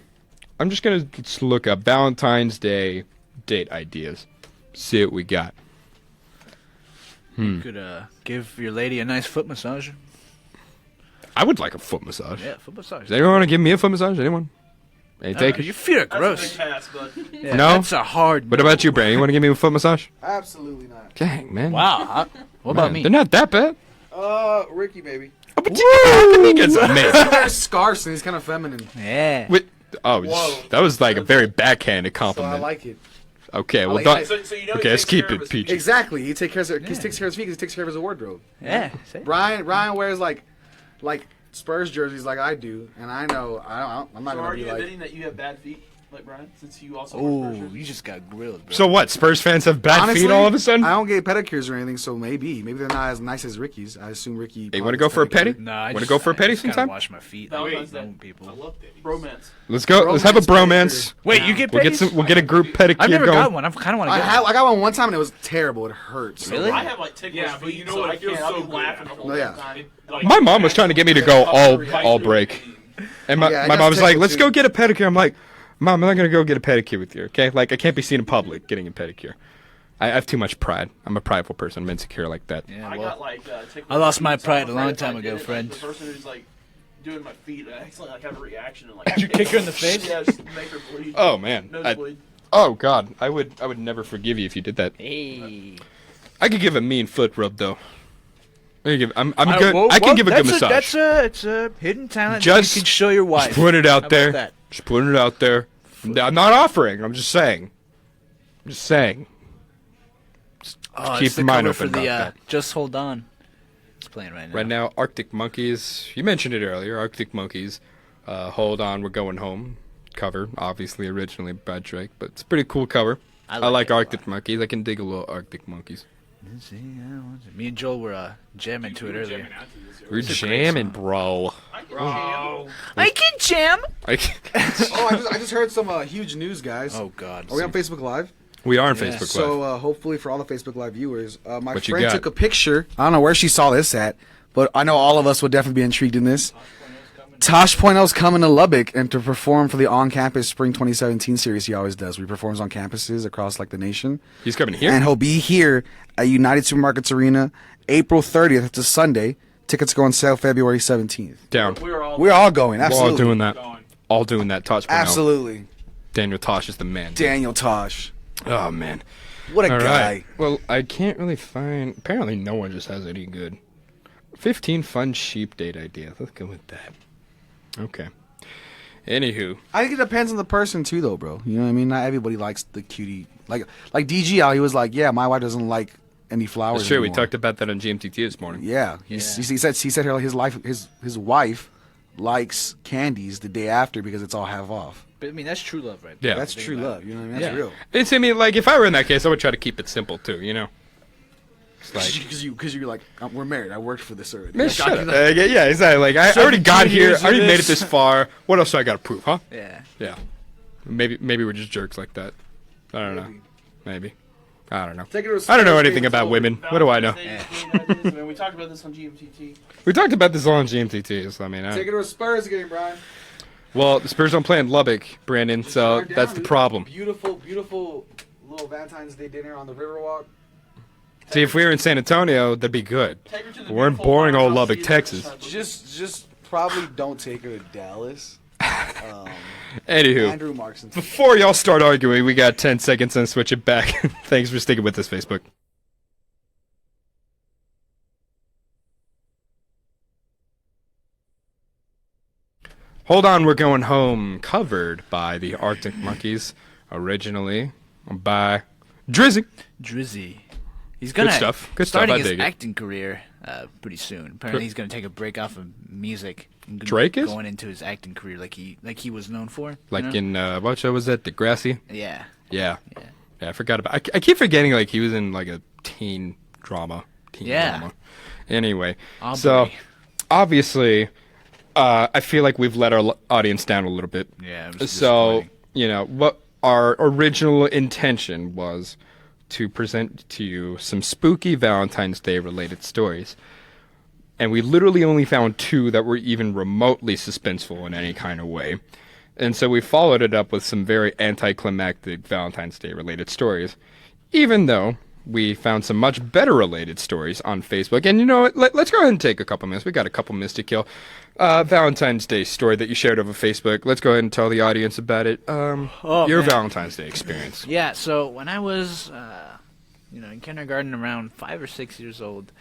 I'm just gonna look up Valentine's Day date ideas. See what we got. You could give your lady a nice foot massage. I would like a foot massage. Yeah, foot massage. Does anyone want to give me a foot massage? Anyone? Any takers? Your feet are gross. That's a big pass, bud. Yeah, no? That's a hard. What about you, Brandon? You want to give me a foot massage? Absolutely not. Dang, man. Wow. What about me? They're not that bad. Ricky, baby. Oh, but he gets amazing. There's scarce and he's kind of feminine. Yeah. That was like a very backhanded compliment. So I like it. Okay, well, like done. So you know Okay, let's keep it PG. Exactly. He takes care of his feet because he takes care of his wardrobe. Yeah. Ryan wears like Spurs jerseys like I do, and I know I'm not So gonna are be you like. admitting that you have bad feet, like Brian, since you also Oh, wear Spurs jerseys? you just got grilled, bro. So what? Spurs fans have bad Honestly, feet all of a sudden? I don't get pedicures or anything, so maybe they're not as nice as Ricky's. I assume Ricky. Hey, you want to go for a petty? Nah, Want to go for a petty I just gotta sometime? wash my feet. Valentine's Like Day. known people. I love petties. Bromance. Let's go. Let's have a bromance. Wait, you get pedis? We'll get a group pedicure I've never going. got one. I kind of want to get one. I got one time and it was terrible. It hurt. So Really? I have like ticklish Yeah, but feet, you know so what? I It feels can't. I'll so be good laughing the after. whole No, yeah. time. My mom was trying to get me to go all break, and my Yeah, mom was like, tickled "Let's too. go get a pedicure." I'm like, "Mom, I'm not gonna go get a pedicure with you, okay? Like, I can't be seen in public getting a pedicure. I have too much pride. I'm a prideful person. I'm insecure like that." Yeah, I well, got like ticklish I lost my feet, so I'm pride a long afraid if I time did ago, it, friend. The person who's like doing my feet, I accidentally like have a reaction and like. Did you kick her in the face? Yeah, just make her bleed. Oh man. Nosebleed. Oh God, I would never forgive you if you did that. Hey. I could give a mean foot rub though. I'm good. Whoa, I can whoa, give a good massage. It's a hidden talent Just- that you can show your wife. Just put it How out about there. that? Just putting it out there. I'm not offering. I'm just saying. Oh, keep it's the your mind cover open for the about that. Just Hold On. It's playing right now. Right now, Arctic Monkeys. You mentioned it earlier. Arctic Monkeys. Hold On, We're Going Home. Cover, obviously originally by Drake, but it's a pretty cool cover. I like Arctic Monkeys. I can dig a little Arctic Monkeys. Me and Joel were jamming to it earlier. We're jamming, bro. I can jam. I can- I just heard some huge news, guys. Oh God. Are we on Facebook Live? we are on Facebook Live. So hopefully for all the Facebook Live viewers, my What you friend got? took a picture. I don't know where she saw this at, but I know all of us would definitely be intrigued in this. Tosh Pointo's coming to Lubbock and to perform for the on-campus Spring 2017 series he always does. He performs on campuses across like the nation. He's coming here? And he'll be here at United Supermarkets Arena April 30th. It's a Sunday. Tickets go on sale February 17th. Down. We're all going. We're Absolutely. all doing that. All doing that. Tosh Pointo. Absolutely. Daniel Tosh is the man. dude. Daniel Tosh. Oh, man. What a All guy. right. Well, I can't really find... Apparently, no one just has any good. 15 fun sheep date ideas. Let's go with that. Okay. Anywho. I think it depends on the person too, though, bro. You know what I mean? Not everybody likes the cutie. Like DG, he was like, yeah, my wife doesn't like any flowers. That's true. We anymore. talked about that on GMTT this morning. Yeah, he said his wife likes candies the day after because it's all half off. But I mean, that's true love, right? Yeah. That's true love. You know what I mean? That's real. It's, I mean, like, if I were in that case, I would try to keep it simple, too, you know? It's like... Because you're like, we're married. I worked for this already. Man, Like, shut up. Yeah, exactly. Like, I already got here. I already made it this far. What else do I got to prove, huh? Yeah. Yeah. Maybe we're just jerks like that. I don't know. Maybe. I don't know. Take it to a I don't know Spurs anything game, about so women. What do I know? I mean, we talked about this on GMTT. We talked about this all on GMTT, so I mean... Take it to a Spurs game, Brian. Well, the Spurs don't play in Lubbock, Brandon, so Drive down, that's the dude. problem. Beautiful little Valentine's Day dinner on the Riverwalk. See, if we were in San Antonio, that'd be good. We're in boring old Lubbock, Texas. Just probably don't take her to Dallas. Anywho, Andrew Markson. Before y'all start arguing, we got 10 seconds and switch it back. Thanks for sticking with us, Facebook. Hold On, We're Going Home, covered by the Arctic Monkeys, originally by Drizzy. He's gonna Good stuff. starting I his dig it. acting career pretty soon. Apparently, he's gonna take a break off of music. And Drake is going into his acting career like he was known for. Like in what show was that? Degrassi. Yeah. I forgot about. I keep forgetting like he was in like a teen drama. Anyway, so obviously, I feel like we've let our audience down a little bit. Yeah. It was so what our original intention was to present to you some spooky Valentine's Day related stories. And we literally only found 2 that were even remotely suspenseful in any kind of way. And so we followed it up with some very anticlimactic Valentine's Day related stories, even though we found some much better related stories on Facebook. And you know what? Let's go ahead and take a couple minutes. We got a couple minutes to kill. Valentine's Day story that you shared over Facebook. Let's go ahead and tell the audience about it. Your Valentine's Day experience. Yeah, so when I was in kindergarten, around 5 or 6 years old,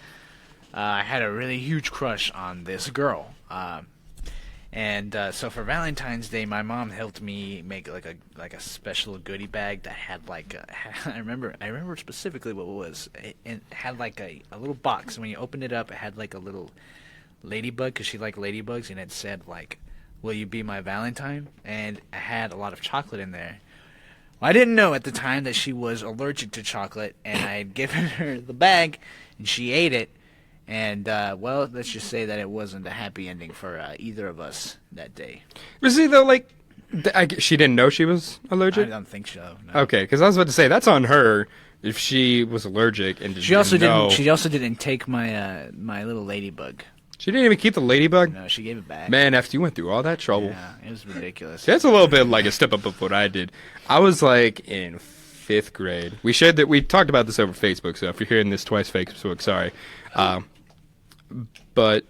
I had a really huge crush on this girl. So for Valentine's Day, my mom helped me make like a special goodie bag that had I remember specifically what it was. It had like a little box. When you opened it up, it had like a little ladybug, because she liked ladybugs, and it said like, "Will you be my Valentine?" And it had a lot of chocolate in there. Well, I didn't know at the time that she was allergic to chocolate, and I had given her the bag, and she ate it. And, let's just say that it wasn't a happy ending for either of us that day. Was he, though, like, she didn't know she was allergic? I don't think so, no. Okay, because I was about to say, that's on her if she was allergic and She also didn't take my my little ladybug. She didn't even keep the ladybug? No, she gave it back. Man, after you went through all that trouble. Yeah, it was ridiculous. That's a little bit like a step up of what I did. I was, like, in 5th grade. We talked about this over Facebook, so if you're hearing this twice, Facebook, sorry. But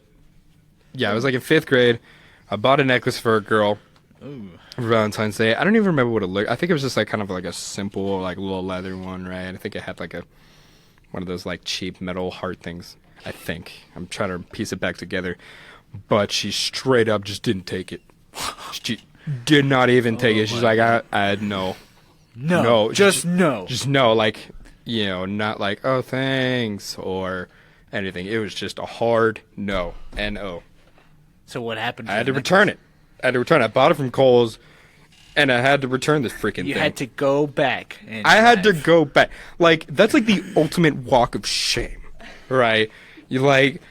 yeah, I was like in 5th grade. I bought a necklace for a girl for Valentine's Day. I don't even remember what it looked. I think it was just like kind of like a simple like little leather one, right? I think it had like one of those like cheap metal heart things. I think I'm trying to piece it back together, but she straight up just didn't take it. She did not even take it. She's like, I no, just no, like not like oh thanks or anything. It was just a hard no. N-O. So what happened? I had to return it. I bought it from Kohl's, and I had to return this freaking thing. You had to go back. I had to go back. Like, that's like the ultimate walk of shame, right? You like,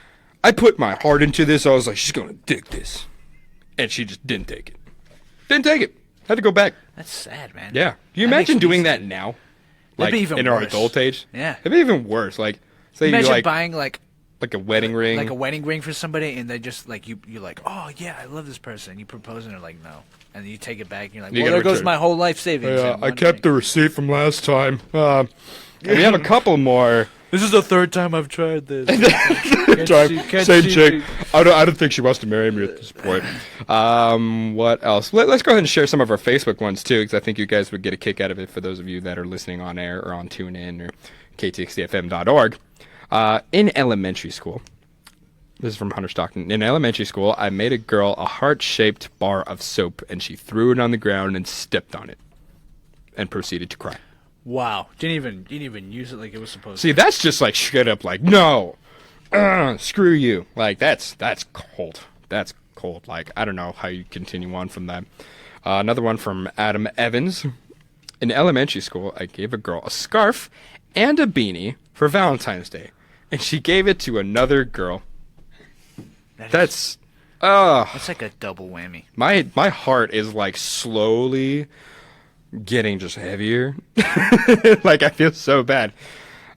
I put my heart into this. I was like, she's going to dig this. And she just didn't take it. Didn't take it. Had to go back. That's sad, man. Yeah. Can you imagine doing that now? Like, in our adult age? Yeah. It'd be even worse. Like, say imagine you buying like a wedding ring. Like a wedding ring for somebody, and they just like you're like, oh yeah, I love this person. You propose, and they're like, no, and then you take it back, and you're like, well, there goes my whole life savings. Yeah, I kept the receipt from last time. We have a couple more. This is the 3rd time I've tried this. Same chick. I don't think she wants to marry me at this point. What else? Let's go ahead and share some of our Facebook ones too, because I think you guys would get a kick out of it. For those of you that are listening on air or on TuneIn or KTXT-FM.org. In elementary school, this is from Hunter Stockton. In elementary school, I made a girl a heart-shaped bar of soap, and she threw it on the ground and stepped on it, and proceeded to cry. Wow! Didn't even use it like it was supposed to. See, that's just like straight up like no, screw you. Like that's cold. That's cold. Like I don't know how you continue on from that. Another one from Adam Evans. In elementary school, I gave a girl a scarf and a beanie for Valentine's Day, and she gave it to another girl. That's like a double whammy. My heart is like slowly getting just heavier. Like I feel so bad.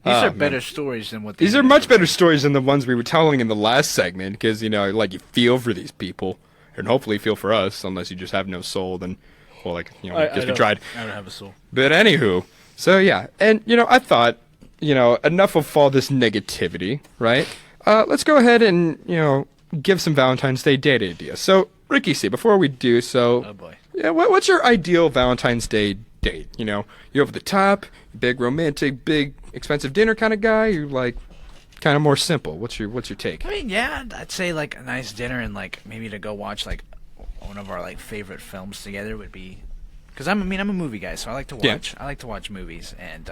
These are better stories than what these are much better stories than the ones we were telling in the last segment, because like you feel for these people, and hopefully feel for us, unless you just have no soul. Then, well, like I guess we tried. I don't have a soul. But anywho, So yeah, and I thought, enough of all this negativity, right? Let's go ahead and give some Valentine's Day date ideas. So Ricky C, before we do so, oh boy, yeah, what's your ideal Valentine's Day date? You're over the top, big romantic, big expensive dinner kind of guy. You're like kind of more simple. What's your take? I mean, yeah, I'd say like a nice dinner and like maybe to go watch like one of our like favorite films together would be, because I'm a movie guy, so I like to watch. Yeah. I like to watch movies, and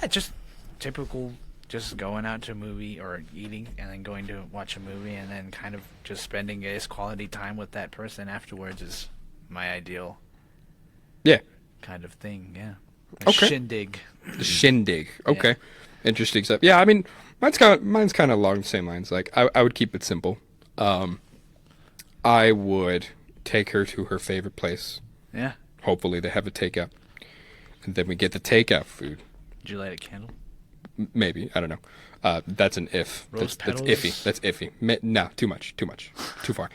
just typical, just going out to a movie or eating and then going to watch a movie and then kind of just spending quality time with that person afterwards is my ideal. Yeah. Kind of thing, yeah. Okay. Shindig. The shindig. Okay. Yeah. Interesting stuff. Yeah, I mean, mine's kind of along the same lines. Like, I would keep it simple. I would take her to her favorite place. Yeah. Hopefully they have a takeout. And then we get the takeout food. Did you light a candle? Maybe. I don't know. That's an if. That's iffy. That's iffy. No, too much. Too far.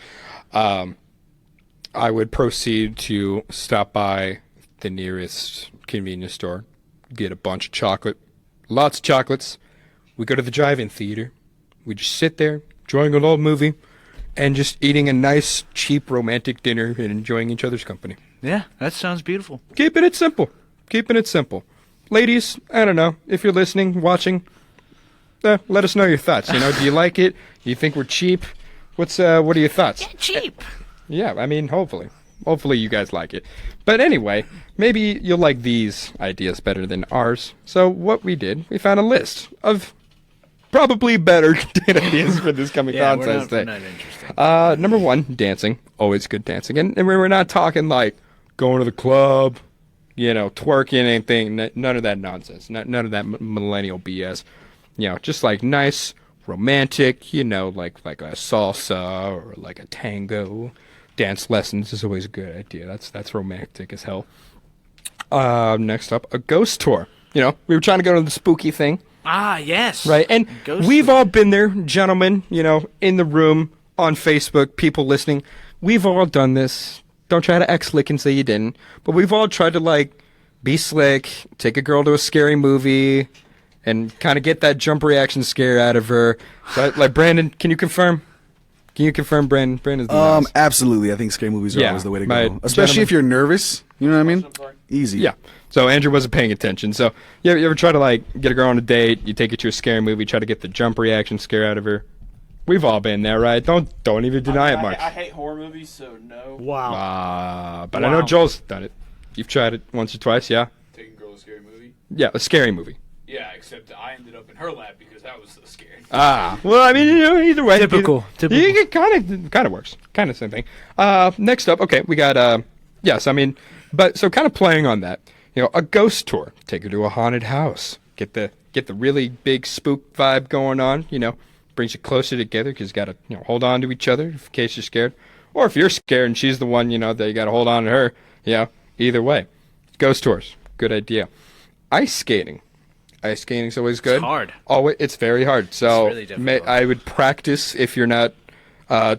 I would proceed to stop by the nearest convenience store, get a bunch of chocolate, lots of chocolates. We go to the drive-in theater. We just sit there, enjoying an old movie, and just eating a nice, cheap, romantic dinner and enjoying each other's company. Yeah, that sounds beautiful. Keeping it simple. Ladies, I don't know, if you're listening, watching, let us know your thoughts. Do you like it? Do you think we're cheap? What are your thoughts? Yeah, cheap. Yeah, I mean, hopefully. Hopefully you guys like it. But anyway, maybe you'll like these ideas better than ours. So what we did, we found a list of probably better date ideas for this coming Valentine's Day. We're not interested. Number one, dancing. Always good dancing. And we're not talking like going to the club, twerking, anything. None of that nonsense. None of that millennial BS. Just like nice, romantic, like a salsa or like a tango. Dance lessons is always a good idea. That's romantic as hell. Next up, a ghost tour. We were trying to go to the spooky thing. Ah, yes. Right, and we've all been there, gentlemen, in the room, on Facebook, people listening. We've all done this. Don't try to act-slick and say you didn't. But we've all tried to, be slick, take a girl to a scary movie, and kind of get that jump reaction scare out of her. Like, Brandon, can you confirm? Brandon? Brandon's the mouse. Absolutely. I think scary movies are always the way to go. Especially gentlemen, if you're nervous. You know what I mean? Easy. Yeah. So Andrew wasn't paying attention. So you ever try to get a girl on a date, you take her to a scary movie, try to get the jump reaction scare out of her? We've all been there, right? Don't even deny it, Mark. I hate horror movies, so no. Wow. But I know Joel's done it. You've tried it once or twice, yeah? Taking a girl to a scary movie? Yeah, a scary movie. Yeah, except I ended up in her lap because that was so scary. Well, I mean, either way. Typical. It kind of works. Kind of same thing. Next up, okay, we got, yes, I mean, but so kind of playing on that, a ghost tour. Take her to a haunted house. Get the really big spook vibe going on, brings you closer together because you got to, hold on to each other in case you're scared. Or if you're scared and she's the one, that you got to hold on to her, either way. Ghost tours, good idea. Ice skating. Ice skating's always good. It's hard. It's very hard. So it's really difficult. I would practice if you're not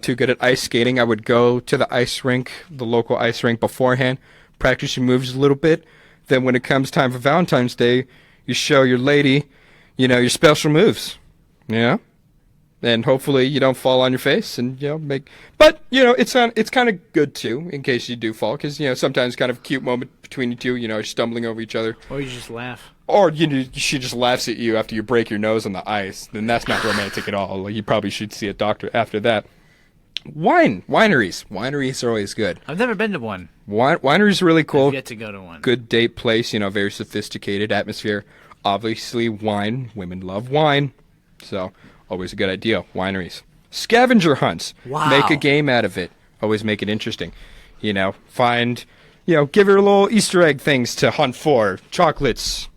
too good at ice skating. I would go to the ice rink, the local ice rink beforehand, practice your moves a little bit. Then when it comes time for Valentine's Day, you show your lady, your special moves. Yeah. And hopefully you don't fall on your face and, but, it's kind of good too, in case you do fall, because, sometimes kind of a cute moment between you two, you're stumbling over each other. Or you just laugh. Or, she just laughs at you after you break your nose on the ice. Then that's not romantic at all. You probably should see a doctor after that. Wineries. Wineries are always good. I've never been to one. Wineries are really cool. I've yet to go to one. Good date place, very sophisticated atmosphere. Obviously, wine. Women love wine. So, always a good idea. Wineries. Scavenger hunts. Wow. Make a game out of it. Always make it interesting. Find, give her little Easter egg things to hunt for. Chocolates.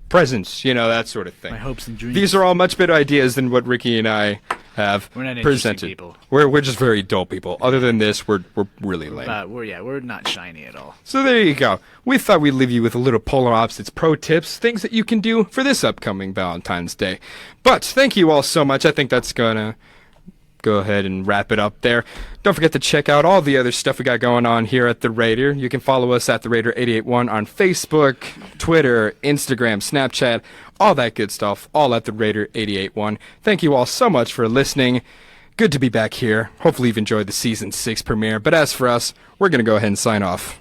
Presents, that sort of thing. My hopes and dreams. These are all much better ideas than what Ricky and I have We're not presented. People. We're just very dull people. Other than this, we're really lame. We're not shiny at all. So there you go. We thought we'd leave you with a little Polar Opposites pro tips, things that you can do for this upcoming Valentine's Day. But thank you all so much. I think that's gonna go ahead and wrap it up there. Don't forget to check out all the other stuff we got going on here at The Raider. You can follow us at The Raider 881 on Facebook, Twitter, Instagram, Snapchat, all that good stuff, all at The Raider 881. Thank you all so much for listening. Good to be back here. Hopefully you've enjoyed the Season 6 premiere. But as for us, we're going to go ahead and sign off.